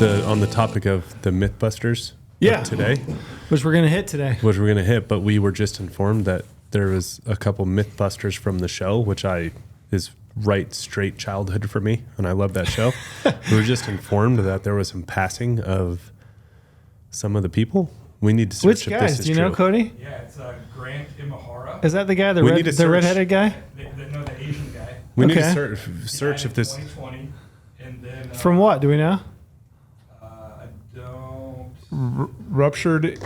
On the topic of the Mythbusters today. Which we're going to hit today. But we were just informed that there was a couple Mythbusters from the show, which is right straight childhood for me, and I love that show. We were just informed that there was some passing of some of the people. We need to search. Which guys? Do you know, Cody? Yeah, it's Grant Imahara. Is that the guy, the redheaded guy? The Asian guy. We need to search if this... 2020, and then... From what? Do we know? I don't... Ruptured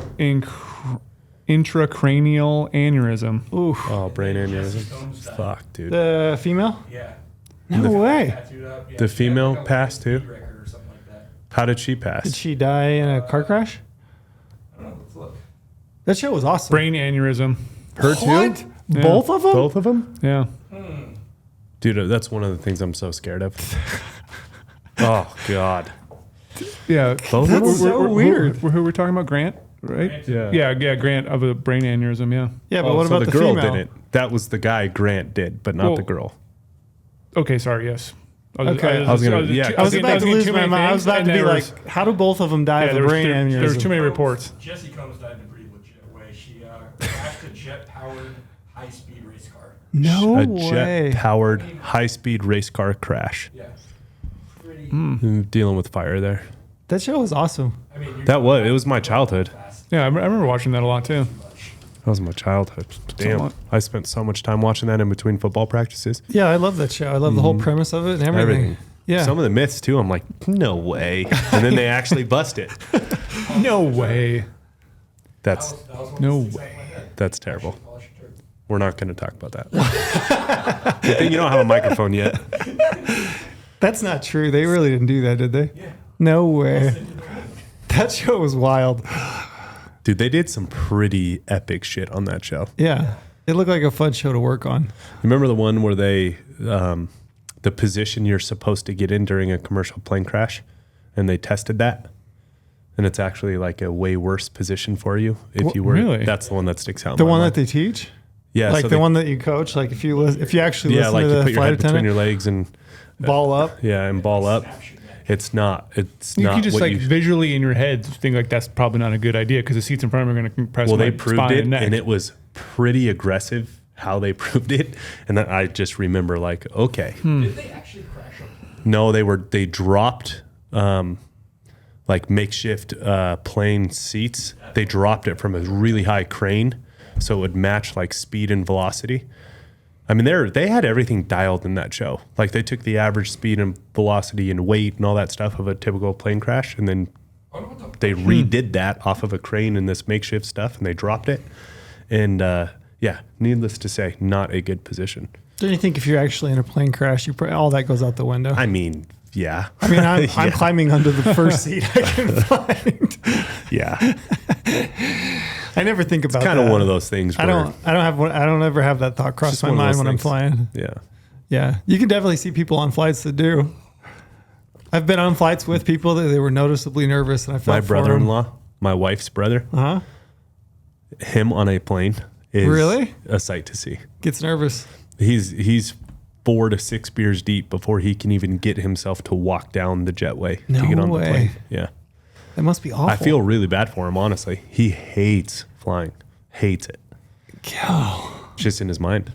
intracranial aneurysm. Ooh. Oh, brain aneurysm. Fuck, dude. The female? Yeah. No way. Yeah, the female passed too? Or something like that. How did she pass? Did she die in a car crash? I don't know. Let's look. That show was awesome. Brain aneurysm. Her too? What? Yeah. Both of them? Both of them? Yeah. Dude, that's one of the things I'm so scared of. Oh, God. Yeah. Both of them? That's so weird. Who we're talking about? Grant, right? Yeah. Yeah, Grant of a brain aneurysm, yeah. Yeah, but what so about the girl female? didn't. That was the guy Grant did, but not the girl. Okay, sorry, yes. Okay. I was about to lose my mind. I was about to be like, how do both of them die of a brain aneurysm? There was too many reports. Jesse Combs died in a pretty legit way. She crashed a jet-powered high-speed race car. No a way. jet-powered high-speed race car crash. Yeah. Pretty... Dealing with fire there. That show was awesome. I mean, It was my childhood. Yeah, I remember watching that a lot too. That was my childhood. Damn. I spent so much time watching that in between football practices. Yeah, I love that show. I love the whole premise of it and everything. Yeah. Some of the myths too, I'm like, no way. And then they actually bust it. No way. That's terrible. We're not going to talk about that. Good thing you don't have a microphone yet. That's not true. They really didn't do that, did they? Yeah. No way. That show was wild. Dude, they did some pretty epic shit on that show. Yeah. It looked like a fun show to work on. Remember the one where they, the position you're supposed to get in during a commercial plane crash, and they tested that? And it's actually like a way worse position for you if you were. Really? That's the one that sticks out. The one that they teach? Yeah. Like the one that you coach? Like if you actually listen like to you the put your flight head between attendant? your legs and Ball up? Yeah, and ball up. It's not. You can just visually in your head think like that's probably not a good idea because the seats in front of me are going to compress my spine they proved it, and it was pretty aggressive how they proved it. And then I just remember like, okay. Did they actually crash them? No, they dropped like makeshift plane seats. They dropped it from a really high crane so it would match like speed and velocity. I mean, they had everything dialed in that show. Like they took the average speed and velocity and weight and all that stuff of a typical plane crash, and then they redid that off of a crane in this makeshift stuff, and they dropped it. And needless to say, not a good position. Don't you think if you're actually in a plane crash, all that goes out the window? I mean, yeah. I mean, I'm climbing under the first seat I can find. Yeah. I never think about it's kind of one of those things. I don't ever have that thought cross my mind when I'm flying. Yeah. Yeah. You can definitely see people on flights that do. I've been on flights with people that they were noticeably nervous, and I felt my brother-in-law, my wife's brother, him on a plane is really a sight to see. Gets nervous. He's 4 to 6 beers deep before he can even get himself to walk down the jetway to get on the plane. Yeah. That must be awful. I feel really bad for him, honestly. He hates flying. Hates it. Oh. It's just in his mind.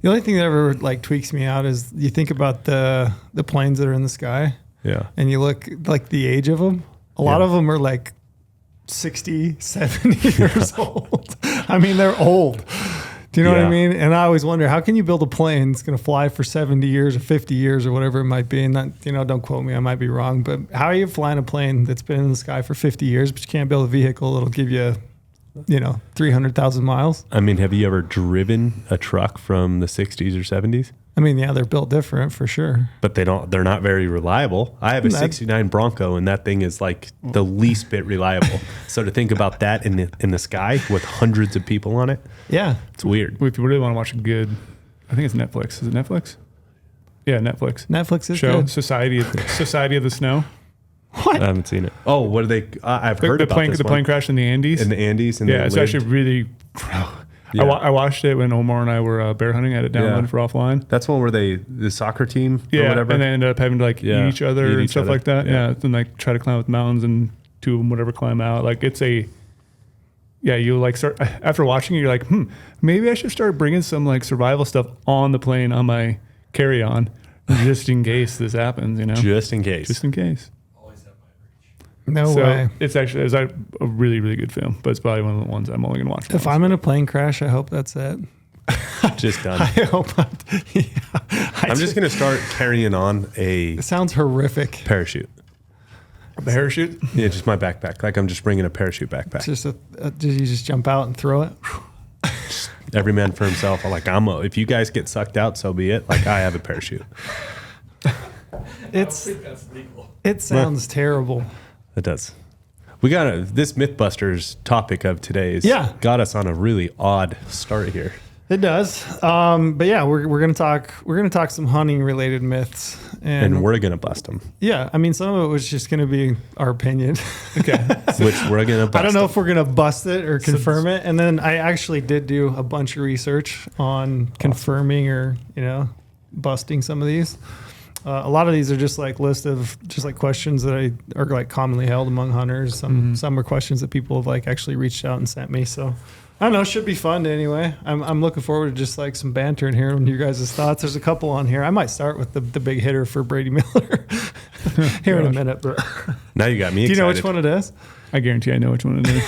The only thing that ever like tweaks me out is you think about the planes that are in the sky. Yeah. And you look like the age of them. A lot of them are like 60, 70 years old. I mean, they're old. Do you know what I mean? And I always wonder, how can you build a plane that's going to fly for 70 years or 50 years or whatever it might be? And that, don't quote me, I might be wrong. But how are you flying a plane that's been in the sky for 50 years, but you can't build a vehicle that'll give you, 300,000 miles? I mean, have you ever driven a truck from the 60s or 70s? I mean, yeah, they're built different for sure. But they're not very reliable. I have a 69 Bronco, and that thing is like the least bit reliable. So to think about that in the sky with hundreds of people on it, yeah, it's weird. If you really want to watch a good, I think it's Netflix. Is it Netflix? Yeah, Netflix. Netflix is show good. Society of the Snow. What? I haven't seen it. Oh, what are they? I've heard about the plane crash in the Andes. In the Andes. And it's actually really. Yeah. I watched it when Omar and I were bear hunting. I had it downloaded for offline. That's one where the soccer team or whatever. And they ended up having to like eat each other and stuff like that. Yeah. And like try to climb up mountains and two of them whatever climb out. Like it's you like start after watching it, you're like, maybe I should start bringing some like survival stuff on the plane on my carry-on just in case this happens, Just in case. Always have my reach. No way. It's a really, really good film, but it's probably one of the ones I'm only going to watch. If I'm in a plane crash, I hope that's it. Just done. I hope not. I'm just going to start carrying on It sounds horrific. parachute. A parachute? Yeah, just my backpack. Like I'm just bringing a parachute backpack. It's just you just jump out and throw it. Every man for himself. I'm like, if you guys get sucked out, so be it. Like I have a parachute. I don't think that's legal. It sounds terrible. It does. We got this Mythbusters topic of today's got us on a really odd start here. It does. But yeah, we're gonna talk some hunting related myths, And we're gonna bust them. yeah, I mean some of it was just gonna be our opinion. Okay. Which we're gonna bust. I don't know if we're gonna bust it or confirm it. And then I actually did do a bunch of research on confirming or busting some of these. A lot of these are just like list of just like questions that are like commonly held among hunters. Some are questions that people have like actually reached out and sent me. So I don't know, should be fun anyway. I'm looking forward to just like some banter and hearing your guys' thoughts. There's a couple on here. I might start with the big hitter for Brady Miller here in a minute. But Now you got me do you excited. know which one it is? I guarantee I know which one it is.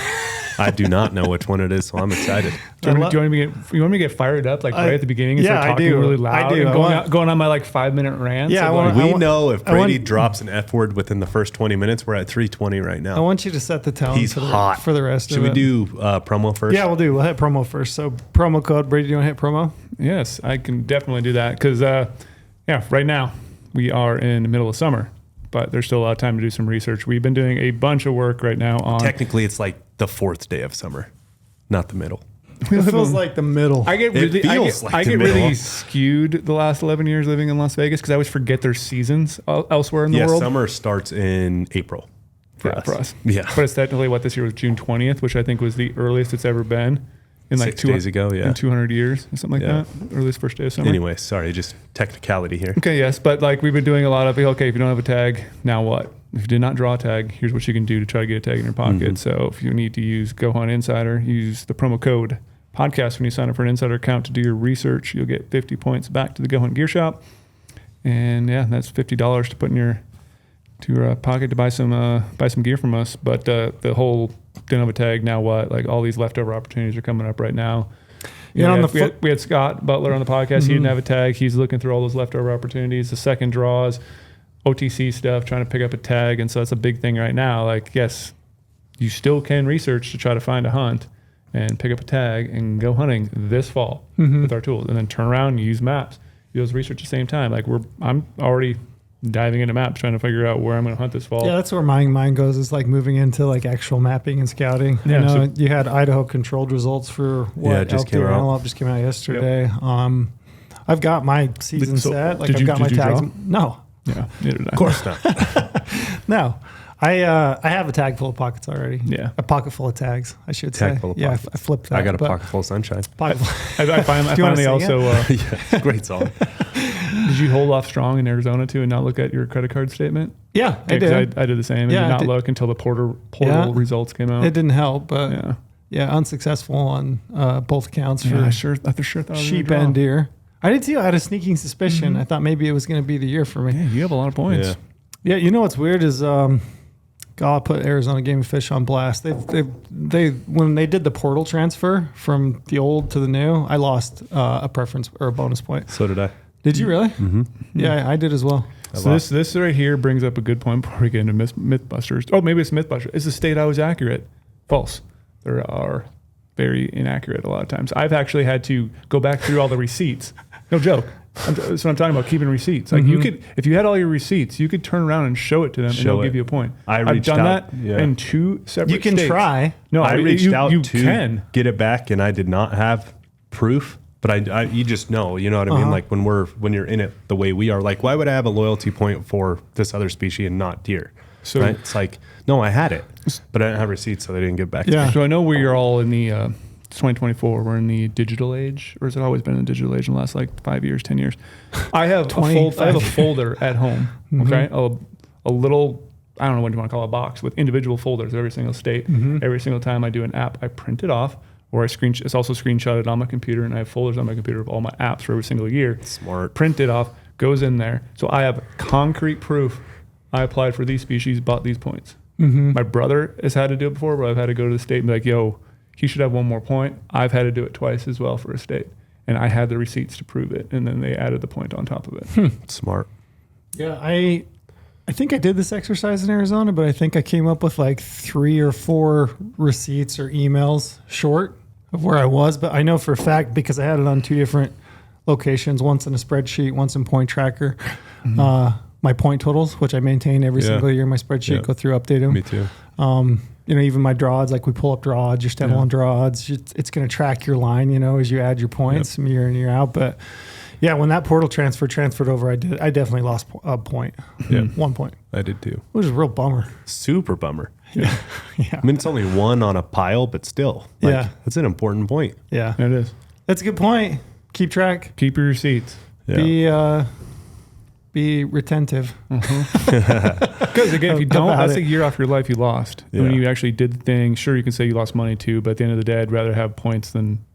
I do not know which one it is, so I'm excited. Do you want me to get fired up like right at the beginning and start talking really loud? I do. And going on my like 5-minute rant? Yeah, We know if Brady drops an F word within the first 20 minutes, we're at 320 right now. I want you to set the tone He's for hot. the rest Should of we it. do promo first? Yeah, we'll hit promo first. So promo code, Brady, do you want to hit promo? Yes, I can definitely do that because, right now we are in the middle of summer, but there's still a lot of time to do some research. We've been doing a bunch of work right now on. Technically, it's like the 4th day of summer, not the middle. It feels like the middle. I get really, feels like the really middle. skewed the last 11 years living in Las Vegas because I always forget there's seasons elsewhere in the world. Summer starts in April for us. Yeah. But it's technically this year was June 20th, which I think was the earliest it's ever been in like 6 days ago, in 200 years or something like that. Earliest first day of summer. Anyway, sorry, just technicality here. Okay, yes, but like we've been doing a lot of, okay, if you don't have a tag, now what? If you did not draw a tag, here's what you can do to try to get a tag in your pocket. So if you need to use goHUNT Insider, use the promo code podcast when you sign up for an Insider account to do your research. You'll get 50 points back to the goHUNT Gear Shop. And yeah, that's $50 to put in your pocket to buy some gear from us. But the whole didn't have a tag, now what? Like all these leftover opportunities are coming up right now. We had Scott Butler on the podcast. He didn't have a tag. He's looking through all those leftover opportunities. The second draws, OTC stuff, trying to pick up a tag. And so that's a big thing right now. Like, yes, you still can research to try to find a hunt and pick up a tag and go hunting this fall with our tools. And then turn around and use maps. Do those research at the same time. Like I'm already diving into maps, trying to figure out where I'm going to hunt this fall. Yeah, that's where my mind goes. Is like moving into like actual mapping and scouting. Yeah, so you had Idaho controlled results for what? Yeah, it just came out. Antelope just came out yesterday. Yep. I've got my season set. Like I've got my tags. Draw? No. Yeah, neither did I. Of course not. No. I have a tag full of pockets already. Yeah. A pocket full of tags, I should say. Full of yeah, pockets. I flipped that. I got a pocket full of sunshine. Pocket full. I finally also. Yeah, great song. Did you hold off strong in Arizona too and not look at your credit card statement? Yeah, I did. I did the same. And Yeah, did I not did. look until the portal results came out. It didn't help, but unsuccessful on both accounts for I sure thought it was sheep gonna draw. and deer. I did too. I had a sneaking suspicion. I thought maybe it was going to be the year for me. Yeah, you have a lot of points. Yeah. Yeah, you know what's weird is God put Arizona Game and Fish on blast. They when they did the portal transfer from the old to the new, I lost a preference or a bonus point. So did I. Did you really? Mm-hmm. Yeah, I did as well. So this right here brings up a good point before we get into Mythbusters. Oh, maybe it's Mythbusters. Is the state I was accurate? False. There are very inaccurate a lot of times. I've actually had to go back through all the receipts. No joke. That's what I'm talking about, keeping receipts. Like you could, if you had all your receipts, you could turn around and show it to them and they'll give you a point. I've done that in 2 separate You can states. try. No, I reached out you to can. get it back, and I did not have proof. But you just know, you know what I mean? Like when you're in it the way we are, like why would I have a loyalty point for this other species and not deer? So right? It's like, no, I had it, but I didn't have receipts, so they didn't give it back. Yeah. So I know where you're all in the 2024. We're in the digital age, or has it always been in the digital age in the last like 5 years, 10 years? I have a folder at home. Okay, a little, I don't know what you want to call it, a box with individual folders every single state. Every single time I do an app, I print it off, or it's also screenshotted on my computer, and I have folders on my computer of all my apps for every single year. Smart. Print it off, goes in there. So I have concrete proof. I applied for these species, bought these points. My brother has had to do it before, but I've had to go to the state and be like, yo, he should have one more point. I've had to do it twice as well for a state. And I had the receipts to prove it. And then they added the point on top of it. Smart. Yeah, I think I did this exercise in Arizona, but I think I came up with like 3 or 4 receipts or emails short of where I was. But I know for a fact, because I had it on 2 different locations, once in a spreadsheet, once in Point Tracker, my point totals, which I maintain every single year in my spreadsheet, go through, update them. Me too. Even my draw odds, like we pull up draw odds, your standalone draw odds, it's going to track your line, as you add your points from year in, year out. But yeah, when that portal transferred over, I definitely lost a point. 1 point. I did too. Which is a real bummer. Super bummer. Yeah. I mean, it's only 1 on a pile, but still. That's an important point. Yeah. It is. That's a good point. Keep track. Keep your receipts. Yeah. Be retentive. Because again, if you don't, that's a year off your life you lost. Yeah. When you actually did the thing, sure, you can say you lost money too, but at the end of the day, I'd rather have points than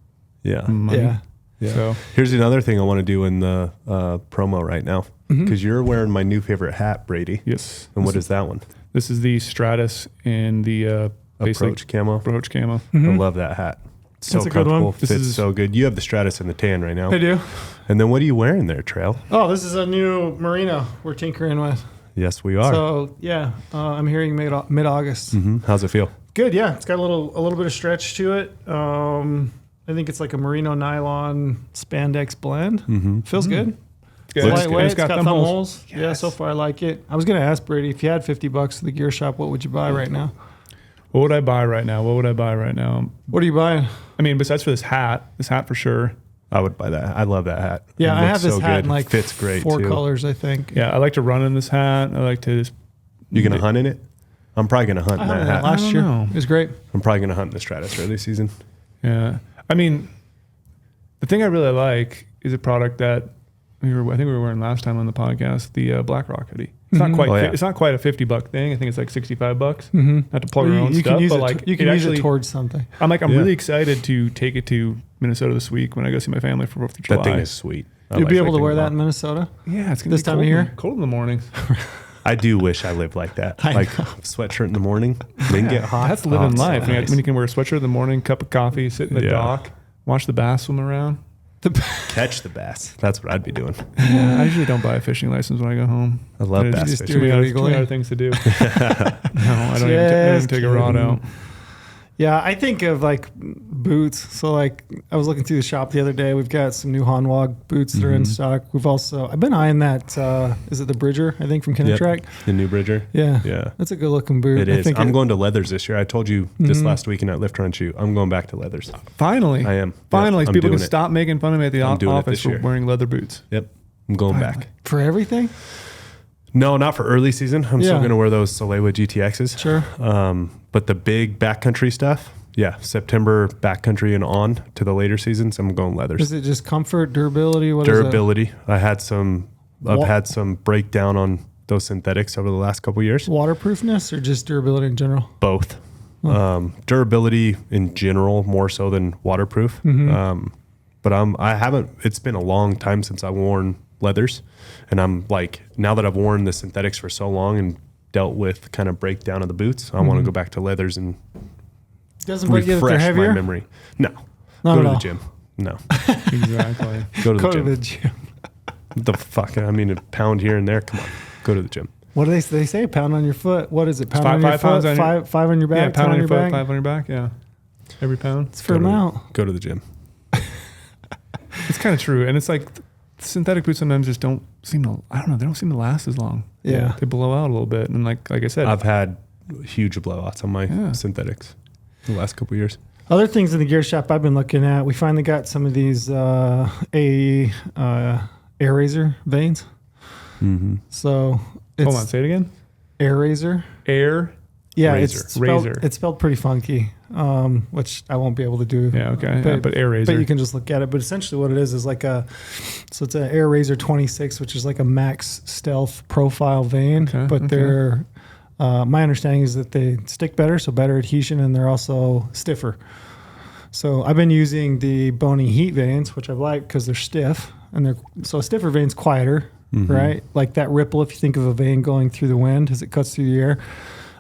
money. Yeah. So here's another thing I want to do in the promo right now, because you're wearing my new favorite hat, Brady. Yes. And what is that one? This is the Stratus in the Approach camo. Approach camo. I love that hat. So That's a good comfortable. one. Fits so good. You have the Stratus in the tan right now. I do. And then what are you wearing there, Trail? Oh, this is a new merino we're tinkering with. Yes, we are. So yeah, I'm hearing mid-August. How's it feel? Good, yeah. It's got a little bit of stretch to it. I think it's like a merino nylon spandex blend. Feels good. It's Lightweight. It's got thumb thumb holes. Yes. Yeah, so far I like it. I was gonna ask Brady, if you had $50 for the gear shop, what would you buy right now? What would I buy right now? What What are you buying? I mean, besides for this hat for sure. I would buy that. I love that hat. Yeah, It I looks have this so hat good. in like Fits great 4 too. colors, I think. Yeah, I like to run in this hat. I like to just. You gonna hunt in it? I'm probably gonna hunt I in had that it hat. last year. know. It was great. I'm probably gonna hunt in the Stratus early season. Yeah, I mean, the thing I really like is a product that I think we were wearing last time on the podcast, the BlackRock hoodie. It's not quite. It's not quite a $50 thing. I think it's like $65. Not to plug our own You stuff, can use but it. like You can it use actually, it towards something. I'm Yeah. really excited to take it to Minnesota this week when I go see my family for 4th of July. That thing is sweet. I You'll like be able to thing wear a that lot. in Minnesota. Yeah, it's gonna This be time of cold year? Cold in the mornings. I do wish I lived like that. I Like sweatshirt in the morning, then get hot. That's living it's life. nice. When you can wear a sweatshirt in the morning, cup of coffee, sit in the Yeah. dock, watch the bass swim around. Catch the bass. That's what I'd be doing. I usually don't buy a fishing license when I go home. I love I bass just fishing. too many other illegally. things to do. No, I don't even take a rod out. Yeah, I think of like boots. So like I was looking through the shop the other day. We've got some new Hanwag boots that are in stock. I've been eyeing that. Is it the Bridger? I think from Kinnetrack. The new Bridger. Yeah, Yeah. that's a good looking boot. It I is. think I'm going to leathers this year. I told you this last weekend at Lift Run Shoot. I'm going back to leathers. Finally. I am. Finally. Yep, I'm People can doing it. stop making fun of me at the I'm doing it office this for year. wearing leather boots. Yep. I'm going back. for everything. No, not for early season. I'm still Yeah. going to wear those Solewa GTXs. Sure. But the big backcountry stuff, yeah, September backcountry and on to the later seasons, I'm going leathers. Is it just comfort, durability? What is Durability. I've had some Wa- breakdown on those synthetics over the last couple of years. it? Waterproofness or just durability in general? Both. Durability in general more so than waterproof. But it's been a long time since I've worn leathers, and I'm like, now that I've worn the synthetics for so long and dealt with kind of breakdown of the boots, I want to go back to leathers and Doesn't break you that they're refresh my heavier? memory. No. Not Go at to all. the gym. No. Exactly. Go to the Go to gym. the gym. The fuck? I mean, a pound here and there. Come on. Go to the gym. What do they say? Pound on your foot. What is it? Pound on your 5 pounds foot. on your- Five on your back. Yeah, 10 pound on your foot, back. 5 on your back. Yeah. Every pound. It's for Go to the- amount. Go to the gym. It's kind of true. And it's like synthetic boots sometimes just don't seem to, I don't know, they don't seem to last as long. Yeah. They blow out a little bit. And like I said, I've had huge blowouts on my Yeah. synthetics the last couple of years. Other things in the gear shop I've been looking at. We finally got some of these air razor veins. Mm-hmm. So it's hold on, say it again. air razor. Air Yeah, Razor. it's spelled pretty funky, which I won't be able to do. Yeah, okay. But Air Razor. But you can just look at it. But essentially what it is like so it's an Air Razor 26, which is like a max stealth profile vane. Okay, but they're, my understanding is that they stick better, so better adhesion, and they're also stiffer. So I've been using the Bony Heat vanes, which I like because they're stiff, and so a stiffer vane's quieter, right? Like that ripple, if you think of a vane going through the wind as it cuts through the air.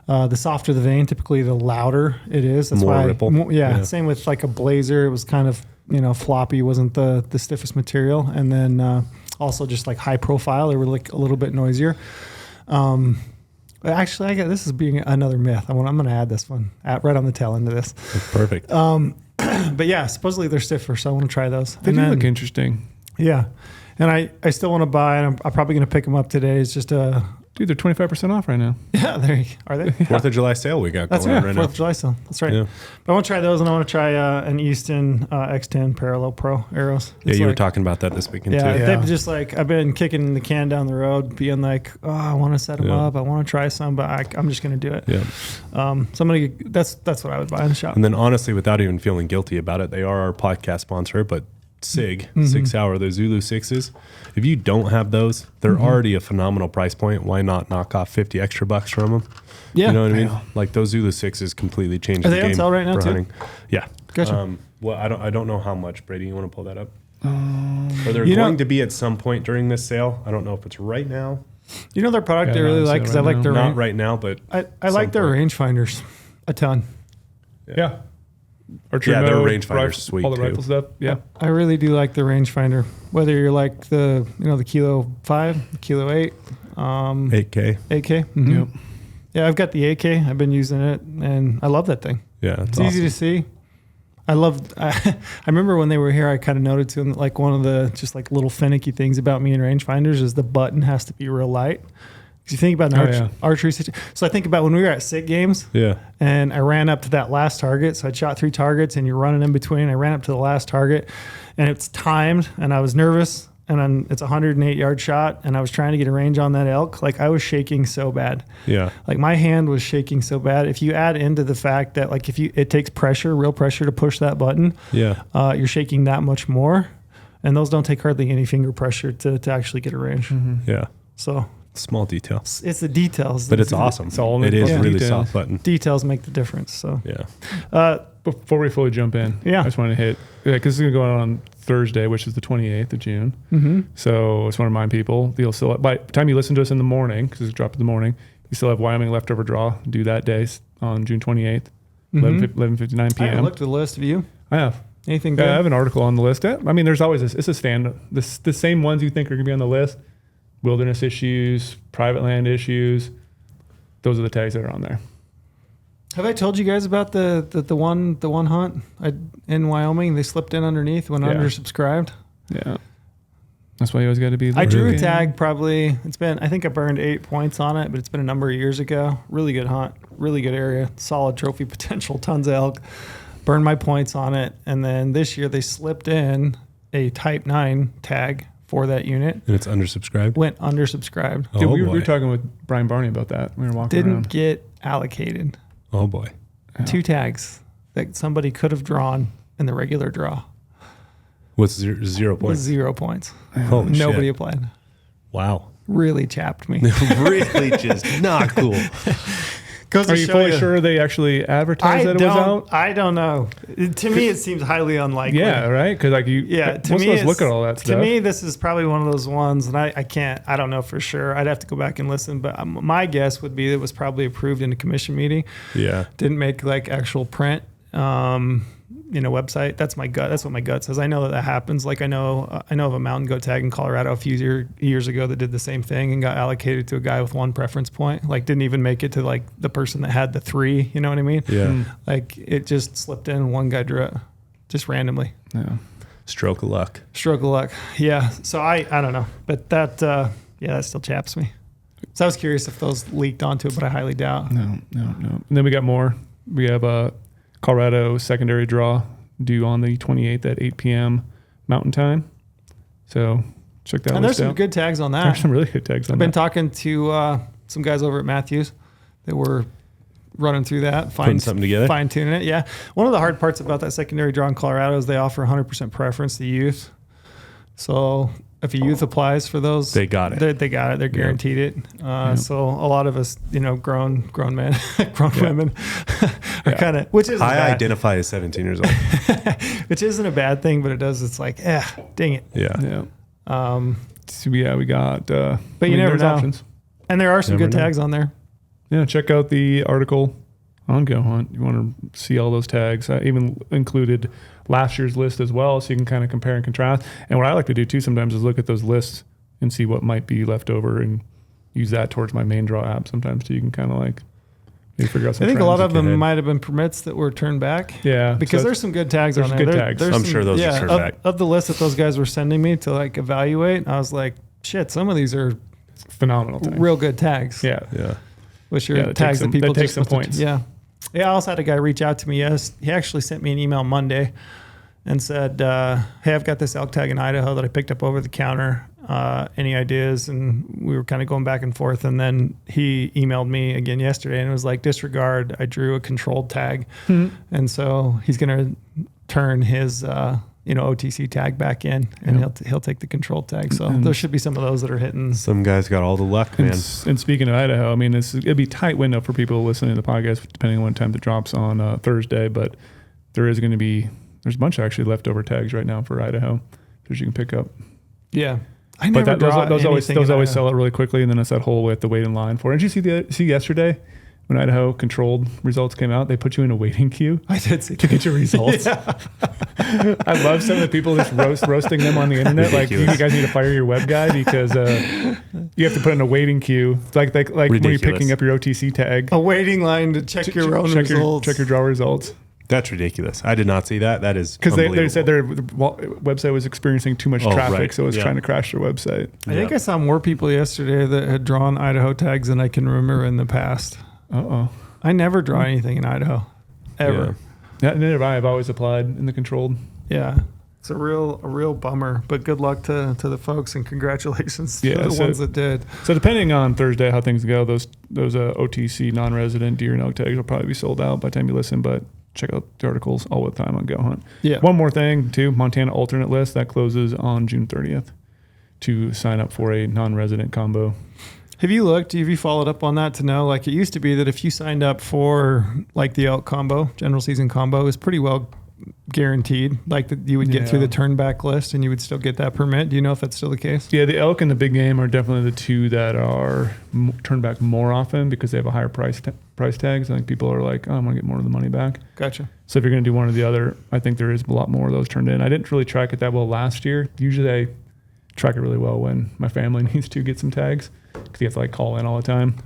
The softer the vane, typically the louder it is. That's more why ripple. Yeah, same with like a Blazer. It was kind of floppy, wasn't the stiffest material, and then also just like high profile. They were like a little bit noisier. Actually, this is being another myth. I'm going to add this one right on the tail end of this. That's perfect. But yeah, supposedly they're stiffer, so I want to try those. They do look interesting. Yeah, and I still want to buy, and I'm probably going to pick them up today. It's just Dude, they're 25% off right now. Yeah, are they? 4th of July sale we got That's going right. on right 4th now. of July sale. That's right. Yeah. But I want to try those, and I want to try an Easton X10 Parallel Pro arrows. Yeah, It's you were like- talking about that this weekend Yeah, too. they've just like I've been kicking the can down the road, being like, oh, I want to set them Yeah. up, I want to try some, but I'm just going to do it. Yeah. So I'm gonna. That's what I would buy in the shop. And then honestly, without even feeling guilty about it, they are our podcast sponsor, but Sig, Mm-hmm. 6 Hour, the Zulu 6s. If you don't have those, they're Mm-hmm. already a phenomenal price point. Why not knock off 50 extra bucks from them? Yeah. You know what I mean? Like those Zulu 6s completely changed Are the they game. on sale right now, for too? hunting. Yeah. Gotcha. Well, I don't know how much, Brady. You want to pull that up? Or they're You know- going to be at some point during this sale. I don't know if it's right now. You know their product Yeah, I really not like because right I like now. their Not right now, but I like their point. rangefinders a ton. Yeah. Archer Yeah, their mode, rangefinder's sweet, all the too. rifle stuff. Yeah. I really do like the rangefinder. Whether you're like the Kilo 5, the Kilo 8, 8K. AK. Mhm. Yep. Yeah, I've got the AK. I've been using it, and I love that thing. Yeah, It's easy to see. I remember when they were here, I kind of noted to them that like one of the just like little finicky things about me in rangefinders is the button has to be real light. Because you think about an archery situation. So I think about when we were at SIG games Yeah. and I ran up to that last target. So I shot 3 targets and you're running in between. I ran up to the last target and it's timed and I was nervous and then it's a 108-yard shot and I was trying to get a range on that elk. Like I was shaking so bad. Yeah. Like my hand was shaking so bad. If you add into the fact that like it takes pressure, real pressure to push that button, Yeah. you're shaking that much more. And those don't take hardly any finger pressure to actually get a range. Yeah. So Small detail. it's the details. But it's awesome. It's all in It the is fucking really details. soft button. Details make the difference. So Yeah. Before we fully jump in, Yeah. I just want to hit, because this is going to go on Thursday, which is the 28th of June. Mm-hmm. So I just want to remind people, you'll still, by the time you listen to us in the morning, because it's dropped in the morning, you still have Wyoming leftover draw due that day on June 28th, 11:59 I haven't p.m. looked at the list. Have you? I have. Anything Yeah, I good? have an article on the list. Yeah, I mean, there's always this. It's a stand. The same ones you think are going to be on the list: wilderness issues, private land issues. Those are the tags that are on there. Have I told you guys about the one hunt in Wyoming? They slipped in underneath when Yeah. undersubscribed. Yeah, that's why you always got to be. I drew a looking. tag probably. I think I burned 8 points on it, but it's been a number of years ago. Really good hunt, really good area, solid trophy potential, tons of elk. Burned my points on it, and then this year they slipped in a Type 9 tag for that unit. And it's undersubscribed. Went undersubscribed. Oh, Dude, we boy. were talking with Brian Barney about that. We were walking Didn't around. get allocated. Oh boy. 2 tags that somebody could have drawn in the regular draw. What's 0 Was points? 0 points. Holy Nobody shit. applied. Wow. Really chapped me. Really just not cool. Goes to Are you show fully sure they actually advertised that it was out? I don't know. To me, it seems highly unlikely. Yeah, right. Because like you, Yeah, to most me, of us look it's- at all that to stuff. me, this is probably one of those ones, and I don't know for sure. I'd have to go back and listen, but my guess would be it was probably approved in a commission meeting. Yeah. Didn't make like actual print, website. That's my gut. That's what my gut says. I know that happens. Like I know of a mountain goat tag in Colorado a few years ago that did the same thing and got allocated to a guy with 1 preference point. Like didn't even make it to like the person that had the 3. You know what I mean? Yeah. Like it just slipped in. One guy drew it just randomly. Yeah. Stroke of luck. Stroke of luck. Yeah. So I don't know, but that that still chaps me. So I was curious if those leaked onto it, but I highly doubt. No. And then we got more. We have a Colorado secondary draw due on the 28th at 8 p.m. Mountain Time. So check that And there's list some out. good tags on that. There's some really good tags on I've been that. talking to some guys over at Matthews that were running through that, Putting something together. fine tuning it. Yeah. One of the hard parts about that secondary draw in Colorado is they offer 100% preference to youth. So if a youth applies for those, They got it. They got it. They're guaranteed it. So a lot of us, grown men, grown women, are kind of, which is I identify as 17 years old. which isn't a bad thing, but it does. It's like, dang it. Yeah. So we got. But you never there's know. options. And there are some Never good know. tags on there. Yeah, check out the article on GoHunt. You want to see all those tags. I even included last year's list as well, so you can kind of compare and contrast. And what I like to do too sometimes is look at those lists and see what might be left over and use that towards my main draw app sometimes too. You can kind of like maybe figure out some I think a lot trends. of them might have been permits that were turned back. Yeah. Because so there's some good tags there's on there. good tags. There's I'm some- sure those are turned back. Of the list that those guys were sending me to like evaluate, I was like, shit, some of these are phenomenal tags. real good tags. Yeah. Yeah. Which are Yeah, that tags takes some- that people that takes just some supposed to- points. Yeah. Yeah, I also had a guy reach out to me. Yes, he actually sent me an email Monday and said, hey, I've got this elk tag in Idaho that I picked up over the counter. Any ideas? And we were kind of going back and forth. And then he emailed me again yesterday and it was like, disregard, I drew a controlled tag. And so he's going to turn his, OTC tag back in and he'll take the controlled tag. So there should be some of those that are hitting. Some guys got all the luck, man. And speaking of Idaho, I mean, it'd be a tight window for people listening to the podcast, depending on what time it drops on Thursday. But there's a bunch of actually leftover tags right now for Idaho that you can pick up. Yeah. I But never draw those always anything in always Idaho. sell it really quickly, and then it's that whole we have to wait in line for. Did you see yesterday when Idaho controlled results came out? They put you in a waiting queue I did see to get your results. I love some of the people just roasting them on the internet. Like, you guys need to fire your web guy because you have to put in a waiting queue. It's like when you're Ridiculous. picking up your OTC tag. a waiting line to check your own results. Check your draw results. That's ridiculous. I did not see that. That is Because they unbelievable. said their website was experiencing too much traffic, right. so it was Yeah. trying to crash their website. I think I saw more people yesterday that had drawn Idaho tags than I can remember in the past. Uh-oh. I never draw anything in Idaho, ever. Yeah, neither have I. I've always applied in the controlled. Yeah. It's a real bummer, but good luck to the folks and congratulations to the ones that did. So depending on Thursday how things go, those OTC non-resident deer and elk tags will probably be sold out by the time you listen. But check out the articles all the time on GoHunt. Yeah. One more thing too, Montana alternate list that closes on June 30th to sign up for a non-resident combo. Have you looked? Have you followed up on that to know? Like it used to be that if you signed up for like the elk combo, general season combo, it was pretty well guaranteed. Like that you would get through the turn back list and you would still get that permit. Do you know if that's still the case? Yeah, the elk and the big game are definitely the two that are turned back more often because they have a higher price tags. I think people are like, oh, I'm going to get more of the money back. Gotcha. So if you're going to do one or the other, I think there is a lot more of those turned in. I didn't really track it that well last year. Usually I track it really well when my family needs to get some tags because you have to like call in all the time.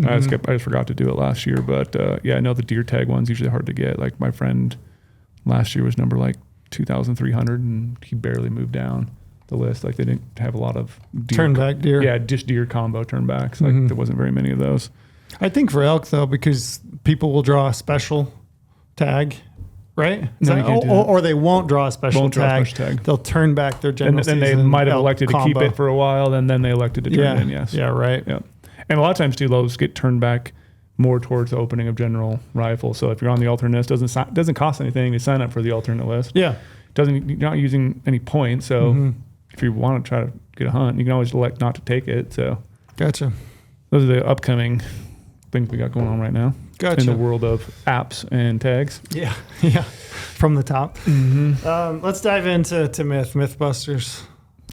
I just forgot to do it last year. But I know the deer tag one's usually hard to get. Like my friend last year was number like 2,300 and he barely moved down the list. Like they didn't have a lot of deer. Turn back deer. Yeah, just deer combo turn backs. Like there wasn't very many of those. I think for elk though, because people will draw a special tag, right? No, you can't do that. Or they won't draw a special Won't draw a tag. special tag. They'll turn back their general And then they season might have elk elected to keep combo. it for a while, and then they elected to turn it in, yes. Yeah, right. Yeah. And a lot of times too, those get turned back more towards the opening of general rifle. So if you're on the alternate list, doesn't cost anything to sign up for the alternate list. Yeah. You're not using any points. So if you want to try to get a hunt, you can always elect not to take it. So Gotcha. those are the upcoming things we got going on right now Gotcha. in the world of apps and tags. Yeah. Yeah. From the top. Let's dive into Mythbusters.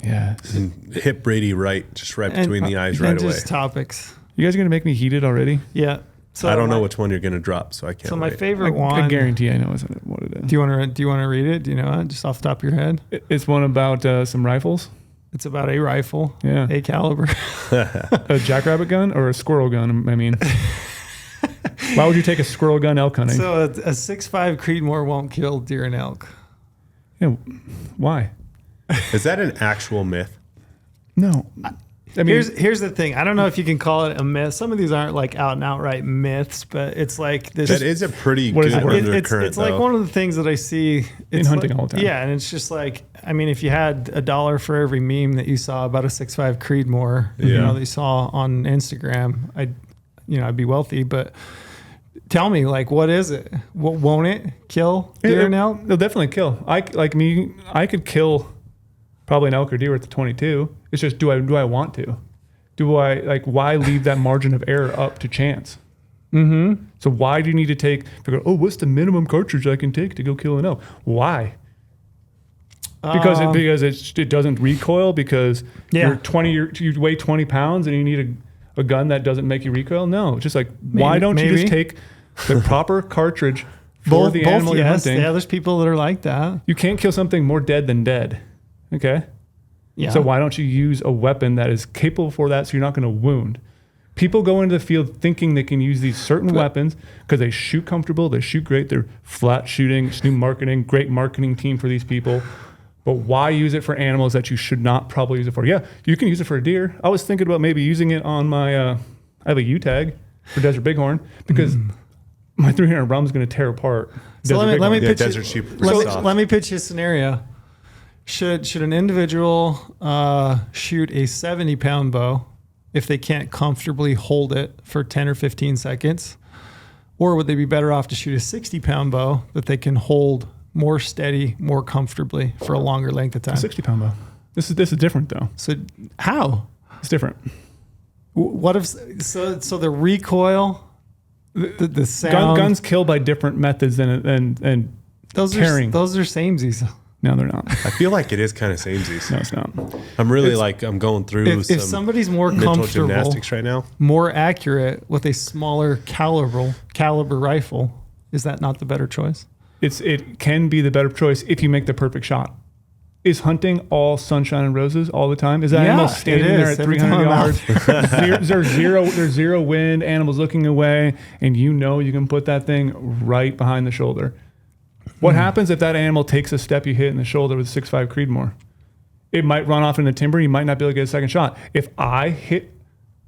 Yeah. And hit Brady right, just right between the eyes right and away. just topics. You guys are going to make me heated already? Yeah. So I don't know my- which one you're going to drop, so I can't So my wait. favorite one. I guarantee I know what it is. Do you want to read it? Do you know it just off the top of your head? It's one about some rifles. It's about a rifle, Yeah. a caliber. A jackrabbit gun or a squirrel gun? I mean, why would you take a squirrel gun elk hunting? So a 6.5 Creedmoor won't kill deer and elk. Yeah, why? Is that an actual myth? No. I mean, Here's the thing. I don't know if you can call it a myth. Some of these aren't like out and outright myths, but it's like this. That is a pretty What good is it? undercurrent, It's like one of the things that I see In hunting like, all the time. Yeah, and it's just like, I mean, if you had $1 for every meme that you saw about a 6.5 Creedmoor, Yeah. that you saw on Instagram, I'd be wealthy. But Tell me, like, what is it? Won't it kill deer and elk? It'll definitely kill. I could kill probably an elk or deer at the 22. It's just, do I want to? Do I, like, why leave that margin of error up to chance? Mm-hmm. So why do you need to figure, what's the minimum cartridge I can take to go kill an elk? Why? Because it doesn't recoil, because you weigh 20 pounds and you need a gun that doesn't make you recoil? No, it's just like, why don't you just take the proper cartridge for the animal you're hunting? Yeah, there's people that are like that. You can't kill something more dead than dead. Okay? Yeah. So why don't you use a weapon that is capable for that, so you're not going to wound? People go into the field thinking they can use these certain weapons because they shoot comfortable, they shoot great, they're flat shooting, it's new marketing, great marketing team for these people. But why use it for animals that you should not probably use it for? Yeah, you can use it for a deer. I was thinking about maybe using it on my, I have a U tag for desert bighorn, because my 300 rum is going to tear apart. So let me pitch desert sheep. Let me pitch you a scenario. Should an individual shoot a 70-pound bow if they can't comfortably hold it for 10 or 15 seconds? Or would they be better off to shoot a 60-pound bow that they can hold more steady, more comfortably for a longer length of time? 60-pound bow. This is different, though. So how? It's different. What if so the recoil, the sound, guns kill by different methods and those tearing. Those are samesies. No, they're not. I feel like it is kind of samesies. No, it's not. I'm really I'm going through if somebody's more mental comfortable, gymnastics right now, more accurate with a smaller caliber rifle, is that not the better choice? It can be the better choice if you make the perfect shot. Is hunting all sunshine and roses all the time? Is that animal standing there at 300 yards? There's zero wind, animals looking away, and you can put that thing right behind the shoulder. What happens if that animal takes a step you hit in the shoulder with a 6.5 Creedmoor? It might run off in the timber. You might not be able to get a second shot. If I hit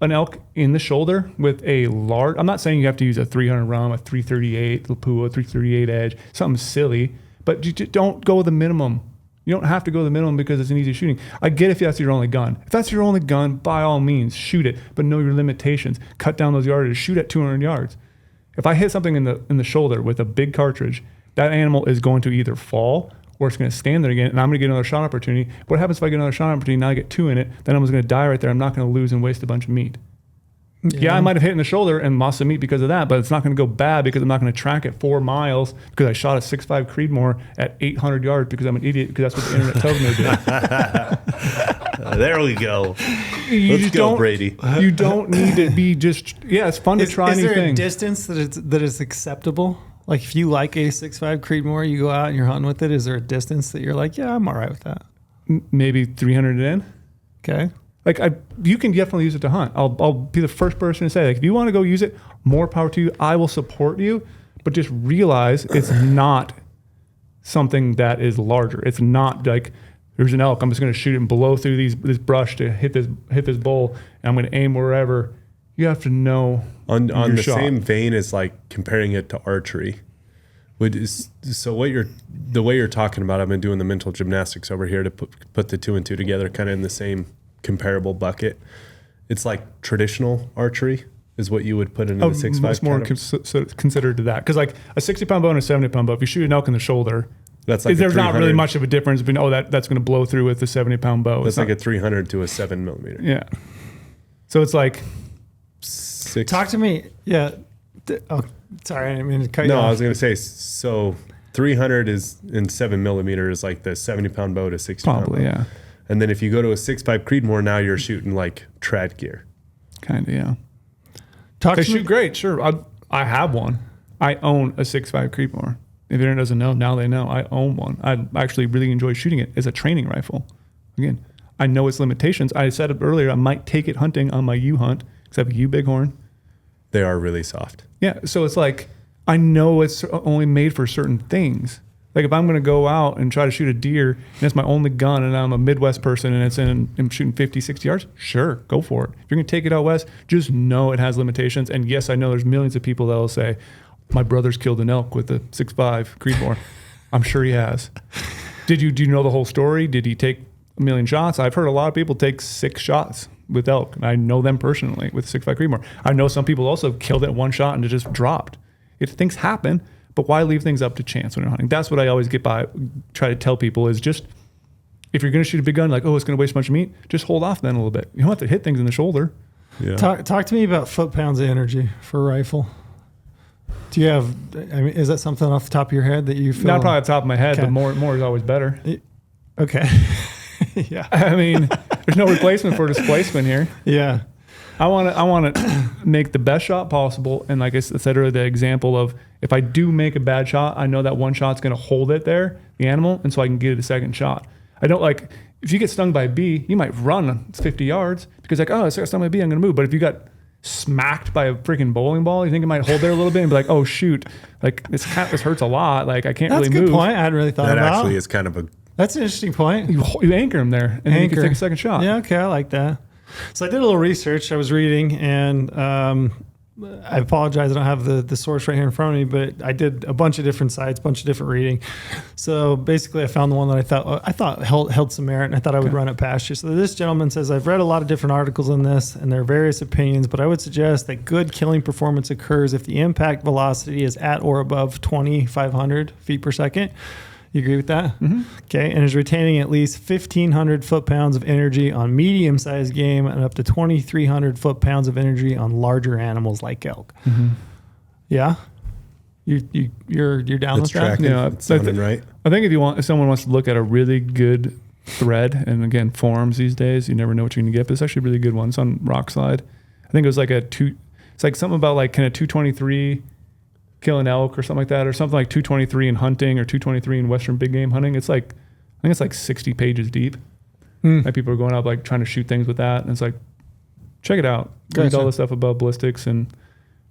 an elk in the shoulder with a large, I'm not saying you have to use a 300 rum, a 338 Lapua, 338 edge, something silly, but you just don't go with the minimum. You don't have to go to the minimum because it's an easy shooting. I get if that's your only gun. If that's your only gun, by all means, shoot it, but know your limitations. Cut down those yardages. Shoot at 200 yards. If I hit something in the shoulder with a big cartridge, that animal is going to either fall or it's going to stand there again, and I'm going to get another shot opportunity. What happens if I get another shot opportunity, now I get two in it, then I'm going to die right there. I'm not going to lose and waste a bunch of meat. Yeah, I might have hit in the shoulder and lost some meat because of that, but it's not going to go bad because I'm not going to track it 4 miles because I shot a 6.5 Creedmoor at 800 yards because I'm an idiot, because that's what the internet tells me to do. There we go. Let's go, Brady. You don't need to be it's fun to try new things. Is there a distance that is acceptable? Like if you like a 6.5 Creedmoor, you go out and you're hunting with it, is there a distance that you're like, yeah, I'm all right with that? Maybe 300 in. Okay. Like you can definitely use it to hunt. I'll be the first person to say, like, if you want to go use it, more power to you. I will support you, but just realize it's not something that is larger. It's not like there's an elk. I'm just going to shoot it and blow through this brush to hit this bull, and I'm going to aim wherever. You have to know on the shot. Same vein as like comparing it to archery. The way you're talking about, I've been doing the mental gymnastics over here to put the 2 and 2 together, kind of in the same comparable bucket. It's like traditional archery is what you would put into the 6.5. Much more considered to that, because like a 60-pound bow and a 70-pound bow, if you shoot an elk in the shoulder, that's like there's not really much of a difference between that's going to blow through with the 70-pound bow. That's like a 300 to a 7mm. Yeah. So it's like 6. Talk to me. Yeah. Sorry, I didn't mean to cut you off. No, I was going to say, so 300 is in 7mm is like the 70-pound bow to 60-pound probably, bow. yeah. And then if you go to a 6.5 Creedmoor, now you're shooting like trad gear. Kind of, yeah. They shoot great, sure. I have one. I own a 6.5 Creedmoor. If anyone doesn't know, now they know. I own one. I actually really enjoy shooting it as a training rifle. Again, I know its limitations. I said it earlier, I might take it hunting on my goHUNT, because I have a U bighorn. They are really soft. Yeah, so it's like, I know it's only made for certain things. Like if I'm going to go out and try to shoot a deer and it's my only gun and I'm a Midwest person and I'm shooting 50, 60 yards, sure, go for it. If you're going to take it out west, just know it has limitations. And yes, I know there's millions of people that will say, my brother's killed an elk with a 6.5 Creedmoor. I'm sure he has. Do you know the whole story? Did he take a million shots? I've heard a lot of people take 6 shots with elk. I know them personally with 6.5 Creedmoor. I know some people also killed it one shot and it just dropped. Things happen, but why leave things up to chance when you're hunting? That's what I always try to tell people is just, if you're going to shoot a big gun, like, oh, it's going to waste a bunch of meat, just hold off then a little bit. You don't have to hit things in the shoulder. Yeah. Talk to me about foot-pounds of energy for a rifle. Do you have, I mean, is that something off the top of your head that you feel? Not probably off the top of my head, Okay. but more is always better. Okay. Yeah. I mean, there's no replacement for displacement here. Yeah. I want to make the best shot possible. And like I said earlier, the example of if I do make a bad shot, I know that one shot's going to hold it there, the animal, and so I can get it a second shot. I don't like, if you get stung by a bee, you might run 50 yards because like, oh, I got stung by a bee, I'm going to move. But if you got smacked by a freaking bowling ball, you think it might hold there a little bit and be like, oh shoot, like this hurts a lot. Like I can't That's really a good move. point. I hadn't really thought That about. actually is kind of a That's an interesting point. You anchor them there and then you can take a second shot. Yeah, okay, I like that. So I did a little research. I was reading, and I apologize, I don't have the source right here in front of me, but I did a bunch of different sites, bunch of different reading. So basically, I found the one that I thought held some merit, and I thought I would run it past you. So this gentleman says, I've read a lot of different articles on this, and there are various opinions, but I would suggest that good killing performance occurs if the impact velocity is at or above 2,500 feet per second. You agree with that? Mm-hmm. Okay. And is retaining at least 1,500 foot-pounds of energy on medium-sized game and up to 2,300 foot-pounds of energy on larger animals like elk. Mm-hmm. Yeah? You're down That's with that? tracking. Yeah, It's sounding right. I think if someone wants to look at a really good thread, and again, forums these days, you never know what you're going to get, but it's actually a really good one. It's on Rockslide. I think it was like it's like something about like kind of 223 kill an elk or something like that, or something like 223 in hunting or 223 in Western big game hunting. It's like, I think it's like 60 pages deep. Like people are going up like trying to shoot things with that. And it's like, check it out. Read Gotcha. all the stuff about ballistics and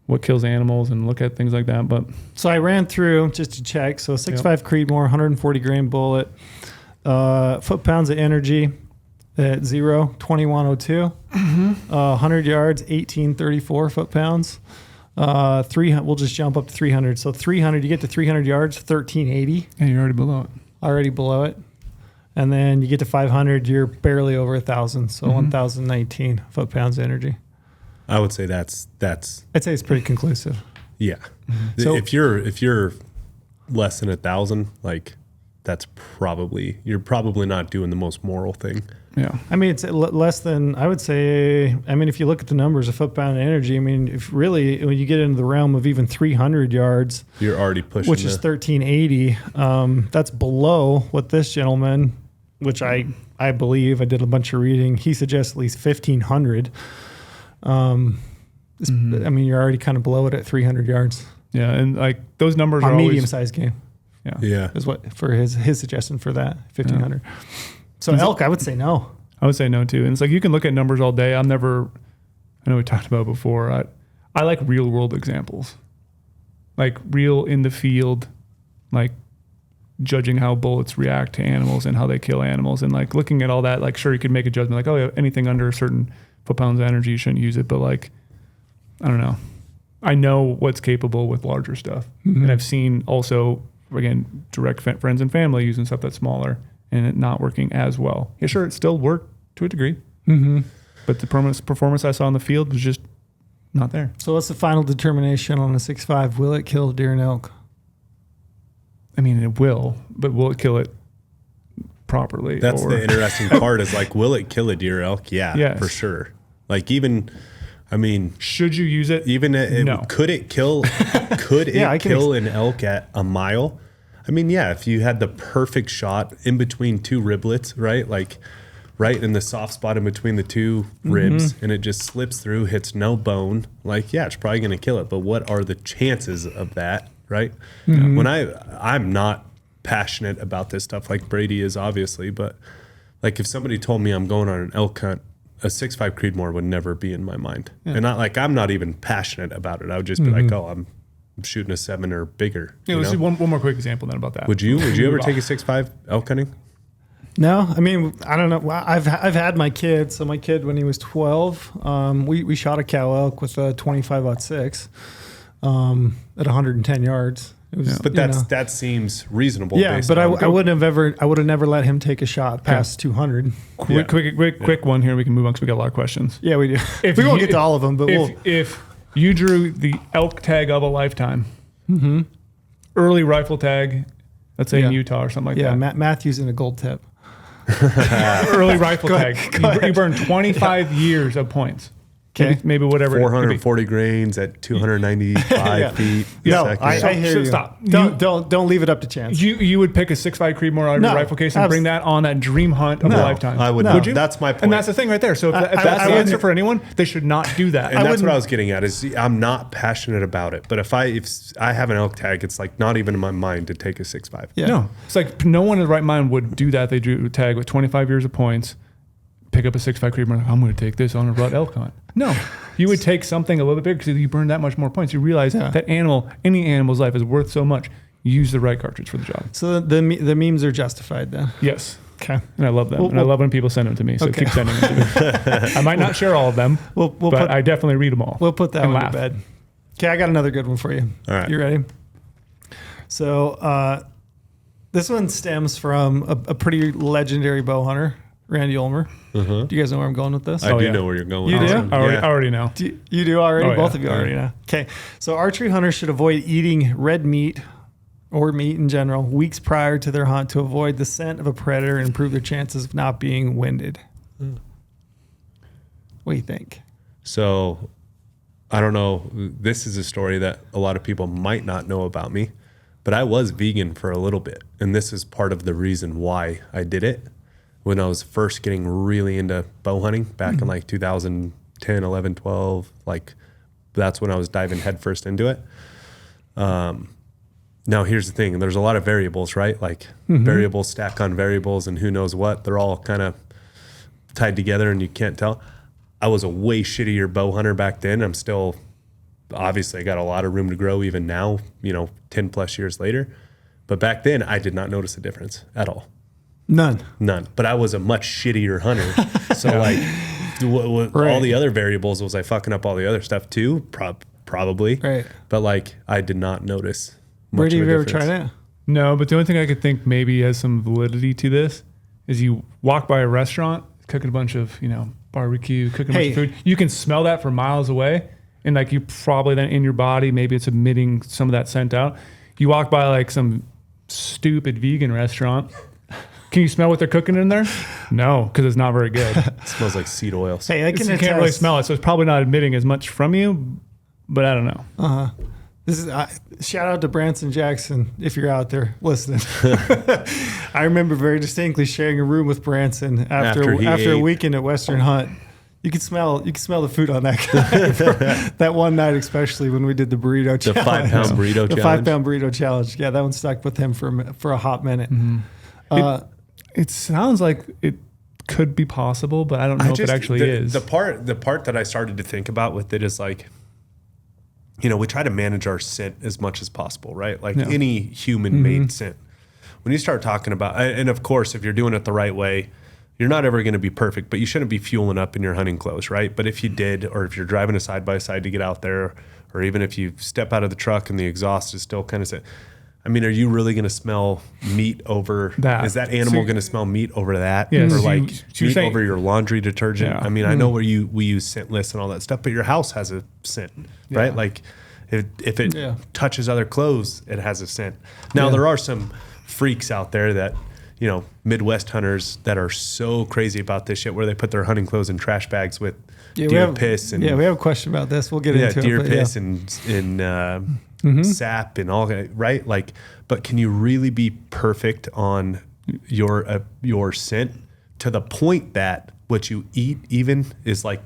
what kills animals and look at things like that. But So I ran through just to check. So 6.5 Creedmoor, 140 grain bullet, foot-pounds of energy at 0, 2102, 100 yards, 1834 foot-pounds. 300, we'll just jump up to 300. So 300, you get to 300 yards, 1380, yeah, you're already below it. already below it. And then you get to 500, you're barely over 1,000. So 1,019 foot-pounds of energy. I would say that's I'd say it's pretty conclusive. yeah. So- if you're less than 1,000, like you're probably not doing the most moral thing. Yeah. I mean, it's less than, I would say, I mean, if you look at the numbers of foot-pound of energy, I mean, if really, when you get into the realm of even 300 yards, You're already pushing, which is 1380, that's below what this gentleman, which I believe, I did a bunch of reading, he suggests at least 1,500. I mean, you're already kind of below it at 300 yards Yeah. And like those numbers are on always, medium-sized game. yeah. Is what for his suggestion for that 1,500. So elk, I would say no. I would say no too. And it's like, you can look at numbers all day. I know we talked about it before. I like real world examples, like real in the field, like judging how bullets react to animals and how they kill animals, and like looking at all that. Like, sure, you could make a judgment like, oh yeah, anything under a certain foot-pounds of energy, you shouldn't use it. But like, I don't know. I know what's capable with larger stuff. And I've seen also, again, direct friends and family using stuff that's smaller and it not working as well. Yeah, sure, it still worked to a degree. But the performance I saw in the field was just not there. So what's the final determination on a 6.5? Will it kill deer and elk? I mean, it will, but will it kill it properly? That's or, the interesting part is like, will it kill a deer elk? Yeah, Yes. for sure. Like even, I mean, should you use it? even No. could it kill kill an elk at a mile? I mean, yeah, if you had the perfect shot in between two riblets, right? Like right in the soft spot in between the two ribs, and it just slips through, hits no bone, like, yeah, it's probably going to kill it. But what are the chances of that, right? When I'm not passionate about this stuff like Brady is, obviously, but like if somebody told me I'm going on an elk hunt, a 6.5 Creedmoor would never be in my mind. And not like, I'm not even passionate about it. I would just be like, oh, I'm shooting a 7 or bigger. Yeah, let's do one more quick example then about that. Would you ever take a 6.5 elk hunting? No, I mean, I don't know. Well, I've had my kid. So my kid, when he was 12, we shot a cow elk with a 25-06 at 110 yards. It was, But that seems reasonable. yeah. based But I on- would have never let him take a shot past 200. Quick one here. We can move on because we got a lot of questions. Yeah, we do. If We won't you- get to all of them, but we'll. If you drew the elk tag of a lifetime, Early rifle tag, let's say Yeah. in Utah or something like Yeah, that. Matthew's in a gold tip. Early rifle Go tag. ahead. You burn 25 years of points. Okay. Maybe whatever. it could be. 440 grains at 295 Yeah. feet. No, second. I hear you. Stop. Don't leave it up to chance. You would pick a 6.5 Creedmoor out of No, your rifle case and bring that on that dream hunt of a No, lifetime. I would No. not. Would you? That's my point. And that's the thing right there. So if that's I the wouldn't- answer for anyone, they should not do that. and that's wouldn't- what I was getting at is I'm not passionate about it. But if I have an elk tag, it's like not even in my mind to take a 6.5. Yeah. No, it's like no one in the right mind would do that. They drew a tag with 25 years of points, pick up a 6.5 Creedmoor. Like, I'm going to take this on a rut elk hunt. No, you would take something a little bit bigger because you burn that much more points. You realize that any animal's life is worth so much. Use the right cartridge for the job. So the memes are justified then. Yes. Okay. And I love them. Well, and I love when people send them to me. So Okay. keep sending them to me. I might not share all of them, We'll but put I definitely read them all. we'll put that and one laugh. to bed. Okay, I got another good one for you. All right. You ready? So this one stems from a pretty legendary bow hunter, Randy Ulmer. Do you guys know where I'm going with this? I do yeah. know where you're going. You do? I already know. You do already? Oh, Both yeah. of you already know. Okay. So archery hunters should avoid eating red meat or meat in general weeks prior to their hunt to avoid the scent of a predator and improve their chances of not being winded. What do you think? So I don't know. This is a story that a lot of people might not know about me, but I was vegan for a little bit. And this is part of the reason why I did it. When I was first getting really into bow hunting back in like 2010, 11, 12, like that's when I was diving headfirst into it. Now here's the thing. There's a lot of variables, right? Like variables stack on variables and who knows what. They're all kind of tied together and you can't tell. I was a way shittier bow hunter back then. I'm still, obviously I got a lot of room to grow even now, 10 plus years later. But back then I did not notice a difference at all. None. None. But I was a much shittier hunter. So like all the other variables, was I fucking up all the other stuff too? Probably. Right. But like I did not notice much Where do of you a ever difference. try that? No, but the only thing I could think maybe has some validity to this is you walk by a restaurant, cooking a bunch of, barbecue, cooking a bunch of food. You can smell that from miles away. And like you probably then in your body, maybe it's emitting some of that scent out. You walk by like some stupid vegan restaurant. Can you smell what they're cooking in there? No, because it's not very good. It smells like seed oil. Hey, I can You attest. can't really smell it, so it's probably not emitting as much from you, but I don't know. This is shout out to Branson Jackson if you're out there listening. I remember very distinctly sharing a room with Branson after he a ate. weekend at Western Hunt. You could smell the food on that guy for that one night, especially when we did the burrito The challenge. 5-pound burrito The challenge. 5-pound burrito challenge. Yeah, that one stuck with him for a hot minute. It sounds like it could be possible, but I don't know if it actually is. The part that I started to think about with it is like, we try to manage our scent as much as possible, right? Like any human-made scent. When you start talking about, and of course, if you're doing it the right way, you're not ever going to be perfect, but you shouldn't be fueling up in your hunting clothes, right? But if you did, or if you're driving a side-by-side to get out there, or even if you step out of the truck and the exhaust is still kind of set, are you really going to smell meat over that? Is that animal going to smell meat over that? Yeah, Or so like you're meat saying- over your laundry detergent? Yeah. I know where we use scentless and all that stuff, but your house has a scent, right? Like if it touches other clothes, it has a scent. Now there are some freaks out there that, Midwest hunters that are so crazy about this shit where they put their hunting clothes in trash bags with deer piss and we have a question about this. We'll get into deer it. piss and sap and all that, right? Like, but can you really be perfect on your scent to the point that what you eat even is like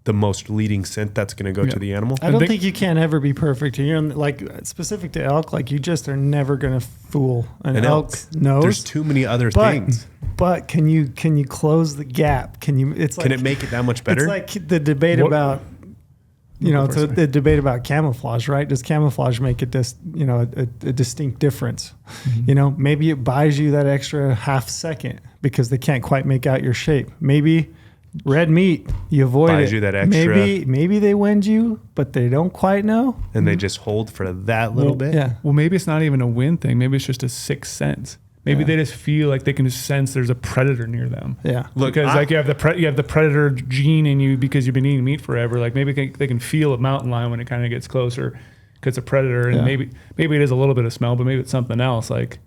the most leading scent that's going to go to the animal? I don't think you can ever be perfect. Like specific to elk, like you just are never going to fool an elk's nose. There's too many other things. But can you close the gap? Can it make it that much better? It's like the debate about the debate about camouflage, right? Does camouflage make a distinct difference? Maybe it buys you that extra half second because they can't quite make out your shape. Maybe red meat, you avoid buys it. You that extra. Maybe they wind you, but they don't quite know. And they just hold for that little bit. Yeah. Well, maybe it's not even a wind thing. Maybe it's just a sixth sense. Maybe they just feel like they can just sense there's a predator near them. Yeah. Look, because you have the predator gene in you because you've been eating meat forever. Like maybe they can feel a mountain lion when it kind of gets closer. because it's a predator, and maybe it is a little bit of smell, but maybe it's something else, like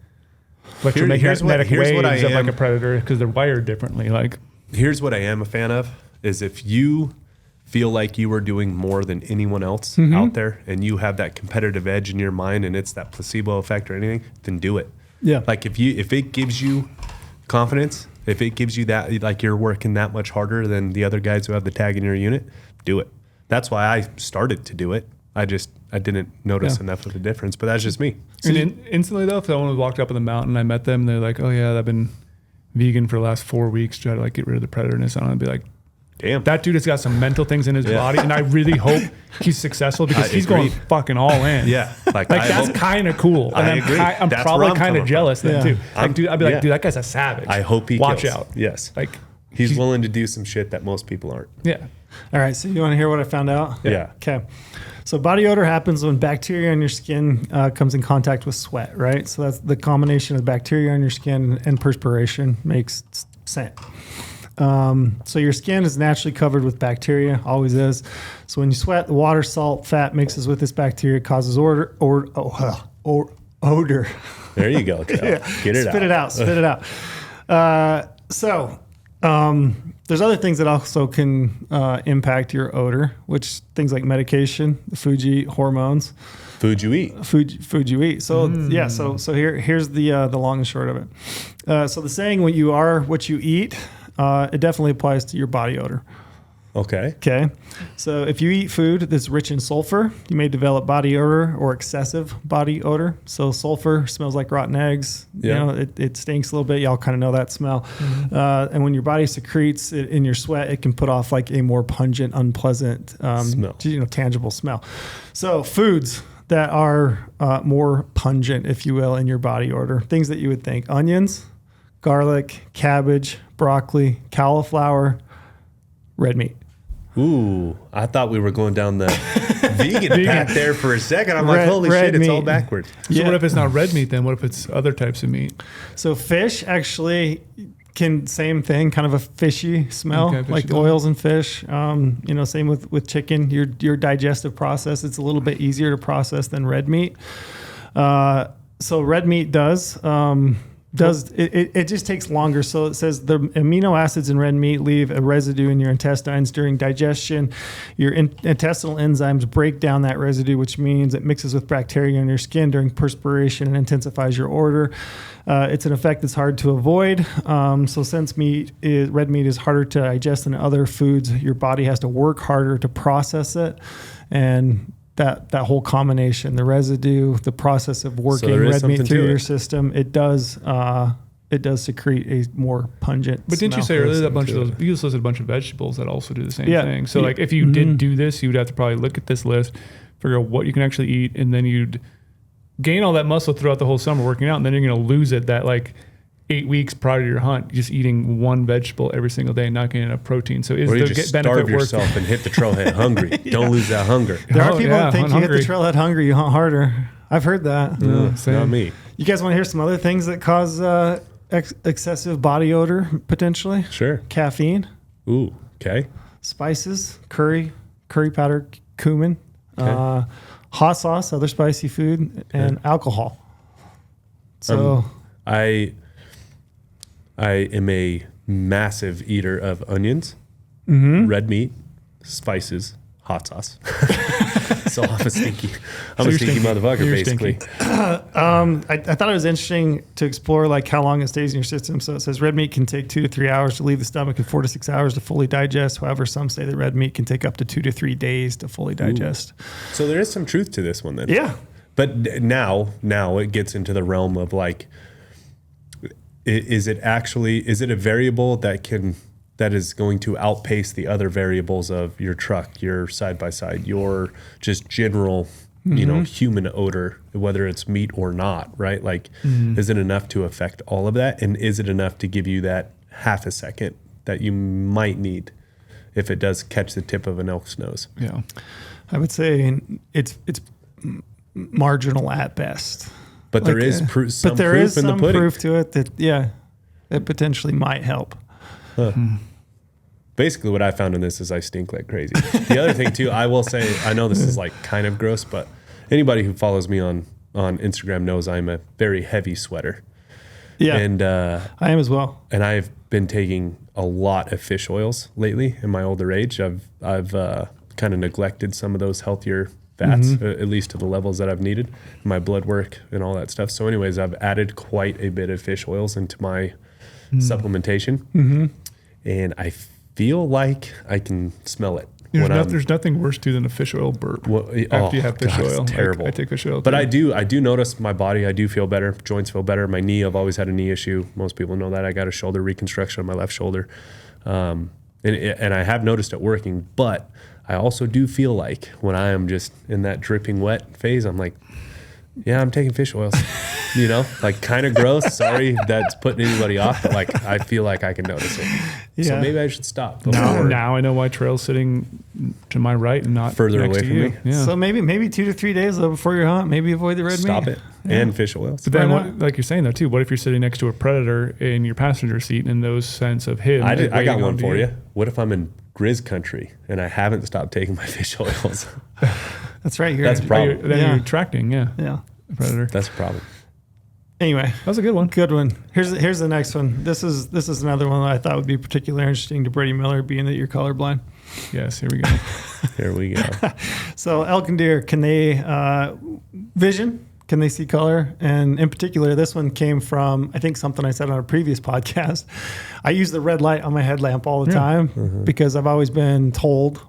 electromagnetic waves of like a predator, because they're wired differently. Like, here's what I am a fan of is if you feel like you are doing more than anyone else out there, and you have that competitive edge in your mind, and it's that placebo effect or anything, then do it. Yeah. Like if it gives you confidence, if it gives you that, like you're working that much harder than the other guys who have the tag in your unit, do it. That's why I started to do it. I didn't notice enough of a difference, but that's just me. And instantly though, if someone walked up on the mountain, I met them, they're like, oh yeah, I've been vegan for the last 4 weeks, try to like get rid of the predatorness on it, and be like, damn, that dude has got some mental things in his body, and I really hope he's successful, because he's going fucking all in. Yeah, like that's kind of cool. And I agree. I'm That's probably where I'm kind of coming jealous from. then too. Like, dude, I'd be like, dude, that guy's a savage. I hope he watch kills. out. Yes, like he's willing to do some shit that most people aren't. Yeah. All right. So you want to hear what I found out? Yeah. Okay. So body odor happens when bacteria on your skin comes in contact with sweat, right? So that's the combination of bacteria on your skin and perspiration makes scent. So your skin is naturally covered with bacteria, always is. So when you sweat, the water, salt, fat mixes with this bacteria, causes odor. There you go. Get it out. Spit it out. There's other things that also can impact your odor, which things like medication, the food you eat, hormones. Food you eat. Food you eat. So so here's the long and short of it. So the saying, "When you are what you eat," it definitely applies to your body odor. Okay. So if you eat food that's rich in sulfur, you may develop body odor or excessive body odor. So sulfur smells like rotten eggs. Yeah. You know, it stinks a little bit. Y'all kind of know that smell. And when your body secretes it in your sweat, it can put off like a more pungent, unpleasant, smell. Tangible smell. So foods that are more pungent, if you will, in your body odor, things that you would think: onions, garlic, cabbage, broccoli, cauliflower, red meat. Ooh, I thought we were going down the vegan path there for a second. I'm like, holy shit, it's all backwards. So what if it's not red meat then? What if it's other types of meat? So fish actually same thing, kind of a fishy smell, Okay, like oils in fish. Same with chicken. Your digestive process, it's a little bit easier to process than red meat. So red meat it just takes longer. So it says the amino acids in red meat leave a residue in your intestines during digestion. Your intestinal enzymes break down that residue, which means it mixes with bacteria in your skin during perspiration and intensifies your odor. It's an effect that's hard to avoid. So since red meat is harder to digest than other foods, your body has to work harder to process it. And that whole combination, the residue, the process of working red meat through your system, it does secrete a more pungent But didn't you say earlier that you just listed a bunch of vegetables that also do the same thing? So like if you did do this, you would have to probably look at this list, figure out what you can actually eat, and then you'd gain all that muscle throughout the whole summer working out, and then you're going to lose it that like 8 weeks prior to your hunt, just eating one vegetable every single day and not getting enough protein. So is or you the just benefit starve worth yourself and hit the trailhead hungry. Don't lose that hunger. There are people that think you hit hungry. the trailhead hungry, you hunt harder. I've heard that. Not me. You guys want to hear some other things that cause excessive body odor potentially? Sure. Caffeine. Ooh, okay. Spices, curry powder, cumin, Okay. hot sauce, other spicy food, and alcohol. So I am a massive eater of onions, red meat, spices, hot sauce. So I'm a stinky motherfucker, You're basically. I thought it was interesting to explore like how long it stays in your system. So it says red meat can take 2 to 3 hours to leave the stomach and 4 to 6 hours to fully digest. However, some say that red meat can take up to 2 to 3 days to fully digest. So there is some truth to this one then. Yeah. But now it gets into the realm of like, is it a variable that is going to outpace the other variables of your truck, your side-by-side, your just general, human odor, whether it's meat or not, right? Like, is it enough to affect all of that? And is it enough to give you that half a second that you might need if it does catch the tip of an elk's nose? Yeah. I would say it's marginal at best. But there is some proof in the pudding. Proof to it that, it potentially might help. Basically, what I found in this is I stink like crazy. The other thing, too, I will say, I know this is like kind of gross, but anybody who follows me on Instagram knows I'm a very heavy sweater. Yeah. And I am as well. And I've been taking a lot of fish oils lately in my older age. I've kind of neglected some of those healthier fats, at least to the levels that I've needed, my blood work and all that stuff. So anyways, I've added quite a bit of fish oils into my supplementation. And I feel like I can smell it. There's nothing worse too than a fish oil burp after you have fish oil. It's terrible. I take fish oil but too. I do notice my body. I do feel better. Joints feel better. My knee, I've always had a knee issue. Most people know that. I got a shoulder reconstruction on my left shoulder. And I have noticed it working, but I also do feel like when I am just in that dripping wet phase, I'm like, yeah, I'm taking fish oils, like kind of gross. Sorry, that's putting anybody off, but like, I feel like I can notice it. Yeah. So maybe I should stop. Now I know why Trail's sitting to my right and not further next away to from you. me. Yeah. So maybe 2 to 3 days before your hunt, maybe avoid the red meat. Stop it. Yeah. And fish oils. But then, like you're saying though too, what if you're sitting next to a predator in your passenger seat and those sense of him? I got waiting one on for you. What if I'm in Grizz country and I haven't stopped taking my fish oils? That's right. That's a problem. Then you're attracting, Yeah. a predator. That's a problem. Anyway, That was a good one. good one. Here's the next one. This is another one that I thought would be particularly interesting to Brady Miller, being that you're colorblind. Yes, here we go. Here we go. So elk and deer, can they vision? Can they see color? And in particular, this one came from, I think, something I said on a previous podcast. I use the red light on my headlamp all the time because I've always been told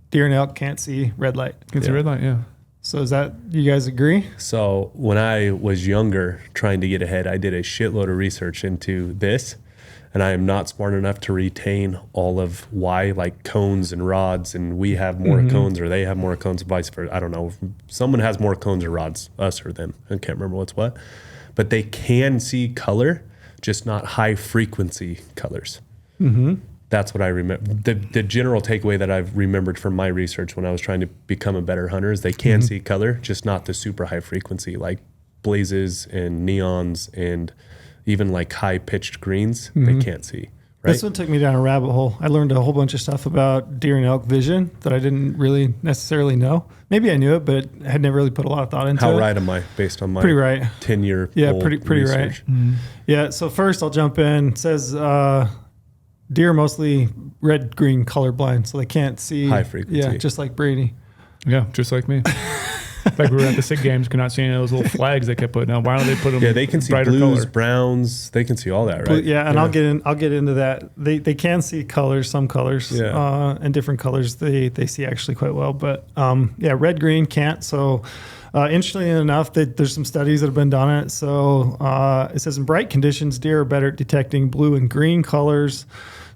deer and elk can't see red light. It's a red light, yeah. So is that, you guys agree? So when I was younger, trying to get ahead, I did a shitload of research into this, and I am not smart enough to retain all of why, like cones and rods, and we have more cones or they have more cones, vice versa. I don't know. Someone has more cones or rods, us or them. I can't remember what's what. But they can see color, just not high frequency colors. That's what I remember. The general takeaway that I've remembered from my research when I was trying to become a better hunter is they can see color, just not the super high frequency, like blazes and neons and even like high pitched greens. They can't see. Right? This one took me down a rabbit hole. I learned a whole bunch of stuff about deer and elk vision that I didn't really necessarily know. Maybe I knew it, but I had never really put a lot of thought into it. How right am I based on my Pretty right. 10-year Yeah, old pretty research? right. Yeah, so first I'll jump in. It says deer are mostly red-green colorblind, so they can't see. High frequency. Yeah, just like Brady. Yeah, just like me. Like we were at the SIG games, could not see any of those little flags they kept putting out. Why don't they put them? Yeah, they can see brighter blues, color? browns. They can see all that, right? Yeah, and I'll get into that. They can see colors, some colors, and different colors they see actually quite well. But red, green can't. So interestingly enough, there's some studies that have been done on it. So it says in bright conditions, deer are better at detecting blue and green colors.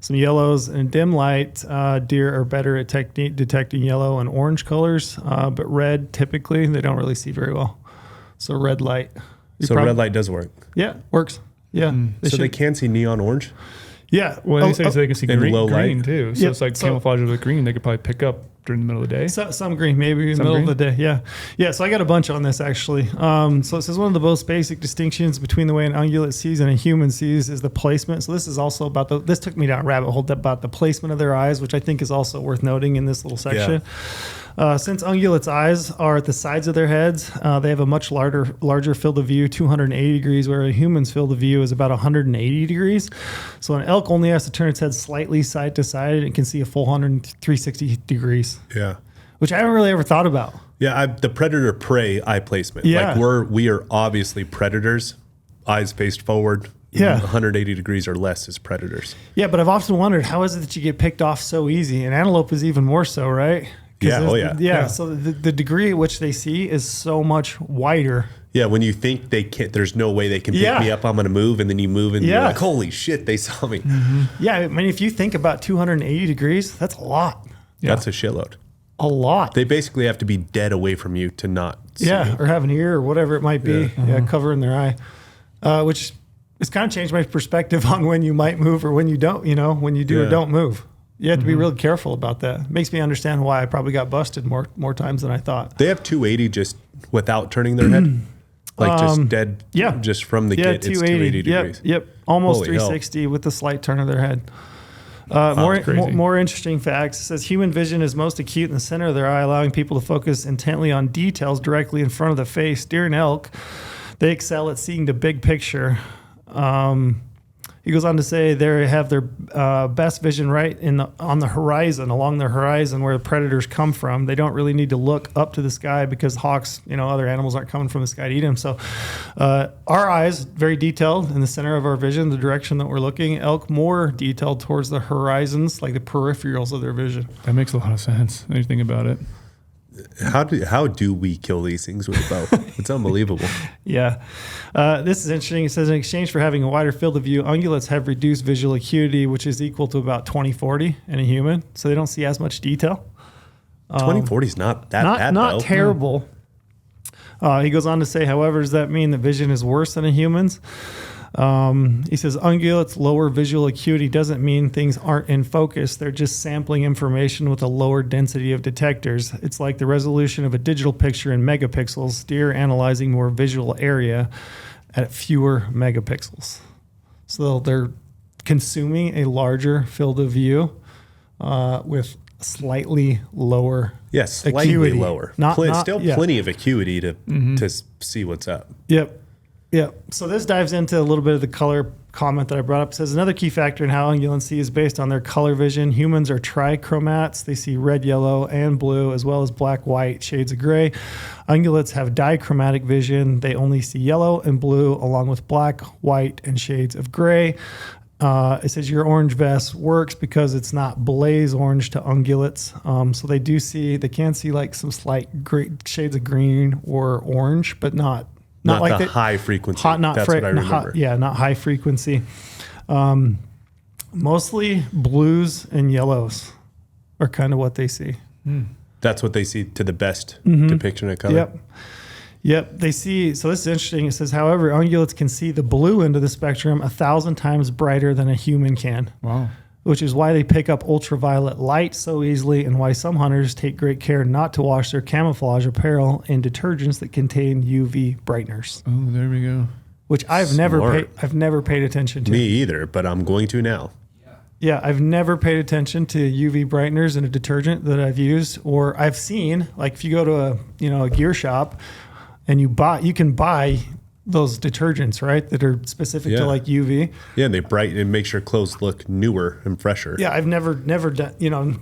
Some yellows and dim light, deer are better at detecting yellow and orange colors, but red typically they don't really see very well. So red light. Red light does work. Yeah, works. Yeah. They can see neon orange. Yeah. Well, they say so they can see in green, low green light. too. So it's like camouflage with green. They could probably pick up during the middle of the day. Some green, maybe in the middle of the day. Yeah. Yeah. So I got a bunch on this actually. So it says one of the most basic distinctions between the way an ungulate sees and a human sees is the placement. So this is also about this took me down a rabbit hole about the placement of their eyes, which I think is also worth noting in this little section. Since ungulates' eyes are at the sides of their heads, they have a much larger field of view, 280 degrees, where a human's field of view is about 180 degrees. So an elk only has to turn its head slightly side to side and can see a full 360 degrees. Yeah. Which I haven't really ever thought about. Yeah, the predator-prey eye placement. Yeah. Like we are obviously predators, eyes faced forward. Yeah. 180 degrees or less is predators. Yeah, but I've often wondered, how is it that you get picked off so easy? And antelope is even more so, right? Yeah. So the degree at which they see is so much wider. Yeah, when you think they can't, there's no way they can pick me up, I'm going to move, and then you move, and you're like, holy shit, they saw me. Yeah, I mean, if you think about 280 degrees, that's a lot. Yeah. That's a shitload. A lot. They basically have to be dead away from you to not see you. Or have an ear or whatever it might be. Covering their eye, which has kind of changed my perspective on when you might move or when you don't. When you do or don't move. You have to be really careful about that. It makes me understand why I probably got busted more times than I thought. They have 280 just without turning their head, like just dead. Just from the get, it's 280 degrees. Yep. Almost Holy 360 with the slight turn of their head. More interesting facts. It says human vision is most acute in the center of their eye, allowing people to focus intently on details directly in front of the face. Deer and elk, they excel at seeing the big picture. He goes on to say they have their best vision right on the horizon, along the horizon where the predators come from. They don't really need to look up to the sky because hawks, other animals aren't coming from the sky to eat them. So our eyes, very detailed in the center of our vision, the direction that we're looking. Elk, more detailed towards the horizons, like the peripherals of their vision. That makes a lot of sense. When you think about it. How do we kill these things with a bow? It's unbelievable. Yeah. This is interesting. It says in exchange for having a wider field of view, ungulates have reduced visual acuity, which is equal to about 20/40 in a human. So they don't see as much detail. 20/40 is not that bad, Not though. terrible. He goes on to say, however, does that mean that vision is worse than a human's? He says ungulates' lower visual acuity doesn't mean things aren't in focus. They're just sampling information with a lower density of detectors. It's like the resolution of a digital picture in megapixels. Deer analyzing more visual area at fewer megapixels. So they're consuming a larger field of view with slightly lower slightly acuity. lower. Still yeah. plenty of acuity to see what's up. Yep. So this dives into a little bit of the color comment that I brought up. It says another key factor in how ungulates see is based on their color vision. Humans are trichromats. They see red, yellow, and blue, as well as black, white, shades of gray. Ungulates have dichromatic vision. They only see yellow and blue, along with black, white, and shades of gray. It says your orange vest works because it's not blaze orange to ungulates. So they can see like some slight shades of green or orange, but not like the high frequency. That's what I remember. Not high frequency. Mostly blues and yellows are kind of what they see. That's what they see to the best depiction of color. Yep. They see. So this is interesting. It says, however, ungulates can see the blue end of the spectrum 1,000 times brighter than a human can. Wow. Which is why they pick up ultraviolet light so easily and why some hunters take great care not to wash their camouflage apparel in detergents that contain UV brighteners. Oh, there we go. Which I've never paid attention to. Me either, but I'm going to now. Yeah, I've never paid attention to UV brighteners in a detergent that I've used or I've seen. Like if you go to a gear shop and you can buy those detergents, right, that are specific to like UV. Yeah, and they brighten and make sure clothes look newer and fresher. Yeah, I've never done,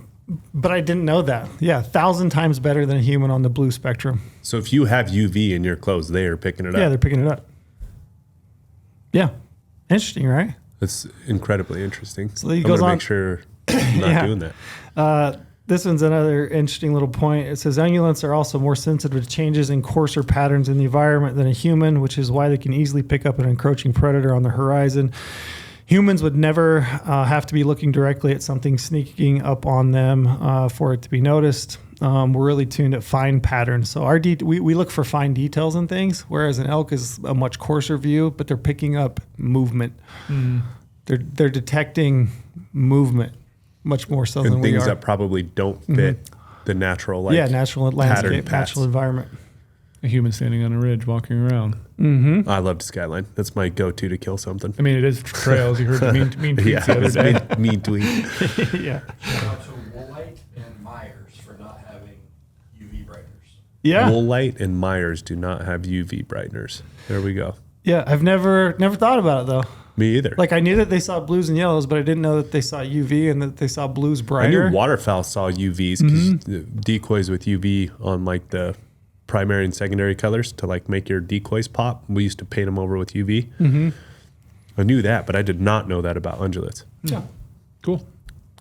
but I didn't know that. Yeah, 1,000 times better than a human on the blue spectrum. So if you have UV in your clothes, they are picking it up. Yeah, they're picking it up. Yeah, interesting, right? That's incredibly interesting. So he I'm goes gonna on. make sure I'm not doing that. This one's another interesting little point. It says ungulates are also more sensitive to changes in coarser patterns in the environment than a human, which is why they can easily pick up an encroaching predator on the horizon. Humans would never have to be looking directly at something sneaking up on them for it to be noticed. We're really tuned at fine patterns. So we look for fine details in things, whereas an elk is a much coarser view, but they're picking up movement. They're detecting movement. Much more so than we are. And things that probably don't fit the natural natural landscape, natural environment. A human standing on a ridge walking around. I love Skyline. That's my go-to to kill something. I mean, it is trails. You heard the mean tweets the other day. mean tweet. Yeah. Shout out to Woolite and Myers for not having UV brighteners. Yeah. Woolite and Myers do not have UV brighteners. There we go. Yeah, I've never thought about it though. Me either. Like I knew that they saw blues and yellows, but I didn't know that they saw UV and that they saw blues brighter. I knew waterfowl saw UVs because decoys with UV on like the primary and secondary colors to like make your decoys pop. We used to paint them over with UV. I knew that, but I did not know that about ungulates. Yeah. Cool.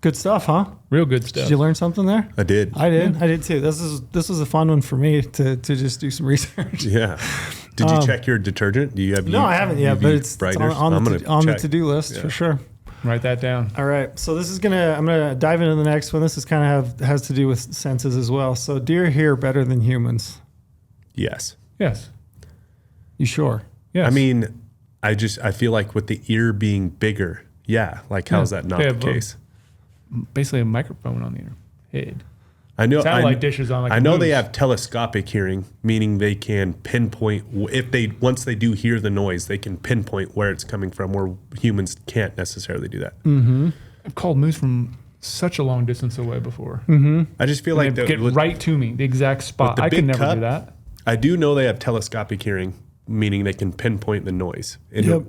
Good stuff, huh? Real good stuff. Did you learn something there? I did. I did too. This was a fun one for me to just do some research. Yeah. Did you check your detergent? Do you have No, I haven't yet, but it's on the to-do list for sure. Write that down. All right. So I'm gonna dive into the next one. This is kind of has to do with senses as well. So deer hear better than humans. Yes. Yes. You sure? Yes. I mean, I feel like with the ear being bigger, like how's that not the case? Basically a microphone on the head. I know. Satellite dishes on like I know moose. they have telescopic hearing, meaning they can pinpoint once they do hear the noise, they can pinpoint where it's coming from, where humans can't necessarily do that. I've called moose from such a long distance away before. I just feel like They get right to me, the exact spot. the I big can never cup, do that. I do know they have telescopic hearing, meaning they can pinpoint the noise. And Yep.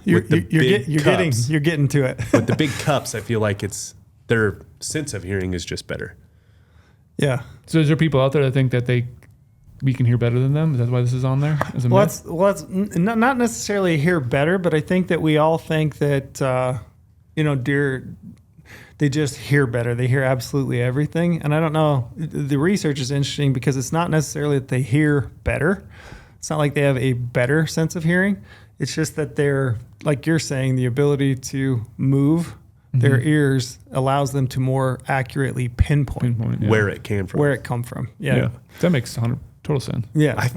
You're cups, getting to it. with the big cups, I feel like their sense of hearing is just better. Yeah. So is there people out there that think that we can hear better than them? Is that why this is on there? As a myth? That's not necessarily hear better, but I think that we all think that deer, they just hear better. They hear absolutely everything, and I don't know. The research is interesting because it's not necessarily that they hear better. It's not like they have a better sense of hearing. It's just that they're, like you're saying, the ability to move their ears allows them to more accurately pinpoint Where it came from. where it come from. Yeah. That makes total sense. Yeah.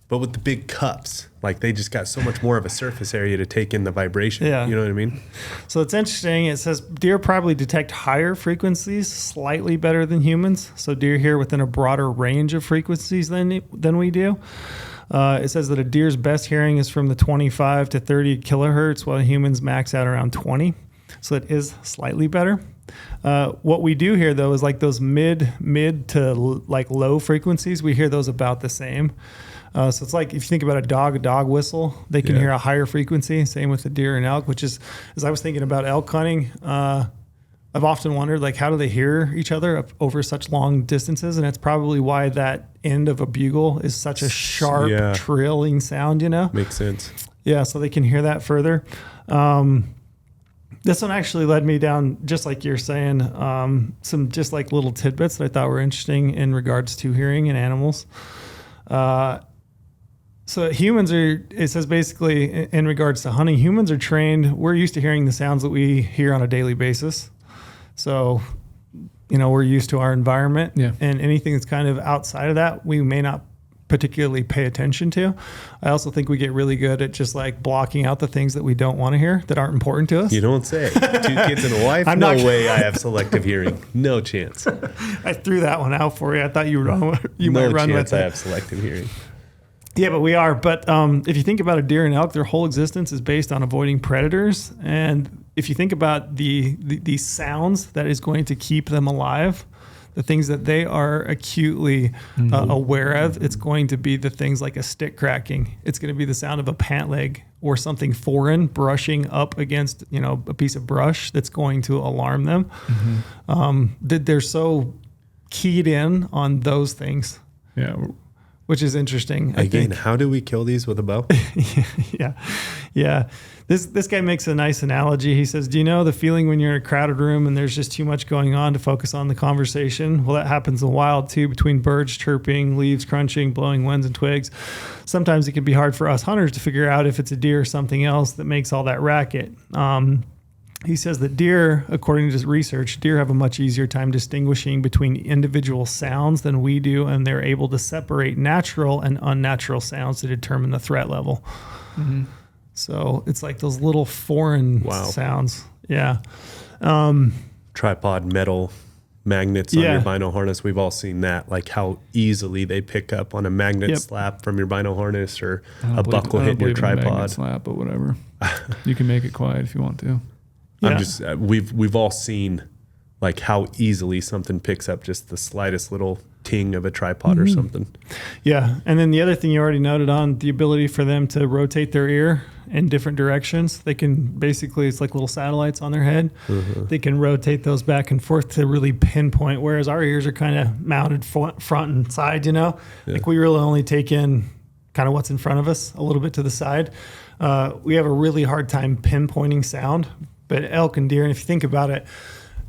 But with the big cups, like they just got so much more of a surface area to take in the vibration. Yeah. You know what I mean? So it's interesting. It says deer probably detect higher frequencies slightly better than humans. So deer hear within a broader range of frequencies than we do. It says that a deer's best hearing is from the 25 to 30 kilohertz, while humans max out around 20. So it is slightly better. What we do hear though is like those mid to like low frequencies. We hear those about the same. So it's like if you think about a dog whistle, they can hear a higher frequency. Same with the deer and elk, which is, as I was thinking about elk hunting, I've often wondered, like, how do they hear each other up over such long distances? And it's probably why that end of a bugle is such a sharp, trilling sound, Makes sense. Yeah, so they can hear that further. This one actually led me down, just like you're saying, some just like little tidbits that I thought were interesting in regards to hearing in animals. So humans it says basically in regards to hunting, humans are trained, we're used to hearing the sounds that we hear on a daily basis. So, we're used to our environment, and anything that's kind of outside of that, we may not particularly pay attention to. I also think we get really good at just like blocking out the things that we don't want to hear that aren't important to us. You don't say. 2 kids and a wife? No way I have selective hearing. No chance. I threw that one out for you. I thought you might run with it. No chance I have selective hearing. Yeah, but we are. But if you think about a deer and elk, their whole existence is based on avoiding predators. And if you think about the sounds that is going to keep them alive, the things that they are acutely aware of, it's going to be the things like a stick cracking. It's going to be the sound of a pant leg or something foreign brushing up against, a piece of brush that's going to alarm them. They're so keyed in on those things. Yeah. Which is interesting. Again, how do we kill these with a bow? Yeah. This guy makes a nice analogy. He says, do you know the feeling when you're in a crowded room and there's just too much going on to focus on the conversation? Well, that happens in the wild too, between birds chirping, leaves crunching, blowing winds and twigs. Sometimes it can be hard for us hunters to figure out if it's a deer or something else that makes all that racket. He says that deer, according to research, deer have a much easier time distinguishing between individual sounds than we do, and they're able to separate natural and unnatural sounds to determine the threat level. So it's like those little foreign sounds. Yeah. Tripod metal magnets on your bino harness. We've all seen that, like how easily they pick up on a magnet slap from your bino harness or a buckle hitting your tripod. Magnet slap, but whatever. You can make it quiet if you want to. I'm just we've all seen like how easily something picks up just the slightest little ting of a tripod or something. Yeah, and then the other thing you already noted on, the ability for them to rotate their ear in different directions. They can basically, it's like little satellites on their head. They can rotate those back and forth to really pinpoint, whereas our ears are kind of mounted front and side, Like we really only take in kind of what's in front of us, a little bit to the side. We have a really hard time pinpointing sound. But elk and deer, and if you think about it,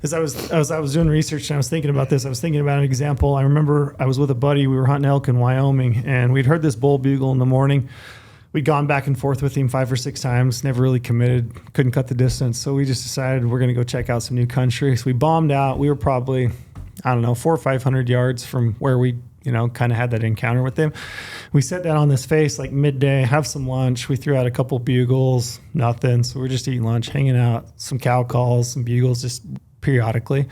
as I was doing research and I was thinking about this, I was thinking about an example. I remember I was with a buddy. We were hunting elk in Wyoming, and we'd heard this bull bugle in the morning. We'd gone back and forth with him 5 or 6 times, never really committed, couldn't cut the distance. So we just decided we're going to go check out some new country. So we bombed out. We were probably, 400 or 500 yards from where we kind of had that encounter with them. We sat down on this face like midday, have some lunch. We threw out a couple bugles, nothing. So we're just eating lunch, hanging out, some cow calls, some bugles just periodically.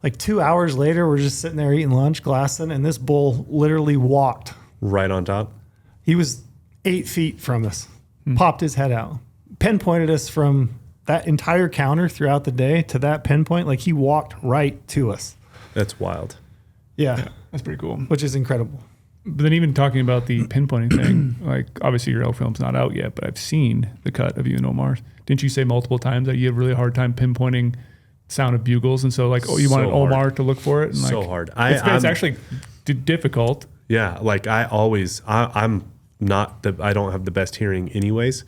Like 2 hours later, we're just sitting there eating lunch, glassing, and this bull literally walked. Right on top? He was 8 feet from us, popped his head out, pinpointed us from that entire counter throughout the day to that pinpoint, like he walked right to us. That's wild. Yeah. That's pretty cool. Which is incredible. But then even talking about the pinpointing thing, like obviously your elk film's not out yet, but I've seen the cut of you and Omar's. Didn't you say multiple times that you have a really hard time pinpointing sound of bugles? And so like, you wanted Omar to look for it? And So like, hard. It's actually difficult. Yeah. Like I'm not I don't have the best hearing anyways.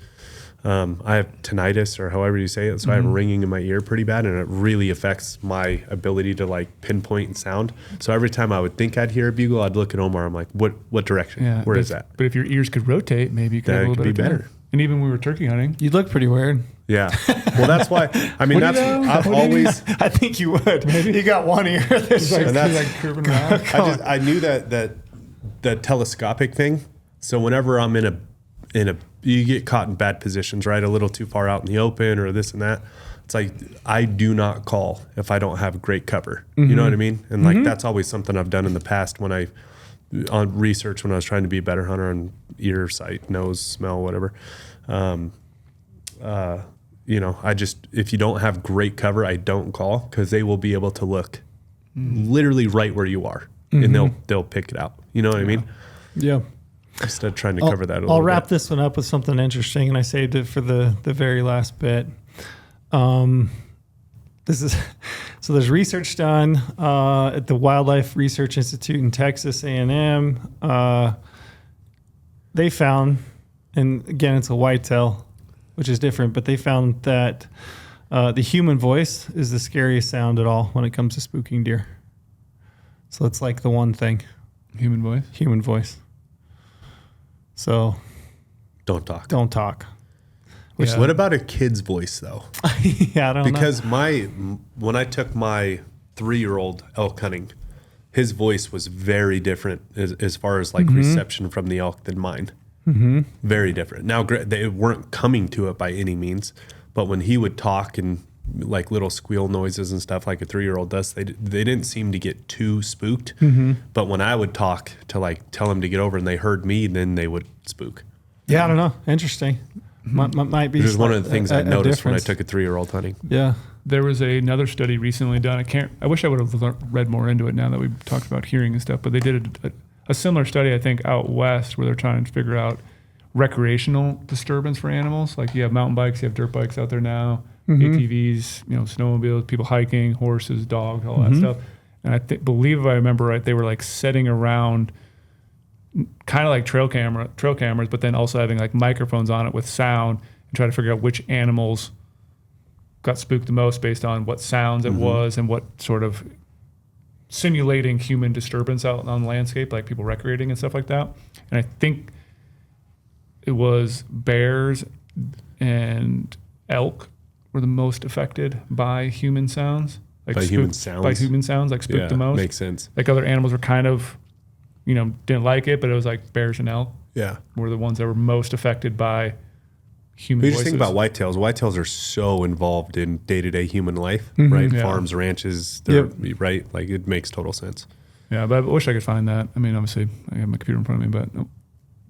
I have tinnitus or however you say it. So I have ringing in my ear pretty bad, and it really affects my ability to like pinpoint and sound. So every time I would think I'd hear a bugle, I'd look at Omar. I'm like, what direction? Yeah, Where is that? But if your ears could rotate, maybe you could have a little could bit be better. And even when we were turkey hunting, You'd look pretty weird. Yeah. Well, that's why, I mean, What do that's, you know? I've always, I think you would. You got one ear. That's like, And that's- like curving around. I knew that telescopic thing. So whenever I'm in a, you get caught in bad positions, right? A little too far out in the open or this and that. It's like, I do not call if I don't have great cover. You know what I mean? And like, that's always something I've done in the past when on research, when I was trying to be a better hunter on ear, sight, nose, smell, whatever. If you don't have great cover, I don't call, because they will be able to look literally right where you are, and they'll pick it out. You know what I mean? Yeah. Instead of trying to cover that a little I'll wrap bit. this one up with something interesting, and I saved it for the very last bit. There's research done at the Wildlife Research Institute in Texas A&M. They found, and again, it's a whitetail, which is different, but they found that the human voice is the scariest sound at all when it comes to spooking deer. So it's like the one thing. Human voice. Human voice. So Don't talk. don't talk. Yeah. What about a kid's voice though? Yeah, I don't know. Because when I took my 3-year-old elk hunting, his voice was very different as far as like reception from the elk than mine. Very different. Now they weren't coming to it by any means, but when he would talk and like little squeal noises and stuff like a 3-year-old does, they didn't seem to get too spooked. But when I would talk to like tell them to get over and they heard me, then they would spook. Yeah, I don't know. Interesting. Might be. Which is one of the things I noticed when I difference. took a 3-year-old hunting. Yeah. There was another study recently done. I wish I would have read more into it now that we've talked about hearing and stuff, but they did a similar study, I think, out west where they're trying to figure out recreational disturbance for animals. Like you have mountain bikes, you have dirt bikes out there now, ATVs, snowmobiles, people hiking, horses, dogs, all that stuff. And I believe if I remember right, they were like setting around kind of like trail cameras, but then also having like microphones on it with sound and try to figure out which animals got spooked the most based on what sounds it was and what sort of simulating human disturbance out on the landscape, like people recreating and stuff like that. And I think it was bears and elk were the most affected by human sounds. Like By human sounds? By human sounds, like spooked Yeah, the most. makes sense. Like other animals were kind of, didn't like it, but it was like bears and elk Yeah. were the ones that were most affected by human What do you voices. think about whitetails? Whitetails are so involved in day-to-day human life, right? Yeah. Farms, ranches, right? Like it makes total sense. Yeah, but I wish I could find that. I mean, obviously, I have my computer in front of me, but it'd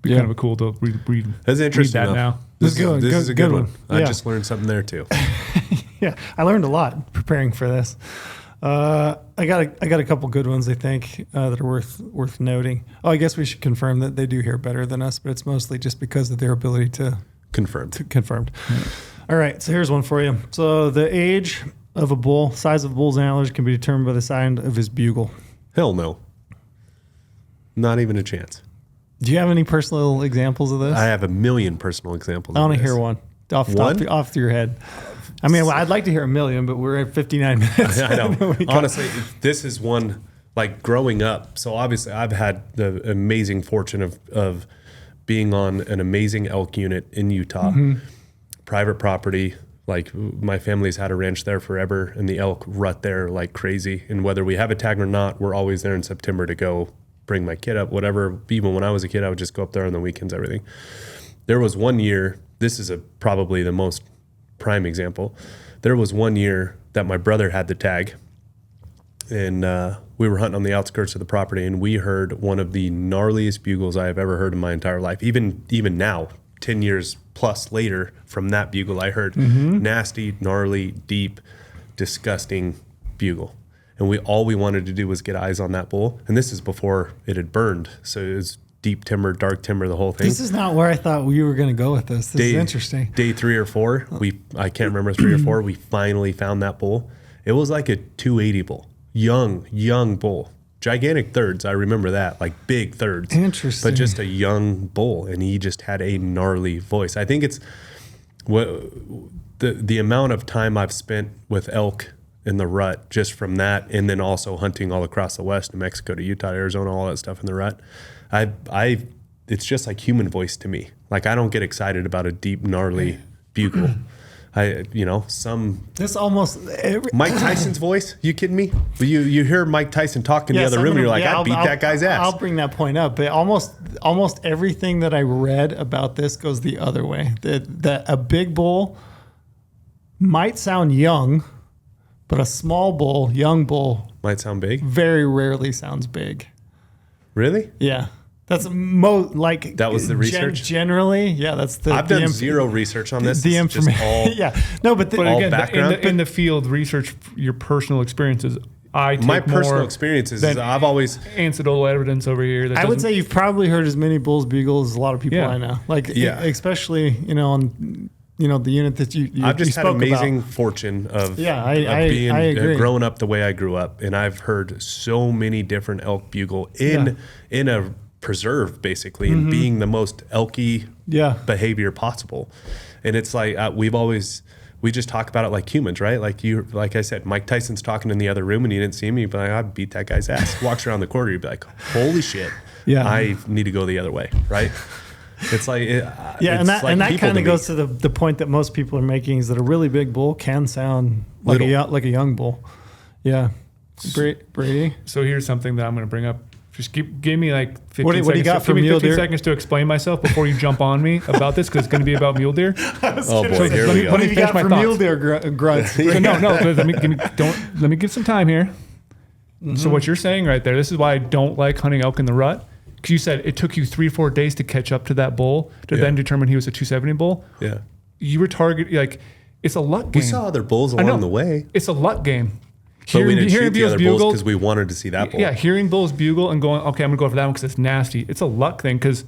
be Yeah. kind of cool to read That's interesting. that though. now. This That's good. is a good one. I Yeah. just learned something there too. Yeah, I learned a lot preparing for this. I got a couple good ones I think that are worth noting. Oh, I guess we should confirm that they do hear better than us, but it's mostly just because of their ability to Confirmed. confirmed. All right, so here's one for you. So the age of a bull, size of a bull's antlers can be determined by the sound of his bugle. Hell no. Not even a chance. Do you have any personal examples of this? I have a million personal examples. I of want to this. hear one One? off your head. I mean, I'd like to hear a million, but we're at 59 minutes. I know. We got- Honestly, this is one like growing up. So obviously, I've had the amazing fortune of being on an amazing elk unit in Utah, private property. Like my family's had a ranch there forever, and the elk rut there like crazy. And whether we have a tag or not, we're always there in September to go bring my kid up, whatever. Even when I was a kid, I would just go up there on the weekends, everything. There was one year, this is probably the most prime example. There was one year that my brother had the tag, and we were hunting on the outskirts of the property, and we heard one of the gnarliest bugles I have ever heard in my entire life. Even now, 10 years plus later from that bugle, I heard nasty, gnarly, deep, disgusting bugle. And all we wanted to do was get eyes on that bull. And this is before it had burned. So it was deep timber, dark timber, the whole thing. This is not where I thought we were going to go with this. This is interesting. Day 3 or 4, I can't remember, 3 or 4, we finally found that bull. It was like a 280 bull. Young bull. Gigantic thirds, I remember that, like big thirds. Interesting. But just a young bull, and he just had a gnarly voice. I think it's the amount of time I've spent with elk in the rut, just from that, and then also hunting all across the West, New Mexico to Utah, Arizona, all that stuff in the rut. It's just like human voice to me. Like, I don't get excited about a deep, gnarly bugle. This almost Mike Tyson's voice. You kidding me? You hear Mike Tyson talk in the other room, and you're like, I beat that guy's ass. I'll bring that point up. But almost everything that I read about this goes the other way. That a big bull might sound young, but a small bull, young bull, might sound big. Very rarely sounds big. Really? Yeah. That's that was the research. Generally, yeah. That's the. I've done zero research on this. The information. All, yeah. No, but all again, background. in the field research, your personal experiences. My personal experiences is I've always anecdotal evidence over here. I would say you've probably heard as many bulls bugle as a lot of people Yeah. I know. Especially on the unit that you I've just you had spoke amazing about. fortune of being I agree. Growing up the way I grew up, and I've heard so many different elk bugle in a preserve, basically, and being the most elky behavior possible. And it's like we just talk about it like humans, right? Like I said, Mike Tyson's talking in the other room and you didn't see me, but I beat that guy's ass. Walks around the corner, you'd be like, holy shit, I need to go the other way, right? It's like and that kind of goes to the point that most people are making, is that a really big bull can sound like a young bull. Yeah. Brady. So here's something that I'm going to bring up. Just give me like 15 what seconds. Do you got for give me mule 15 deer? seconds to explain myself before you jump on me about this, because it's going to be about mule deer. Oh boy, here we go. What do you got for mule deer grunts? So let me give some time here. So what you're saying right there, this is why I don't like hunting elk in the rut. Because you said it took you 3-4 days to catch up to that bull to then determine he was a 270 bull. Yeah. You were targeting, it's a luck game. We saw other bulls along the way. It's a luck game. But we didn't shoot the other bulls because we wanted to see that bull. Yeah, hearing bulls bugle and going, okay, I'm going to go for that one because it's nasty. It's a luck thing, because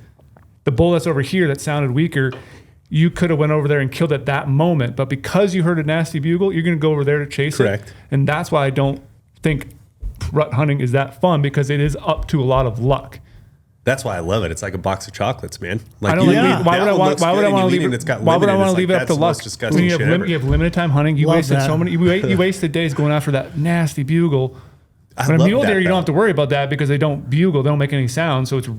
the bull that's over here that sounded weaker, you could have went over there and killed at that moment. But because you heard a nasty bugle, you're going to go over there to chase Correct. it. And that's why I don't think rut hunting is that fun, because it is up to a lot of luck. That's why I love it. It's like a box of chocolates, man. Why would I want to leave it up to luck? When you have limited time hunting, you wasted so many. You wasted days going after that nasty bugle. When a mule deer, you don't have to worry about that because they don't bugle, they don't make any sound. So it's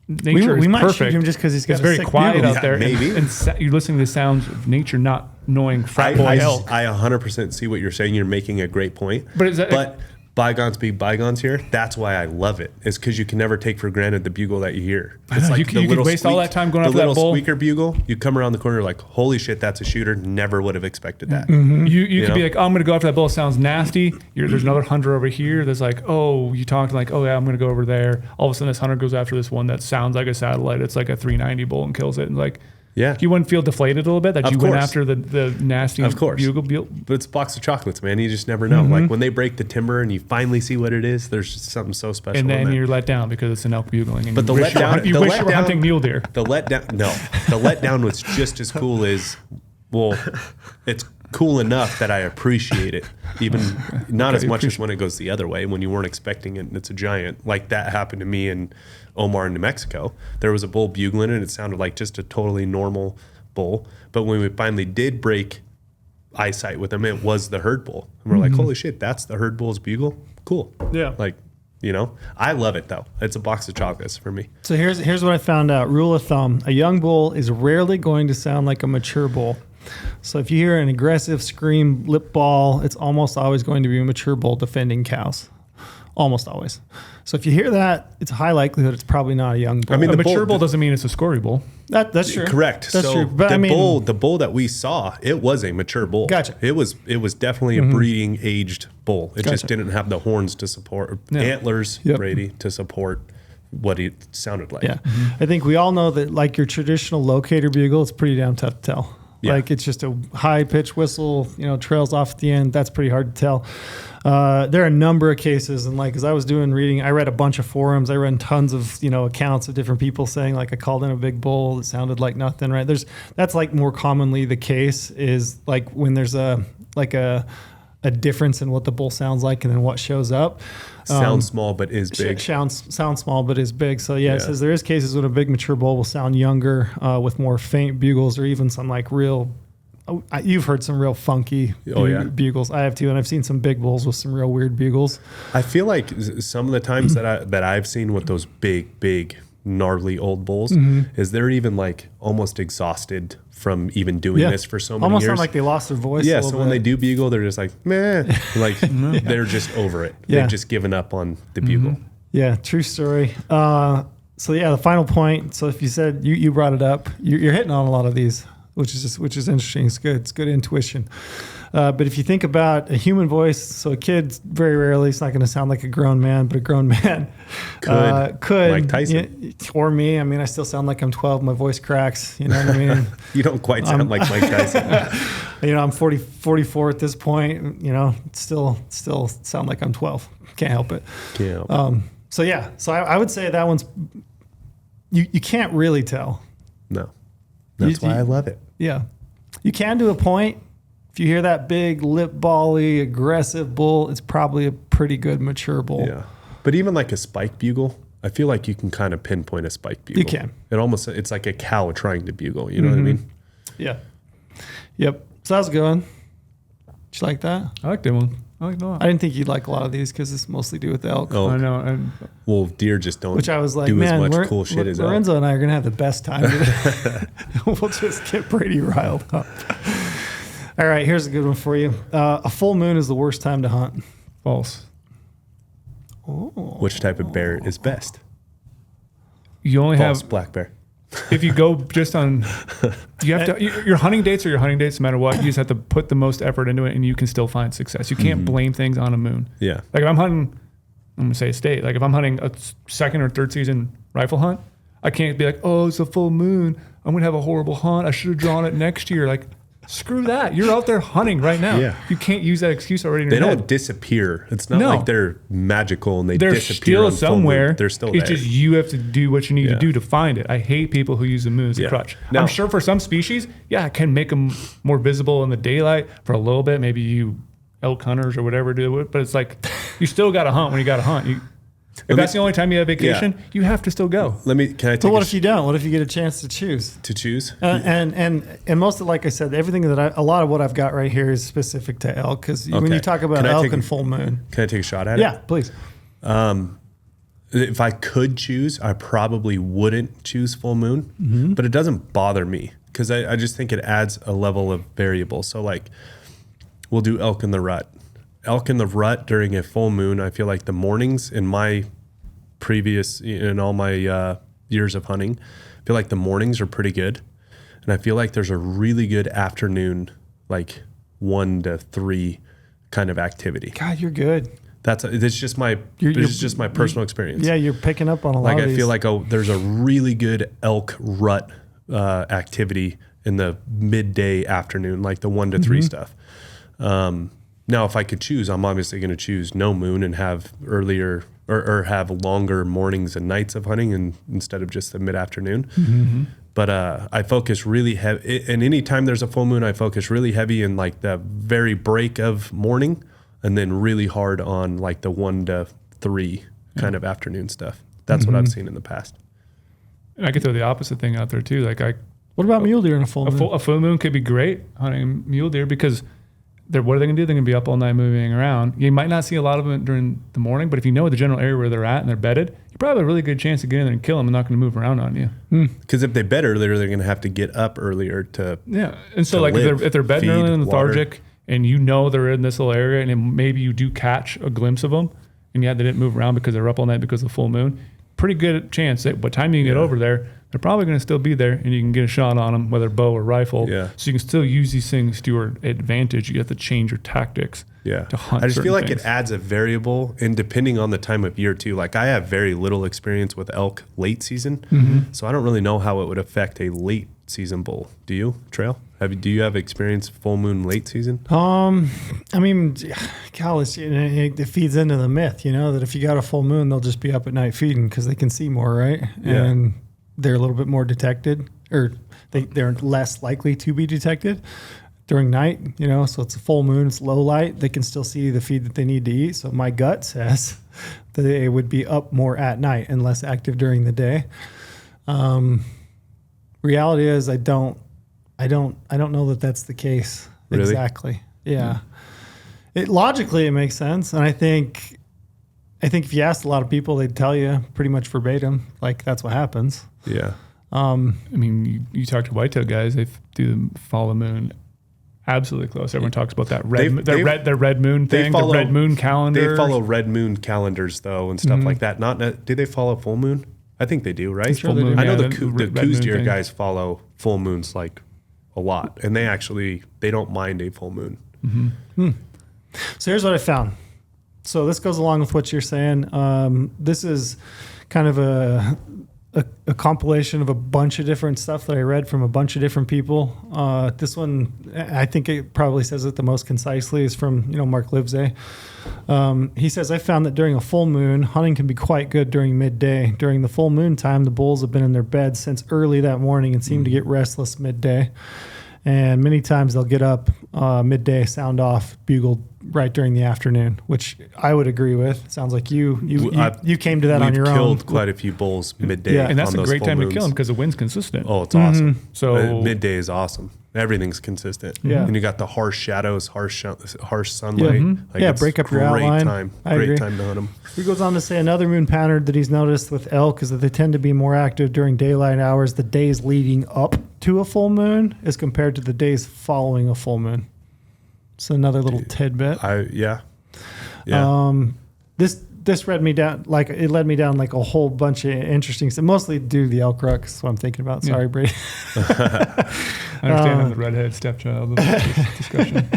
nature. We might perfect. shoot him just because he's got it's very quiet bugle. out there. Maybe. And you're listening to the sounds of nature, not knowing frat boy elk. I 100% see what you're saying. You're making a great point. But bygones be bygones here. That's why I love it. It's because you can never take for granted the bugle that you hear. It's like you could waste all that time going after that bull. The little squeaker bugle, you come around the corner like, holy shit, that's a shooter. Never would have expected that. You could be like, oh, I'm going to go after that bull. It sounds nasty. There's another hunter over here. There's like, oh, you talked like, oh yeah, I'm going to go over there. All of a sudden this hunter goes after this one that sounds like a satellite. It's like a 390 bull and kills it. And like, yeah, you wouldn't feel deflated a little bit that you went after the nasty bugle. But it's a box of chocolates, man. You just never know. Like when they break the timber and you finally see what it is, there's just something so special. And then you're let down because it's an elk bugling. And but you wish you were hunting mule deer. The letdown was just as cool as, it's cool enough that I appreciate it, even not as much as when it goes the other way, when you weren't expecting it and it's a giant. Like that happened to me in Omar, New Mexico. There was a bull bugling and it sounded like just a totally normal bull. But when we finally did break eyesight with him, it was the herd bull. And we're like, holy shit, that's the herd bull's bugle? Cool. Yeah. Like, I love it though. It's a box of chocolates for me. So here's what I found out. Rule of thumb: a young bull is rarely going to sound like a mature bull. So if you hear an aggressive scream, lip ball, it's almost always going to be a mature bull defending cows. Almost always. So if you hear that, it's a high likelihood it's probably not a young bull. I mean, a mature bull doesn't mean it's a scory bull. That's true. Correct. That's true. But the bull that we saw, it was a mature bull. Gotcha. It was definitely a breeding aged bull. It just didn't have the horns to support, antlers, Brady, to support what it sounded like. Yeah. I think we all know that like your traditional locator bugle, it's pretty damn tough to tell. Yeah. Like it's just a high pitch whistle, trails off at the end. That's pretty hard to tell. There are a number of cases, and like as I was doing reading, I read a bunch of forums. I read tons of accounts of different people saying like I called in a big bull that sounded like nothing. Right? That's like more commonly the case is like when there's a difference in what the bull sounds like and then what shows up. Sounds small but is big. Sounds small but is big. So it says there is cases when a big mature bull will sound younger with more faint bugles or even some like real. You've heard some real funky bugles. I have too, and I've seen some big bulls with some real weird bugles. I feel like some of the times that I've seen with those big gnarly old bulls is they're even like almost exhausted from even doing this for so many almost years. sound like they lost their voice. Yeah, so when they do bugle, they're just like meh, like they're just over it. Yeah. They've just given up on the bugle. Yeah, true story. So the final point. So if you said you brought it up, you're hitting on a lot of these, which is interesting. It's good. It's good intuition. But if you think about a human voice, so a kid very rarely it's not going to sound like a grown man, but a grown man could like Tyson or me. I mean, I still sound like I'm 12. My voice cracks. You know what I mean? You don't quite sound like Mike Tyson. I'm 44 at this point. Still sound like I'm 12. Can't help it. So I would say that one's you can't really tell. No, that's why I love it. Yeah, you can to a point. If you hear that big lip bally aggressive bull, it's probably a pretty good mature bull. Yeah, but even like a spike bugle, I feel like you can kind of pinpoint a spike bugle. You can. It's like a cow trying to bugle. You know what I mean? Yeah. Yep. So that was a good one. Did you like that? I liked that one. I liked it a lot. I didn't think you'd like a lot of these because it's mostly do with elk. Oh, I know. Well, deer just don't. Which I was like, do man, as much cool shit as elk. Lorenzo and I are gonna have the best time today. We'll just get Brady riled up. All right, here's a good one for you. A full moon is the worst time to hunt. False. Oh. Which type of bear is best? You only False, have black bear. if you go just on, you have to your hunting dates are your hunting dates no matter what. You just have to put the most effort into it, and you can still find success. You can't blame things on a moon. Yeah. Like if I'm hunting, I'm gonna say a state. Like if I'm hunting a second or third season rifle hunt, I can't be like, oh, it's a full moon. I'm gonna have a horrible hunt. I should have drawn it next year. Like, screw that. You're out there hunting right now. Yeah. You can't use that excuse already. In They your don't head. disappear. It's not No. like they're magical and They're disappear still on full moon. somewhere. They're still It's there. just you have to do what you need Yeah. to do to find it. I hate people who use the moon as a Yeah. crutch. Now- I'm sure for some species, it can make them more visible in the daylight for a little bit. Maybe you elk hunters or whatever do it, but it's like you still got to hunt when you got to hunt. If that's the only time you have vacation, you have to still go. Can I take So what if you don't? What if you get a chance to choose? to choose? And most of, like I said, everything a lot of what I've got right here is specific to elk because when you talk about Can I elk take and a- full moon, Can I take a shot at it? yeah, please. If I could choose, I probably wouldn't choose full moon, but it doesn't bother me because I just think it adds a level of variable. So like we'll do elk in the rut. Elk in the rut during a full moon, I feel like the mornings in my in all my years of hunting, I feel like the mornings are pretty good. And I feel like there's a really good afternoon, like 1 to 3 kind of activity. God, you're good. It's just my personal experience. Yeah, you're picking up on a lot Like of I these. feel like there's a really good elk rut activity in the midday afternoon, like the 1 to 3 stuff. Now, if I could choose, I'm obviously going to choose no moon and have earlier or have longer mornings and nights of hunting instead of just the mid afternoon. But I focus really heavy, and anytime there's a full moon, I focus really heavy in like the very break of morning, and then really hard on like the 1 to 3 kind of afternoon stuff. That's what I've seen in the past. And I could throw the opposite thing out there too. Like what about mule deer in a full moon? a full moon could be great hunting mule deer because what are they going to do? They're going to be up all night moving around. You might not see a lot of them during the morning, but if you know the general area where they're at and they're bedded, you probably have a really good chance to get in there and kill them and not going to move around on you. Because if they bed earlier, they're going to have to get up earlier to. Yeah. And so to like live, if they're bedding feed, early and water. lethargic and you know they're in this little area and then maybe you do catch a glimpse of them and they didn't move around because they're up all night because of the full moon, pretty good chance that by the time you get over there, they're probably going to still be there and you can get a shot on them, whether bow or rifle. Yeah. So you can still use these things to your advantage. You have to change your tactics. Yeah. to hunt. I just feel certain like things. it adds a variable, and depending on the time of year too. Like I have very little experience with elk late season, so I don't really know how it would affect a late season bull. Do you, Trail? Do you have experience full moon late season? I mean, gosh, it feeds into the myth, that if you got a full moon, they'll just be up at night feeding because they can see more, right? Yeah. And they're a little bit more detected, or they're less likely to be detected during night, so it's a full moon, it's low light. They can still see the feed that they need to eat. So my gut says that they would be up more at night and less active during the day. Reality is I don't know that that's the case. Really? Exactly. Yeah. Logically it makes sense. And I think if you asked a lot of people, they'd tell you pretty much verbatim, like that's what happens. Yeah. I mean, you talk to whitetail guys, they do follow the moon absolutely close. Everyone talks about that red moon thing, the red moon calendar. They follow red moon calendars though and stuff like that. Do they follow full moon? I think they do, right? Sure they do. I know Yeah, the red Coos moon deer thing. guys follow full moons like a lot, and they don't mind a full moon. So here's what I found. So this goes along with what you're saying. This is kind of a compilation of a bunch of different stuff that I read from a bunch of different people. This one, I think it probably says it the most concisely, is from Mark Livesay. He says, I found that during a full moon, hunting can be quite good during midday. During the full moon time, the bulls have been in their beds since early that morning and seem to get restless midday. And many times they'll get up midday, sound off, bugle right during the afternoon, which I would agree with. Sounds like you came to that on your own. We've killed quite a few bulls midday. Yeah. And that's on a those great full time moons. to kill them because the wind's consistent. Oh, it's awesome. So- midday is awesome. Everything's consistent. Yeah. And you got the harsh shadows, harsh sunlight. Like, Yeah, it's break up your great outline. time. I Great agree. time to hunt them. He goes on to say another moon pattern that he's noticed with elk is that they tend to be more active during daylight hours the days leading up to a full moon as compared to the days following a full moon. So another little tidbit. Yeah. This led me down like a whole bunch of interesting stuff, mostly due to the elk rut. That's what I'm thinking about. Sorry, Brady. I understand I'm the redhead stepchild of this discussion.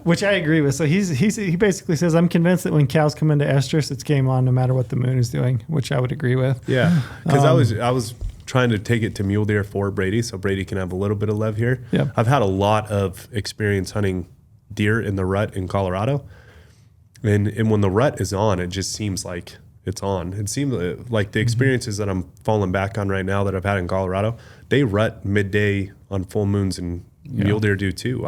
Which I agree with. So he basically says, I'm convinced that when cows come into estrus, it's game on no matter what the moon is doing, which I would agree with. Yeah. Because I was trying to take it to mule deer for Brady so Brady can have a little bit of love here. Yep. I've had a lot of experience hunting deer in the rut in Colorado. And when the rut is on, it just seems like it's on. It seems like the experiences that I'm falling back on right now that I've had in Colorado, they rut midday on full moons, and mule deer do too.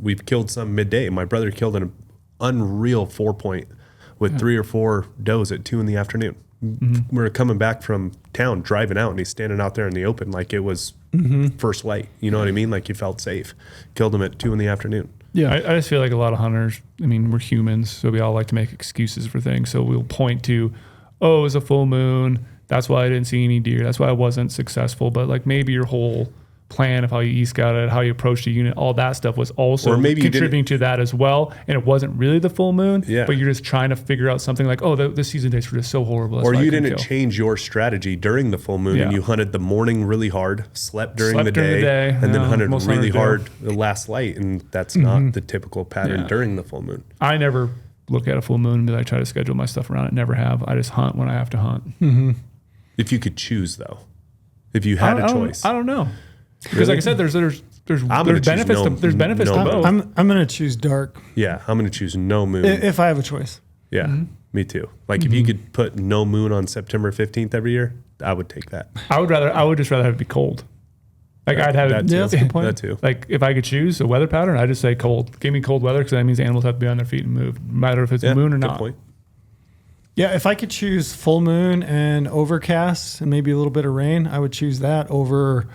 We've killed some midday. My brother killed an unreal 4-point with 3 or 4 does at 2 p.m. We were coming back from town, driving out, and he's standing out there in the open like it was first light. You know what I mean? Like you felt safe. Killed him at 2 p.m. Yeah. I just feel like a lot of hunters, we're humans, so we all like to make excuses for things. So we'll point to, it was a full moon. That's why I didn't see any deer. That's why I wasn't successful. But like maybe your whole plan of how you e-scouted, how you approached the unit, all that stuff was also Or maybe contributing to that as well. And it wasn't really the full moon, Yeah. but you're just trying to figure out something like, this season days were just so horrible. That's Or why I you couldn't didn't kill. change your strategy during the full moon and you hunted the morning really hard, slept during the day, and then hunted most really hunters do. hard the last light. And that's not the typical pattern during the full moon. I never look at a full moon and I try to schedule my stuff around it. Never have. I just hunt when I have to hunt. If you could choose, though, if you had a choice. I don't know. Because like I said, there's gonna benefits choose there's benefits to both. I'm going to choose dark Yeah, I'm going to choose no moon. if I have a choice. Yeah, me too. Like if you could put no moon on September 15th every year, I would take that. I would just rather have it be cold. Like I'd have it. That too. Yeah, that's a good point. That too. Like if I could choose a weather pattern, I'd just say cold. Give me cold weather because that means animals have to be on their feet and move, no matter if it's Yeah, moon or good not. point. Yeah, if I could choose full moon and overcast and maybe a little bit of rain, I would choose that over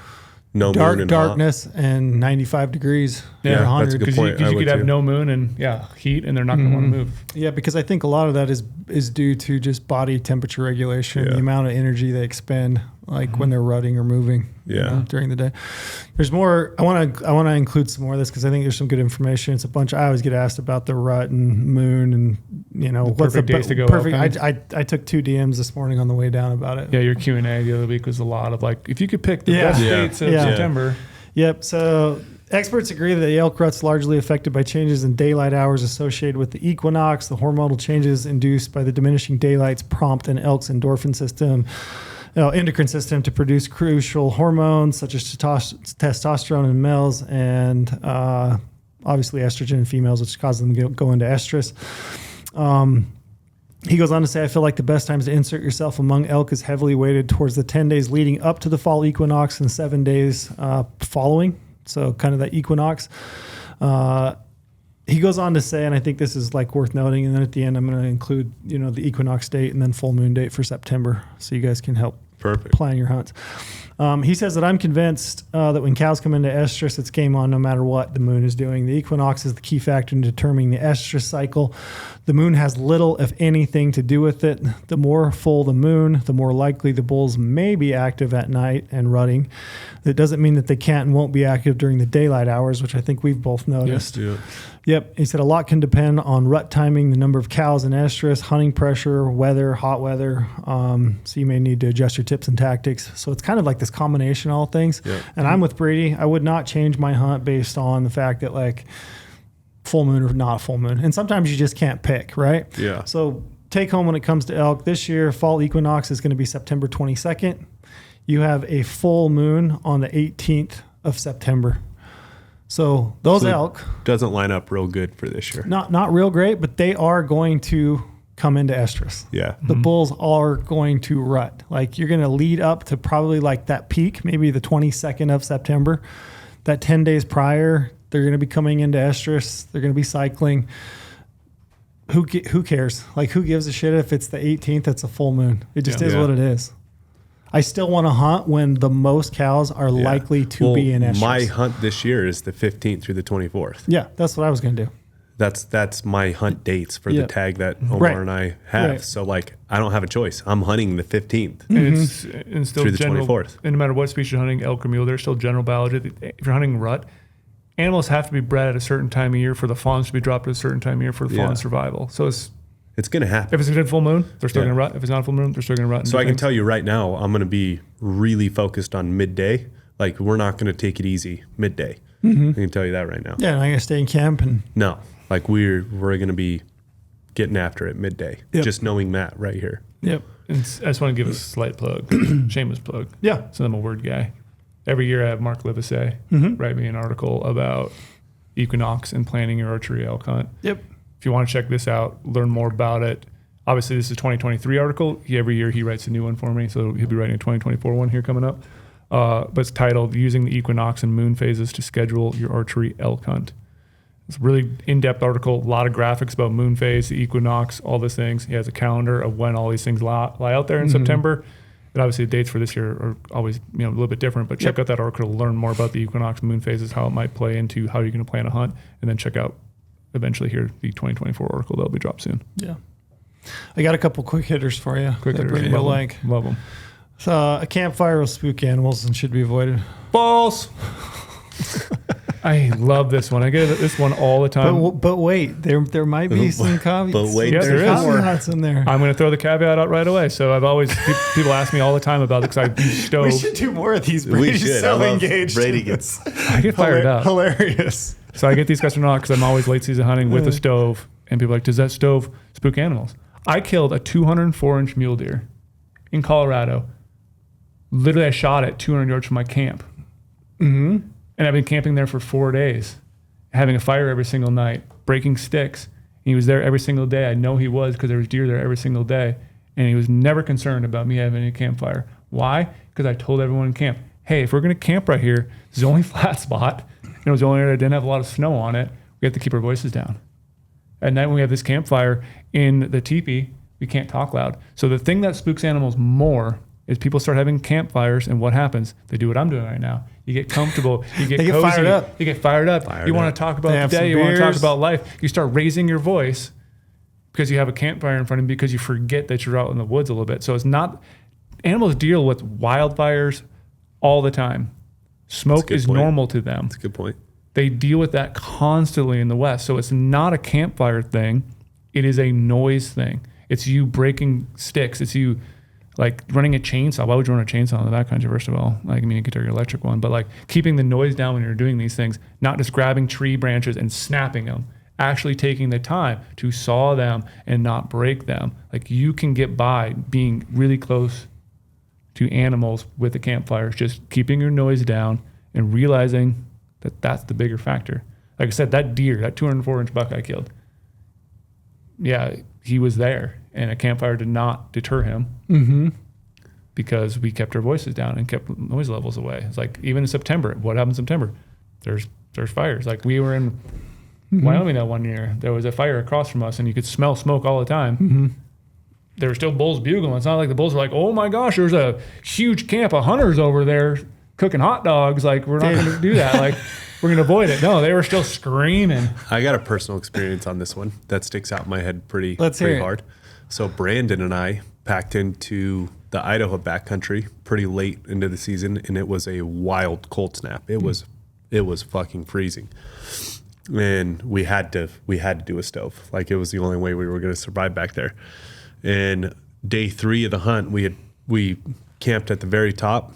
No moon and darkness and 95 degrees. Yeah, or that's a 100. good Because point. I you would could have too. no moon and heat, and they're not going to want to move. Yeah, because I think a lot of that is due to just body temperature regulation, Yeah. the amount of energy they expend, like when they're rutting or moving. Yeah. During the day. There's more. I want to include some more of this because I think there's some good information. It's a bunch. I always get asked about the rut and moon and what's the perfect days to go perfect. elk I took 2 DMs this morning on the way down about it. Yeah, your Q&A the other week was a lot of like, if you could pick the Yeah. best Yeah. dates of Yeah. September. Yep. So Experts agree that the elk rut's largely affected by changes in daylight hours associated with the equinox. The hormonal changes induced by the diminishing daylights prompt an elk's endorphin system, endocrine system to produce crucial hormones such as testosterone in males and obviously estrogen in females, which causes them to go into estrus. He goes on to say, I feel like the best times to insert yourself among elk is heavily weighted towards the 10 days leading up to the fall equinox and 7 days following. So kind of that equinox. He goes on to say, and I think this is like worth noting, and then at the end I'm going to include, the equinox date and then full moon date for September, so you guys can help plan your hunts. He says that I'm convinced that when cows come into estrus, it's game on no matter what the moon is doing. The equinox is the key factor in determining the estrus cycle. The moon has little, if anything, to do with it. The more full the moon, the more likely the bulls may be active at night and rutting. That doesn't mean that they can't and won't be active during the daylight hours, which I think we've both noticed. Yes, Yep. He said a lot can depend on rut timing, the number of cows in estrus, hunting pressure, weather, hot weather. So you may need to adjust your tips and tactics. So it's kind of like this combination of all things. Yep. And I'm with Brady. I would not change my hunt based on the fact that like full moon or not full moon. And sometimes you just can't pick, right? Yeah. So take home when it comes to elk this year, fall equinox is going to be September 22nd. You have a full moon on the 18th of September. So those elk doesn't line up real good for this year. Not real great, but they are going to come into estrus. Yeah. The bulls are going to rut. Like you're going to lead up to probably like that peak, maybe the 22nd of September. That 10 days prior, they're going to be coming into estrus. They're going to be cycling. Who cares? Like who gives a shit if it's the 18th? It's a full moon. It just is what it is. I still want to hunt when the most cows are likely to be in estrus. My hunt this year is the 15th through the 24th. Yeah, that's what I was going to do. That's my hunt dates for the tag that Omar and I have. Right. So like I don't have a choice. I'm hunting the 15th and still through the 24th. And no matter what species you're hunting, elk or mule, there's still general biology. If you're hunting rut, animals have to be bred at a certain time of year for the fawns to be dropped at a certain time of year for the fawn survival. So it's going to happen. If it's a full moon, they're still going to rut. If it's not a full moon, they're still going to rut. So I can tell you right now, I'm going to be really focused on midday. Like we're not going to take it easy midday. I can tell you that right now. Yeah, and I'm going to stay in camp No, like we're going to be getting after it midday. Just knowing that right here. Yep. And I just want to give a slight plug, shameless plug. Yeah. So I'm a word guy. Every year I have Mark Livesay write me an article about equinox and planning your archery elk hunt. Yep. If you want to check this out, learn more about it. Obviously, this is a 2023 article. Every year he writes a new one for me, so he'll be writing a 2024 one here coming up. But it's titled Using the Equinox and Moon Phases to Schedule Your Archery Elk Hunt. It's a really in-depth article, a lot of graphics about moon phase, the equinox, all these things. He has a calendar of when all these things lie out there in September. And obviously the dates for this year are always a little bit different, but check out that article to learn more about the equinox, moon phases, how it might play into how you're going to plan a hunt, and then check out eventually here the 2024 article that'll be dropped soon. Yeah. I got a couple quick hitters for you. Quick hitters. Love them. So a campfire will spook animals and should be avoided. Balls. I love this one. I get this one all the time. But wait, there might be some caveats. But wait, yes, there is caveats in there. I'm going to throw the caveat out right away. So I've always people ask me all the time about it because I use stove. We should do more of these. Brady's so engaged. Brady gets I get fired up. Hilarious. So I get these questions wrong because I'm always late season hunting with a stove, and people are like, does that stove spook animals? I killed a 204-inch mule deer in Colorado. Literally, I shot it 200 yards from my camp. And I've been camping there for 4 days, having a fire every single night, breaking sticks. And he was there every single day. I know he was because there was deer there every single day. And he was never concerned about me having a campfire. Why? Because I told everyone in camp, hey, if we're going to camp right here, this is the only flat spot. And it was the only area that didn't have a lot of snow on it. We have to keep our voices down. At night when we have this campfire in the teepee, we can't talk loud. So the thing that spooks animals more is people start having campfires, and what happens? They do what I'm doing right now. You get comfortable. You get cozy. Fired up. You get fired up. You want to talk about the day. You want to talk about life. You start raising your voice because you have a campfire in front of you because you forget that you're out in the woods a little bit. So it's not – animals deal with wildfires all the time. Smoke is normal to them. That's a good point. They deal with that constantly in the West. So it's not a campfire thing. It is a noise thing. It's you breaking sticks. It's you – Like running a chainsaw. Why would you run a chainsaw in the backcountry, first of all? Like, I mean, you could take your electric one, but like keeping the noise down when you're doing these things, not just grabbing tree branches and snapping them, actually taking the time to saw them and not break them. Like you can get by being really close to animals with the campfires, just keeping your noise down and realizing that that's the bigger factor. Like I said, that deer, that 204-inch buck I killed, yeah, he was there, and a campfire did not deter him because we kept our voices down and kept noise levels away. It's like even in September, what happened in September? There's fires. Like we were in Wyoming that one year. There was a fire across from us, and you could smell smoke all the time. There were still bulls bugling. It's not like the bulls were like, oh my gosh, there's a huge camp of hunters over there cooking hot dogs. Like we're not going to do that. Like we're going to avoid it. No, they were still screaming. I got a personal experience on this one that sticks out in my head pretty hear it. hard. So Brandon and I packed into the Idaho backcountry pretty late into the season, and it was a wild cold snap. It was fucking freezing, and we had to do a stove. Like it was the only way we were going to survive back there. And day 3 of the hunt, we camped at the very top.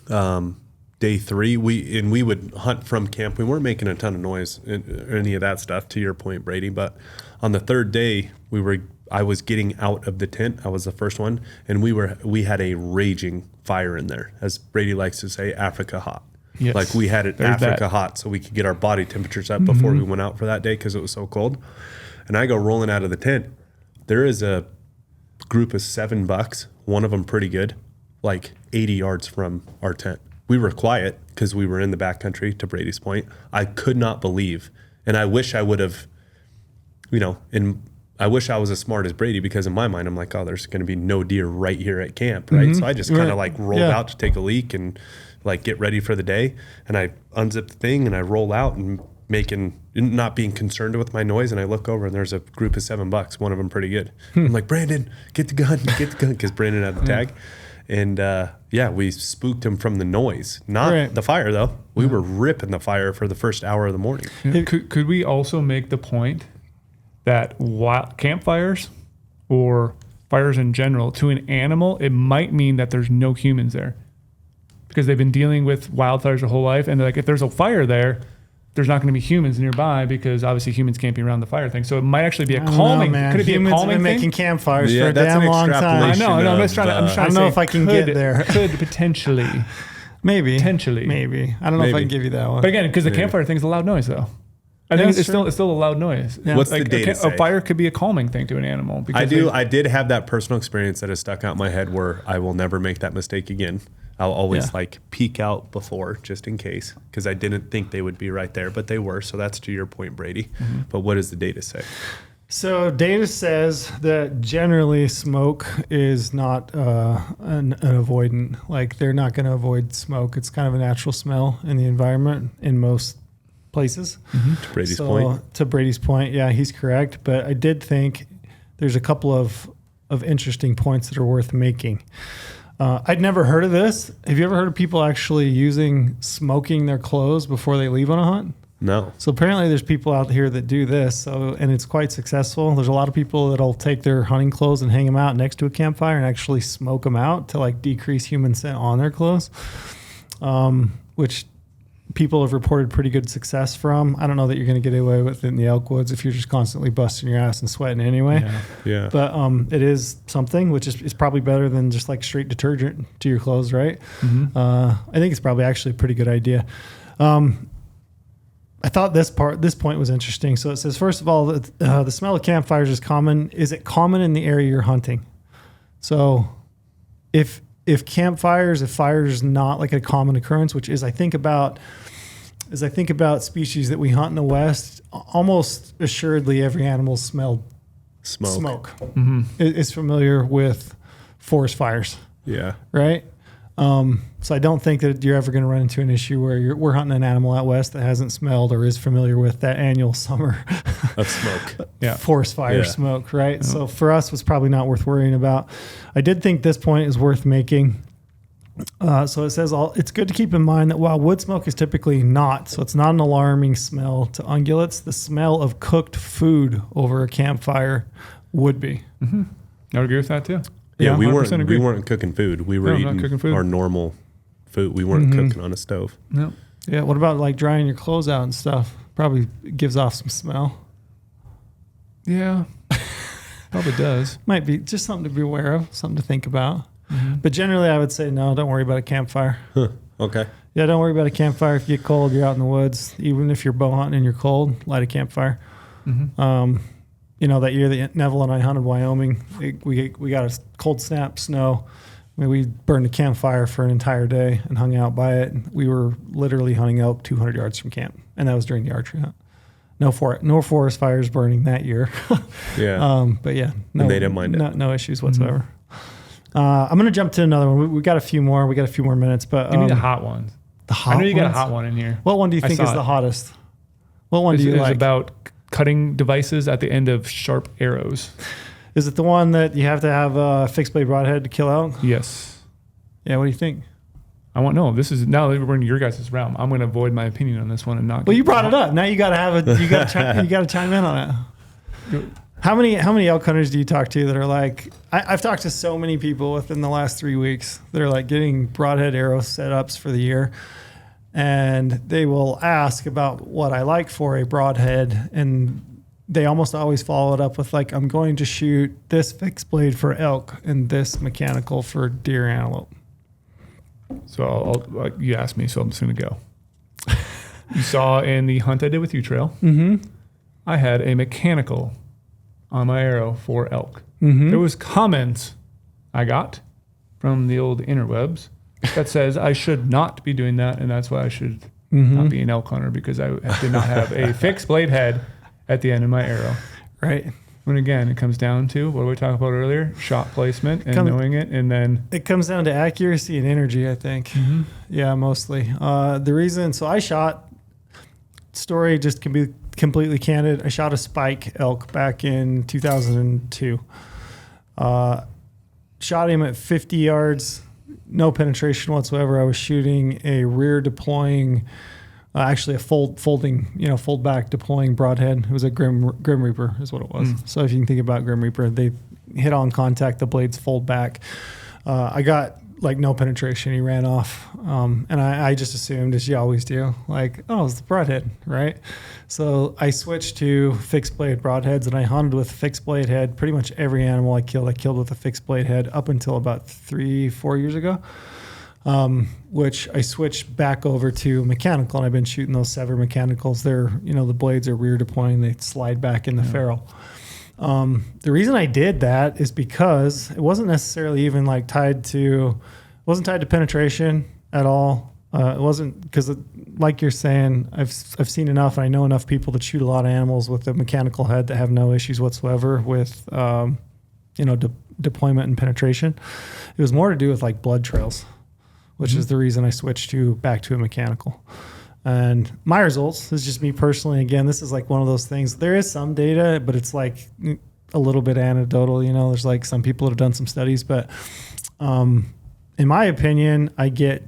Day 3, we would hunt from camp. We weren't making a ton of noise or any of that stuff, to your point, Brady. But on the 3rd day, I was getting out of the tent. I was the first one, and we had a raging fire in there, as Brady likes to say, Africa hot. Yes. Like we had it Africa hot, so we could get our body temperatures up before we went out for that day because it was so cold. And I go rolling out of the tent. There is a group of 7 bucks, one of them pretty good, like 80 yards from our tent. We were quiet because we were in the backcountry, to Brady's point. I could not believe, and I wish I would have, I wish I was as smart as Brady, because in my mind, I'm like, oh, there's going to be no deer right here at camp, right? So I just kind of like rolled out to take a leak and like get ready for the day. And I unzip the thing and I roll out and not being concerned with my noise, and I look over and there's a group of 7 bucks, one of them pretty good. I'm like, Brandon, get the gun, because Brandon had the tag. And we spooked him from the noise, not the fire though. We were ripping the fire for the first hour of the morning. Could we also make the point that campfires or fires in general, to an animal, it might mean that there's no humans there, because they've been dealing with wildfires their whole life, and like if there's a fire there, there's not going to be humans nearby, because obviously humans can't be around the fire thing. So it might actually be a calming. Could it be humans a calming have been thing? making campfires for a damn long time. I know. I'm just trying to. I don't know if I can get there. Could potentially. Maybe. Potentially. Maybe. I don't know if I can give you that one. But again, because the campfire thing's a loud noise, though. I think it's still a loud noise. Yeah. What's the data say? A fire could be a calming thing to an animal. I did have that personal experience that has stuck out in my head where I will never make that mistake again. I'll always peek out before, just in case, because I didn't think they would be right there, but they were. So that's to your point, Brady. But what does the data say? So data says that generally smoke is not an avoidant. Like they're not going to avoid smoke. It's kind of a natural smell in the environment in most places. To Brady's point. To Brady's point, yeah, he's correct. But I did think there's a couple of interesting points that are worth making. I'd never heard of this. Have you ever heard of people actually smoking their clothes before they leave on a hunt? No. So apparently there's people out here that do this, and it's quite successful. There's a lot of people that'll take their hunting clothes and hang them out next to a campfire and actually smoke them out to like decrease human scent on their clothes, which people have reported pretty good success from. I don't know that you're going to get away with it in the elk woods if you're just constantly busting your ass and sweating anyway. Yeah. But it is something, which is probably better than just like straight detergent to your clothes, right? I think it's probably actually a pretty good idea. I thought this point was interesting. So it says, first of all, the smell of campfires is common. Is it common in the area you're hunting? So if fire is not like a common occurrence, which is I think about species that we hunt in the West, almost assuredly every animal smelled smoke. Is familiar with forest fires. Yeah. Right? So I don't think that you're ever going to run into an issue where we're hunting an animal out west that hasn't smelled or is familiar with that annual summer of smoke. Forest fire smoke, right? Yeah. So for us, it was probably not worth worrying about. I did think this point is worth making. So it says it's good to keep in mind that while wood smoke is typically not, so it's not an alarming smell to ungulates, the smell of cooked food over a campfire would be. I would agree with that too. Yeah, we 100% agree. weren't cooking food. We were No, not eating cooking food. our normal food. We weren't cooking on a stove. No. Yeah. What about like drying your clothes out and stuff? Probably gives off some smell. Yeah. Probably does. Might be just something to be aware of, something to think about. Mm-hmm. But generally, I would say no. Don't worry about a campfire. Huh. Okay. Yeah, don't worry about a campfire. If you get cold, you're out in the woods. Even if you're bow hunting and you're cold, light a campfire. Mm-hmm. You know, that year that Neville and I hunted Wyoming, we got a cold snap, snow. I mean, we burned a campfire for an entire day and hung out by it. We were literally hunting elk 200 yards from camp, and that was during the archery hunt. No forest fires burning that year. Yeah. But yeah, And they didn't mind it. No issues whatsoever. I'm going to jump to another one. We got a few more. We got a few more minutes, but Give me the hot ones. the hot I know you got a ones? hot one in here. What one do you I think saw is it. the hottest? What one do This you is like? about cutting devices at the end of sharp arrows. Is it the one that you have to have a fixed blade broadhead to kill out? Yes. Yeah. What do you think? I want this is now that we're in your guys' realm. I'm going to avoid my opinion on this one and not. Well, you brought it up. Now you got to have a. You got to chime in on it. How many elk hunters do you talk to that are like? I've talked to so many people within the last 3 weeks that are like getting broadhead arrow setups for the year, and they will ask about what I like for a broadhead, and they almost always follow it up with like, I'm going to shoot this fixed blade for elk and this mechanical for deer antelope. So you asked me, so I'm just going to go. You saw in the hunt I did with you, Trail. I had a mechanical on my arrow for elk. There was comments I got from the old interwebs that says I should not be doing that, and that's why I should not be an elk hunter, because I did not have a fixed blade head at the end of my arrow. Right. When again, it comes down to what we talked about earlier: shot placement and knowing it, and then It comes down to accuracy and energy, I think. Yeah, mostly. The reason, so I shot, story just can be completely candid. I shot a spike elk back in 2002. Shot him at 50 yards, no penetration whatsoever. I was shooting a rear deploying, actually a fold back deploying broadhead. It was a Grim Reaper is what it was. So if you can think about Grim Reaper, they hit on contact, the blades fold back. I got like no penetration. He ran off. And I just assumed, as you always do, like, oh, it's the broadhead, right? So I switched to fixed blade broadheads, and I hunted with fixed blade head. Pretty much every animal I killed with a fixed blade head up until about 3-4 years ago. Which I switched back over to mechanical, and I've been shooting those Sever mechanicals. They're, the blades are rear deploying. They slide back in the ferrule. The reason I did that is because it wasn't necessarily even like tied to penetration at all. It wasn't because, like you're saying, I've seen enough, and I know enough people that shoot a lot of animals with a mechanical head that have no issues whatsoever with, deployment and penetration. It was more to do with like blood trails, which is the reason I switched back to a mechanical. And my results, this is just me personally. Again, this is like one of those things. There is some data, but it's like a little bit anecdotal. There's like some people that have done some studies, but in my opinion, I get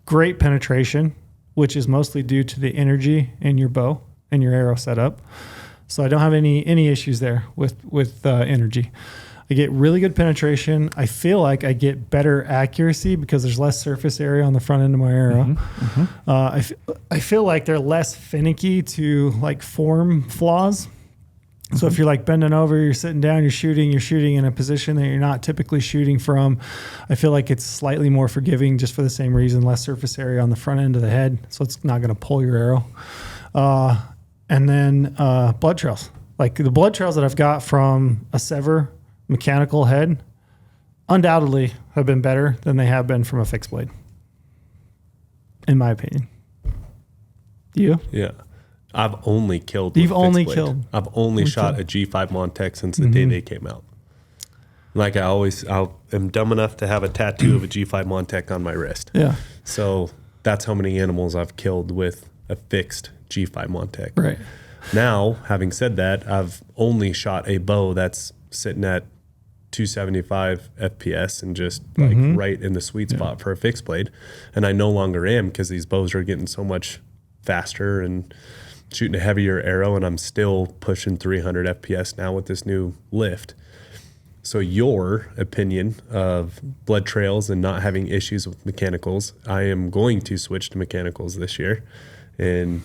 great penetration, which is mostly due to the energy in your bow and your arrow setup. So I don't have any issues there with energy. I get really good penetration. I feel like I get better accuracy because there's less surface area on the front end of my arrow. I feel like they're less finicky to like form flaws. So if you're like bending over, you're sitting down, you're shooting in a position that you're not typically shooting from. I feel like it's slightly more forgiving just for the same reason, less surface area on the front end of the head. So it's not going to pull your arrow. And then blood trails. Like the blood trails that I've got from a Sever mechanical head undoubtedly have been better than they have been from a fixed blade, in my opinion. You? Yeah. I've only killed. You've with only fixed blade. killed. I've only shot a G5 Montec since the day they came out. Like I am dumb enough to have a tattoo of a G5 Montec on my wrist. Yeah. So that's how many animals I've killed with a fixed G5 Montec. Right. Now, having said that, I've only shot a bow that's sitting at 275 FPS and just like right in the sweet spot for a fixed blade. And I no longer am, because these bows are getting so much faster and shooting a heavier arrow, and I'm still pushing 300 FPS now with this new lift. So your opinion of blood trails and not having issues with mechanicals, I am going to switch to mechanicals this year, and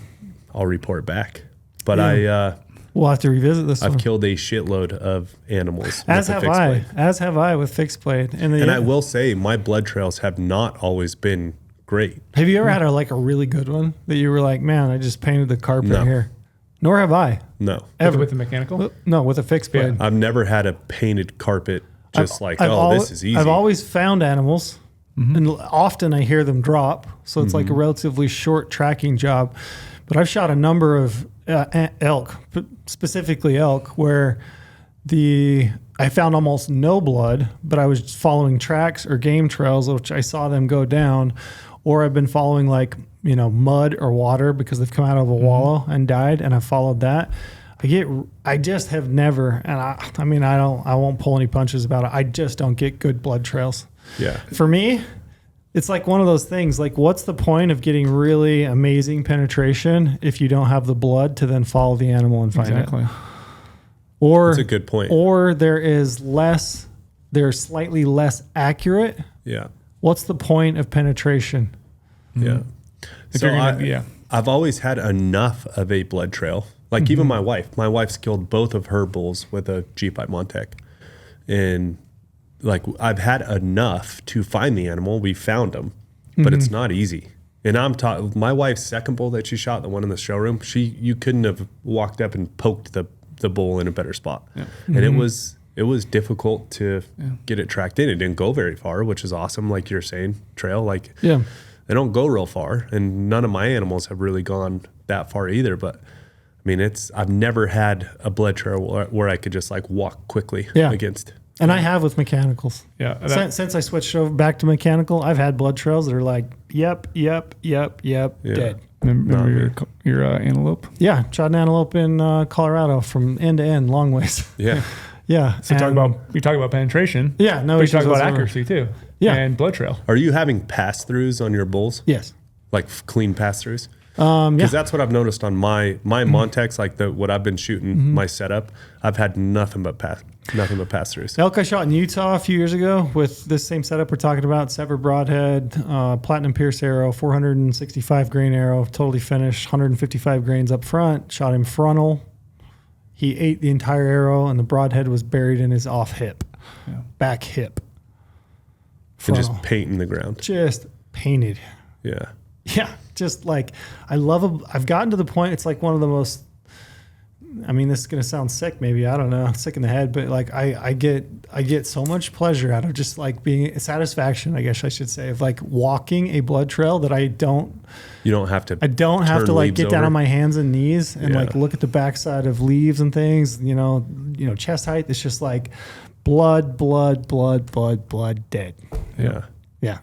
I'll report back. But we'll have to revisit this I've one. killed a shitload of animals. As with have a fixed I. blade. As have I with fixed blade. And I will say my blood trails have not always been great. Have you ever had a really good one that you were like, man, I just painted the carpet No. here? Nor have I. No. Ever. With the mechanical? No, with a fixed Yeah. blade. I've never had a painted carpet just this is easy. I've always found animals, and often I hear them drop. So it's like a relatively short tracking job. But I've shot a number of elk, specifically elk, where I found almost no blood, but I was following tracks or game trails, which I saw them go down, or I've been following mud or water because they've come out of a wallow and died, and I followed that. I just have never, and I won't pull any punches about it. I just don't get good blood trails. Yeah. For me, it's like one of those things, like what's the point of getting really amazing penetration if you don't have the blood to then follow the animal and find Exactly. it? Or That's a good point. Or they're slightly less accurate. Yeah. What's the point of penetration? Yeah. If So you're gonna- I've always had enough of a blood trail. Like even my wife's killed both of her bulls with a G5 Montec. And like I've had enough to find the animal. We found them, but it's not easy. And my wife's second bull that she shot, the one in the showroom, you couldn't have walked up and poked the bull in a better spot. Yeah. And it was difficult to get it tracked in. It didn't go very far, which is awesome. Like you're saying, trail, like they don't go real far, and none of my animals have really gone that far either. But I mean, I've never had a blood trail where I could just like walk quickly against. And I have with mechanicals. Yeah. Since I switched over back to mechanical, I've had blood trails that are like, yep, dead. Remember your antelope? Yeah, shot an antelope in Colorado from end to end, long ways. Yeah. Yeah. So you talk about penetration. Yeah, no But you issues talk about whatsoever. accuracy too. Yeah. And blood trail. Are you having pass-throughs on your bulls? Yes. Like clean pass-throughs? Yeah. Because that's what I've noticed on my Montecs, like what I've been shooting, my setup. I've had nothing but pass-throughs. Elk I shot in Utah a few years ago with this same setup we're talking about, Sever Broadhead, Platinum Pierce arrow, 465 grain arrow, totally finished, 155 grains up front, shot him frontal. He ate the entire arrow and the broadhead was buried in his off hip, back hip. And Frontal. just painting the ground. Just painted. Yeah. Yeah, just like I've gotten to the point. It's like one of the most. I mean, this is gonna sound sick, maybe, I don't know, sick in the head, but like I get so much pleasure out of just like being satisfaction, I guess I should say, of like walking a blood trail that I don't have to like get down on my hands and knees and like look at the backside of leaves and things. You know, chest height. It's just like blood, dead. Yeah. Yeah.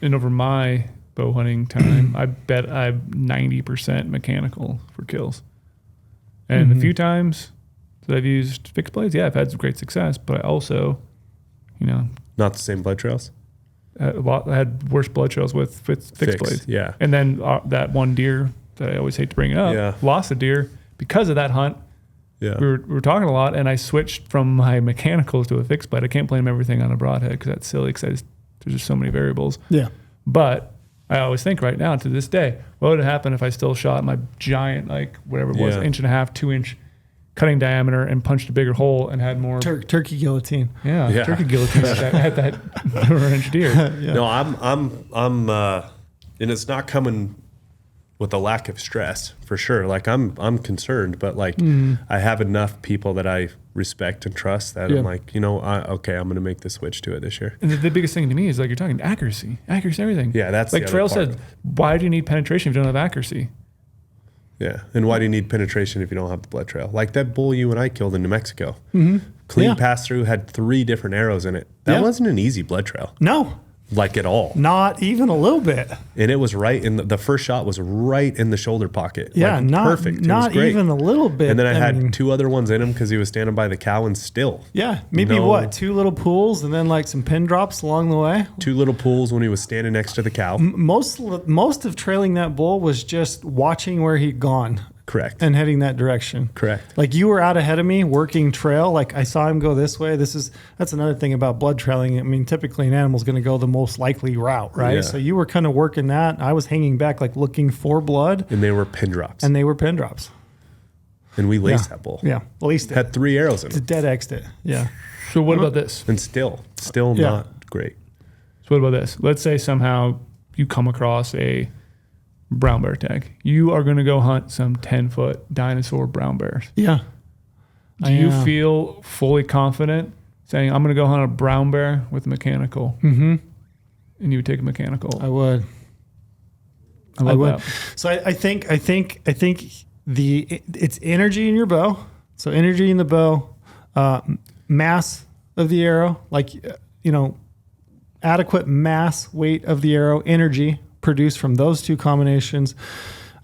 And over my bow hunting time, I bet I'm 90% mechanical for kills. And a few times that I've used fixed blades, I've had some great success, but I also, Not the same blood trails? I had worse blood trails with fixed blades. Yeah. And then that one deer that I always hate to bring up, lost a deer because of that hunt. Yeah. We were talking a lot, and I switched from my mechanicals to a fixed blade. I can't blame everything on a broadhead because that's silly because there's just so many variables. Yeah. But I always think right now to this day, what would have happened if I still shot my giant, like whatever it was, 1.5 2 inch cutting diameter and punched a bigger hole and had more Turkey guillotine. Yeah. Turkey guillotine at that 4-inch deer. No, I'm and it's not coming with a lack of stress for sure. Like I'm concerned, but like I have enough people that I respect and trust that I'm like, I'm going to make the switch to it this year. And the biggest thing to me is like you're talking accuracy, everything. Yeah, that's like the other Trail part. said. Why do you need penetration if you don't have accuracy? Yeah, and why do you need penetration if you don't have the blood trail? Like that bull you and I killed in New Mexico. Clean pass through, had 3 different arrows in it. That wasn't an easy blood trail, No, like at all. not even a little bit. And it was right in the first shot was right in the shoulder pocket. Yeah, like, not perfect. It not was great. even a little bit. And then I had mean, 2 other ones in him because he was standing by the cow and still. Yeah, maybe No. 2 little pools and then like some pin drops along the way. 2 little pools when he was standing next to the cow. Most of trailing that bull was just watching where he'd gone. Correct. and heading that direction. Correct. Like you were out ahead of me working trail. Like I saw him go this way. That's another thing about blood trailing. I mean, typically an animal's going to go the most likely route, right? Yeah. So you were kind of working that. I was hanging back, like looking for blood, And they were pin drops. and they were pin drops. And we laced that bull. Yeah, at least Had 3 arrows in to it. dead X'd it. Yeah. So what about this? And still Yeah. not great. So what about this? Let's say somehow you come across a brown bear tag. You are going to go hunt some 10-foot dinosaur brown bears. Yeah. Do you feel fully confident saying, I'm going to go hunt a brown bear with a mechanical? Mm-hmm. And you would take a mechanical. I would. I love that. So I think it's energy in your bow. So energy in the bow, mass of the arrow, like adequate mass, weight of the arrow, energy produced from those two combinations.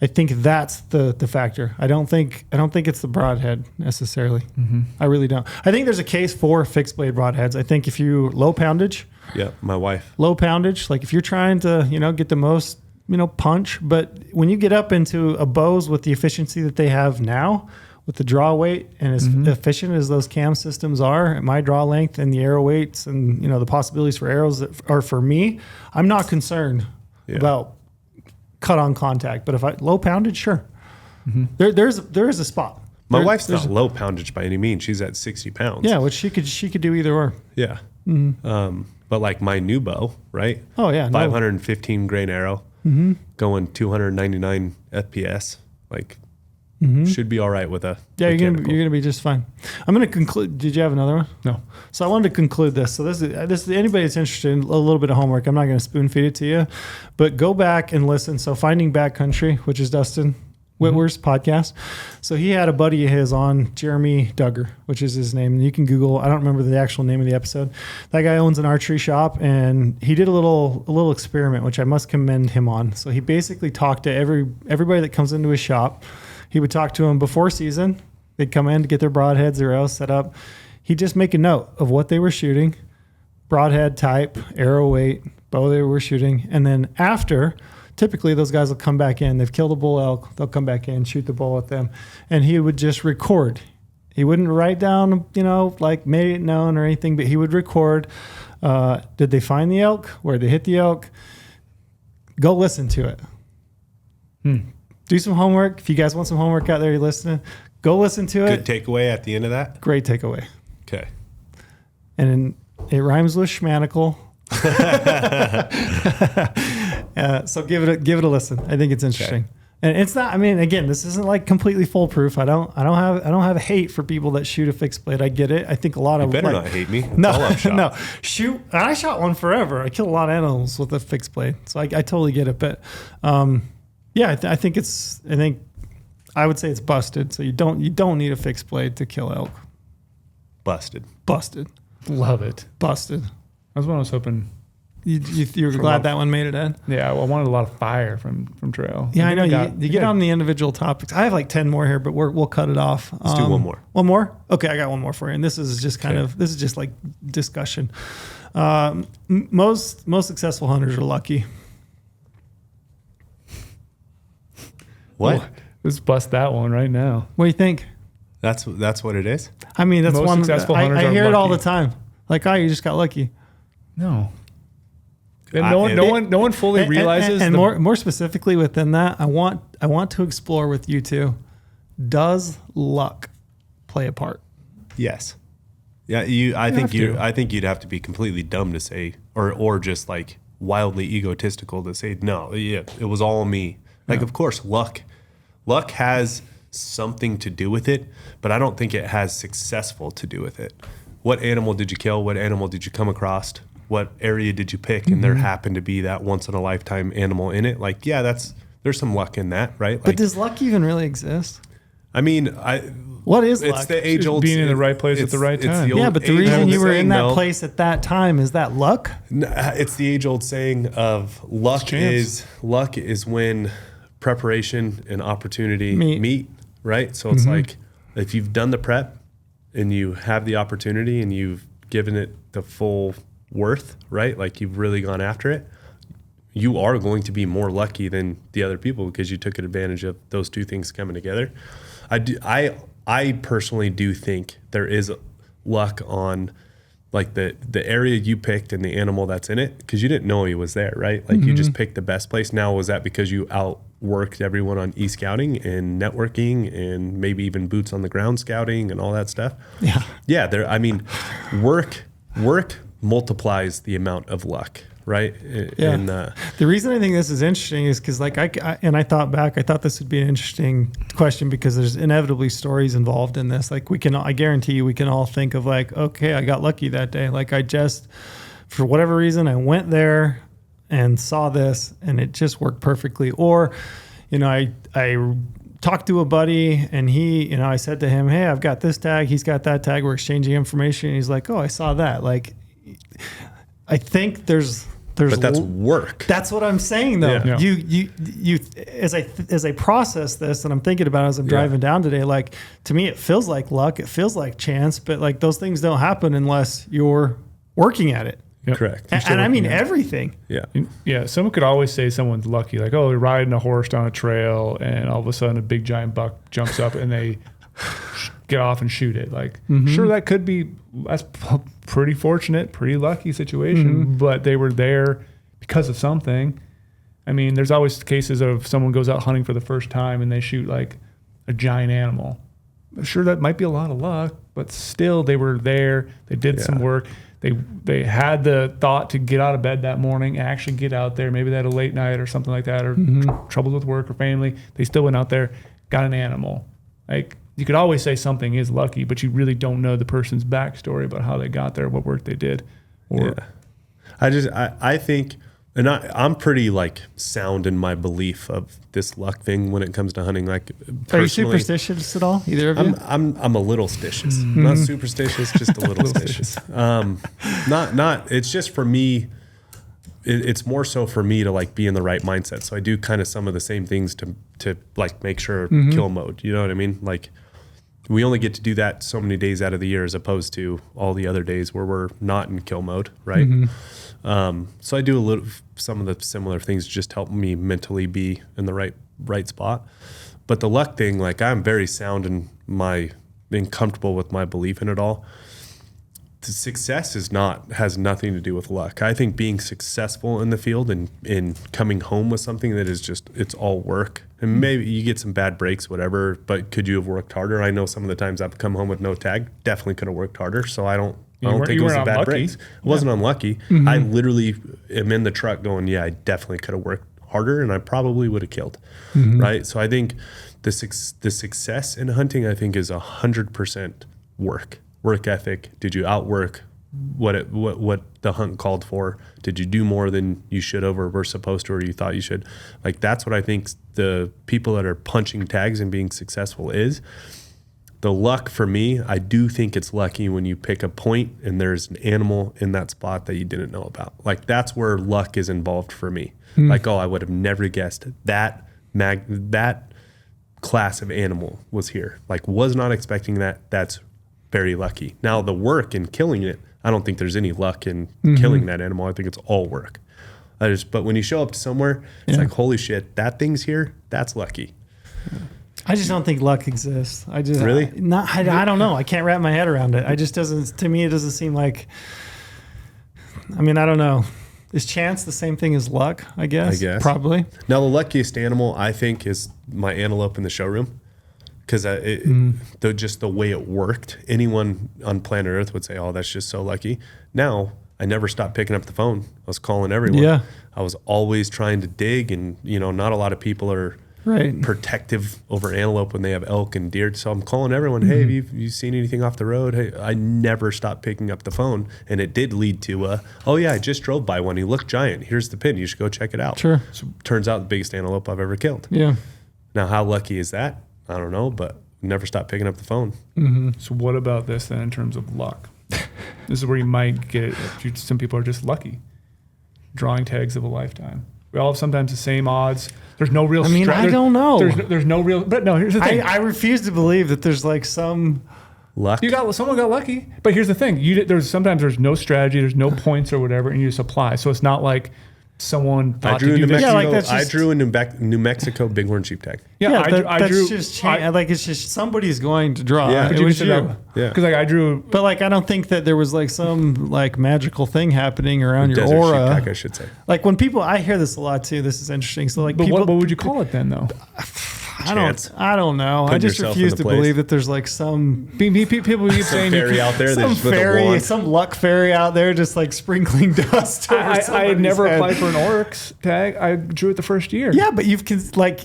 I think that's the factor. I don't think it's the broadhead necessarily. Mm-hmm. I really don't. I think there's a case for fixed blade broadheads. I think if you low poundage, Yeah, my wife. like if you're trying to, get the most, punch, but when you get up into a bows with the efficiency that they have now, with the draw weight and as efficient as those cam systems are, at my draw length and the arrow weights and, the possibilities for arrows that are for me, I'm not concerned about cut on contact. But if I low poundage, sure. Mm-hmm. There is a spot. My wife's not low poundage by any means. She's at 60 pounds. Yeah, which she could do either or. Yeah. Mm-hmm. But like my new bow, right? Oh yeah, 515 grain arrow, going 299 FPS, like should be all right with a you're mechanical. gonna be just fine. I'm gonna conclude. Did you have another one? No. So I wanted to conclude this. So this is anybody that's interested in a little bit of homework. I'm not going to spoon feed it to you, but go back and listen. So Finding Backcountry, which is Dustin Whitwer's podcast. So he had a buddy of his on, Jeremy Duggar, which is his name. And you can Google. I don't remember the actual name of the episode. That guy owns an archery shop, and he did a little experiment, which I must commend him on. So he basically talked to everybody that comes into his shop. He would talk to them before season. They'd come in to get their broadheads, their arrows set up. He'd just make a note of what they were shooting, broadhead type, arrow weight, bow they were shooting. And then after, typically those guys will come back in. They've killed a bull elk. They'll come back in, shoot the bull with them. And he would just record. He wouldn't write down, like made it known or anything, but he would record. Did they find the elk? Where they hit the elk? Go listen to it. Do some homework. If you guys want some homework out there, you're listening, go listen to it. Good takeaway at the end of that. Great takeaway. Okay. And it rhymes with schmanical. So give it a listen. I think it's interesting. Okay. And it's not. I mean, again, this isn't like completely foolproof. I don't have hate for people that shoot a fixed blade. I get it. I think a lot of better not hate me. No, no. Shoot. I shot one forever. I killed a lot of animals with a fixed blade, so I totally get it. But yeah, I think I would say it's busted. So you don't need a fixed blade to kill elk. Busted. Love it. Busted. That's what I was hoping. You're glad that one made it in? Yeah, I wanted a lot of fire from trail. Yeah, I know. You get on the individual topics. I have like 10 more here, but we'll cut it off. Let's do one more. One more? Okay, I got one more for you. And this is just this is just like discussion. Most successful hunters are lucky. What? Well, let's bust that one right now. What do you think? That's what it is? I mean, that's Most one. successful hunters I are hear it all lucky. the time. Like, you just got lucky. No. And no one fully realizes. And more specifically within that, I want to explore with you too. Does luck play a part? Yes. Yeah. I think you'd have to be completely dumb to say, or just like wildly egotistical to say, no, yeah, it was all me. Like, of course, luck has something to do with it, but I don't think it has successful to do with it. What animal did you kill? What animal did you come across? What area did you pick? And there happened to be that once in a lifetime animal in it. Like, yeah, there's some luck in that, right? Like, but does luck even really exist? I mean, what is it's luck? the age old being in the right place at the right time. Yeah, but the reason you were in that place at that time, is that luck? It's the age old saying of luck is when preparation and opportunity meet, right? So it's like if you've done the prep and you have the opportunity and you've given it the full worth, right? Like you've really gone after it, you are going to be more lucky than the other people because you took advantage of those two things coming together. I personally do think there is luck on like the area you picked and the animal that's in it, because you didn't know he was there, right? Like you just picked the best place. Now, was that because you outworked everyone on e-scouting and networking and maybe even boots on the ground scouting and all that stuff? Yeah. There. I mean, work multiplies the amount of luck, right? Yeah. And, the reason I think this is interesting is because like I thought this would be an interesting question because there's inevitably stories involved in this. Like I guarantee you, we can all think of like, okay, I got lucky that day. Like I just, for whatever reason, I went there and saw this and it just worked perfectly. Or, I talked to a buddy and he, I said to him, hey, I've got this tag. He's got that tag. We're exchanging information. And he's like, oh, I saw that. Like, I think there's but that's work. That's what I'm saying though. Yeah. You as I process this and I'm thinking about it as I'm driving down today, like to me it feels like luck, it feels like chance, but like those things don't happen unless you're working at it. Yep. Correct. And I mean everything. Yeah. Yeah. Someone could always say someone's lucky, like, oh, they're riding a horse down a trail and all of a sudden a big giant buck jumps up and they get off and shoot it. Like, sure, that could be, that's pretty fortunate, pretty lucky situation, but they were there because of something. I mean, there's always cases of someone goes out hunting for the first time and they shoot like a giant animal. Sure, that might be a lot of luck, but still they were there. They did some work. They had the thought to get out of bed that morning, actually get out there. Maybe they had a late night or something like that, or troubles with work or family. They still went out there, got an animal. Like, you could always say something is lucky, but you really don't know the person's backstory about how they got there, what work they did. Or I think, and I'm pretty like sound in my belief of this luck thing when it comes to hunting. Like, are you superstitious at all? Either of you? I'm a little stitious, not superstitious, just a little stitious. Not. It's just for me. It's more so for me to like be in the right mindset. So I do kind of some of the same things to like make sure kill mode. You know what I mean? Like, we only get to do that so many days out of the year as opposed to all the other days where we're not in kill mode, right? So I do some of the similar things to just help me mentally be in the right spot. But the luck thing, like I'm very sound in being comfortable with my belief in it all. The success has nothing to do with luck. I think being successful in the field and in coming home with something that is just, it's all work. And maybe you get some bad breaks, whatever, but could you have worked harder? I know some of the times I've come home with no tag, definitely could have worked harder. So I don't think it was a bad break. It wasn't unlucky. I literally am in the truck going, yeah, I definitely could have worked harder and I probably would have killed. Right. So I think the success in hunting, I think, is 100% work ethic. Did you outwork what the hunt called for? Did you do more than you should have or were supposed to or you thought you should? Like, that's what I think the people that are punching tags and being successful is. The luck for me, I do think it's lucky when you pick a point and there's an animal in that spot that you didn't know about. Like, that's where luck is involved for me. Like, oh, I would have never guessed that class of animal was here. Like, was not expecting that. That's very lucky. Now, the work in killing it, I don't think there's any luck in killing that animal. I think it's all work. But when you show up to somewhere, it's like, holy shit, that thing's here. That's lucky. I just don't think luck exists. I don't know. I can't wrap my head around it. To me, it doesn't seem like, I don't know. Is chance the same thing as luck? I guess. Probably. Now, the luckiest animal I think is my antelope in the showroom. Because just the way it worked, anyone on planet Earth would say, oh, that's just so lucky. Now, I never stopped picking up the phone. I was calling everyone. Yeah. I was always trying to dig, and, not a lot of people are protective over antelope when they have elk and deer. So I'm calling everyone, hey, have you seen anything off the road? Hey, I never stopped picking up the phone. And it did lead to, oh, yeah, I just drove by one. He looked giant. Here's the pin. You should go check it out. Sure. So turns out the biggest antelope I've ever killed. Yeah. Now, how lucky is that? I don't know, but never stop picking up the phone. So what about this then in terms of luck? This is where you might get it. Some people are just lucky. Drawing tags of a lifetime. We all have sometimes the same odds. There's no real I don't know. There's no real, but no, here's the thing. I refuse to believe that there's like some luck. Someone got lucky. But here's the thing. Sometimes there's no strategy, there's no points or whatever, and you just apply. So it's not like someone I thought drew to in do New this. Mexico. like, that's I just- drew in New Mexico bighorn sheeptag. Yeah, I that's drew. just like it's just somebody's going to draw. Yeah. It Could was you. Yeah. Because like I drew. But like I don't think that there was like some like magical thing happening around your Desert aura. sheeptag, I should say. Like when people, I hear this a lot too. This is interesting. So like But people, what would you call it then, though? Chance. I don't know. I Put just yourself refuse in the to place. believe that there's like some People keep saying you Fairy out there, they some just with a fairy, wand. some luck fairy out there just like sprinkling dust. Over I had somebody's never head. applied for an Oryx tag. I drew it the first year. Yeah, but you've like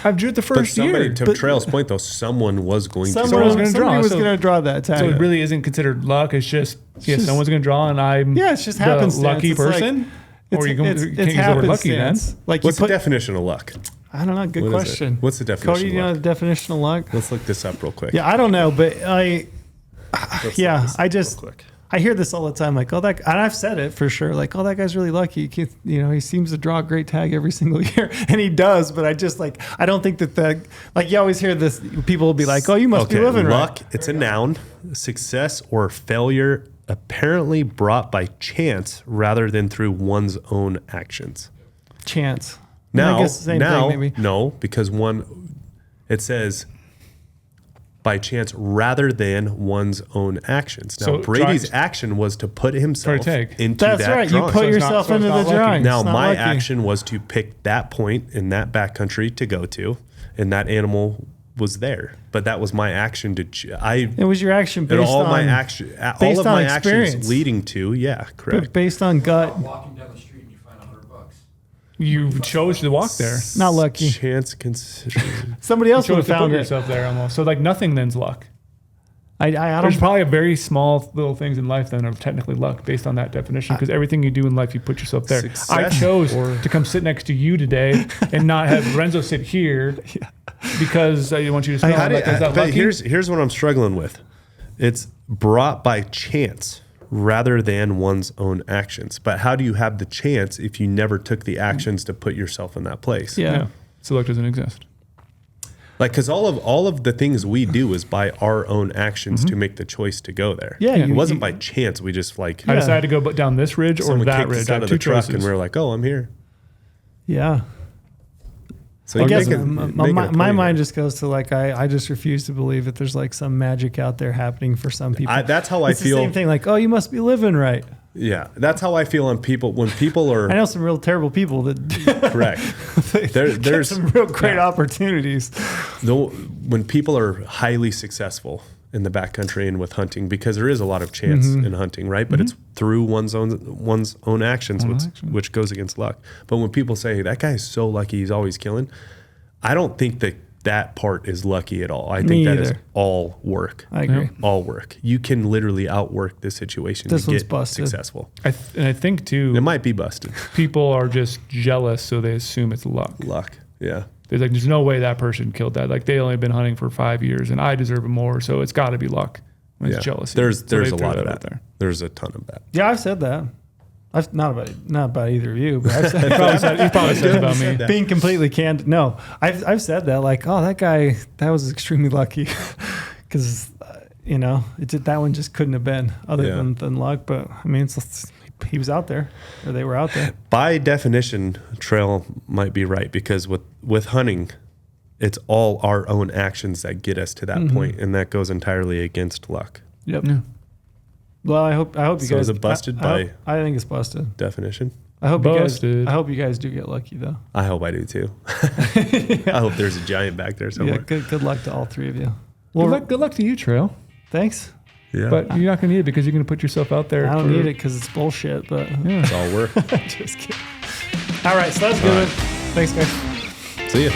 I drew it the But first somebody, year. to Trail's point though, someone was going Someone somebody was gonna draw, was so- going to draw that tag. So it really isn't considered luck. It's just just- someone's going to draw, and I'm Yeah, it's just the happenstance. lucky It's like- person. Or you it's can't use the word lucky then. happenstance. Like What's you put, the definition of luck? I don't know. Good What is it? question. What's the definition Cody, of you know luck? the definition of luck? Let's look this up real quick. Yeah, I don't know, but Let's look yeah, this up I real just quick. I hear this all the time. Like, oh, that, and I've said it for sure. Like, oh, that guy's really lucky. He seems to draw a great tag every single year, and he does. But I just like, I don't think that you always hear this. People will be like, oh, you must be living luck. right. It's a noun. Success or failure apparently brought by chance rather than through one's own actions. Chance. Now, I guess the same thing, maybe. no, because it says by chance rather than one's own actions. Now, So Brady's try- action was to put himself tag. into That's that right. drawing. You put it's not- yourself so it's into not the lucky. drawing. Now, It's not my lucky. action was to pick that point in that backcountry to go to, and that animal was there. But that was my action It was your action and based all on my action, all based of on my experience. actions leading to, yeah, correct. based on gut. Walking down the street and you find $100. You chose to walk there. Not lucky. Chance considered. Somebody else You would chose have to put found it. yourself there almost. So like nothing then's luck. I There's don't. probably a very small little things in life that are technically luck based on that definition because everything you do in life, you put yourself there. I Success chose or- to come sit next to you today and not have Renzo sit here because I want you to smell How do like, is that but lucky? here's what I'm struggling with. It's brought by chance rather than one's own actions. But how do you have the chance if you never took the actions to put yourself in that place? Yeah. So luck doesn't exist. Like, because all of the things we do is by our own actions to make the choice to go there. Yeah, it you- wasn't you- by chance. We just like I decided to go down this ridge or someone that kicked ridge. us I out had of two the truck choices. and we are like, oh, I'm here. Yeah. So I you guess make it- my make it a point mind here. just goes to like I just refuse to believe that there's like some magic out there happening for some people. That's how I it's feel. the same thing. Like, oh, you must be living right. Yeah, that's how I feel on people when people are I know some real terrible people that correct. there's There's some real great opportunities. when people are highly successful in the backcountry and with hunting, because there is a lot of chance in hunting, right? But it's through one's own actions, which goes against luck. But when people say that guy is so lucky, he's always killing, I don't think that part is lucky at all. I think Me that is either. all work. I agree. All work. You can literally outwork this situation This to one's get busted. successful. And I think too, It might be busted. people are just jealous, so they assume it's luck. Luck. Yeah. There's no way that person killed that. Like they only been hunting for 5 years, and I deserve it more, so it's got to be luck. It's jealousy. There's So they a threw lot of out that. there. There's a ton of that. Yeah, I've said that. I've not about either of you, but I've said You probably said about me. being completely candid. No, I've said that. Like, oh, that guy, that was extremely lucky, because that one just couldn't have been other Yeah. than luck. But I mean, he was out there, or they were out there. By definition, Trail might be right, because with hunting, it's all our own actions that get us to that point, and that goes entirely against luck. Yep. Yeah. Well, I hope you So guys. is it busted I think it's busted. Definition. I hope Busted. I hope you guys do get lucky though. I hope I do too. I hope there's a giant back there somewhere. Yeah. Good luck to all three of you. Good luck to you, Trail. Thanks. Yeah. But you're not gonna need it because you're gonna put yourself out there. I don't need it because it's bullshit. But it's all work. just kidding. All right, so that's good. Thanks, guys. See ya.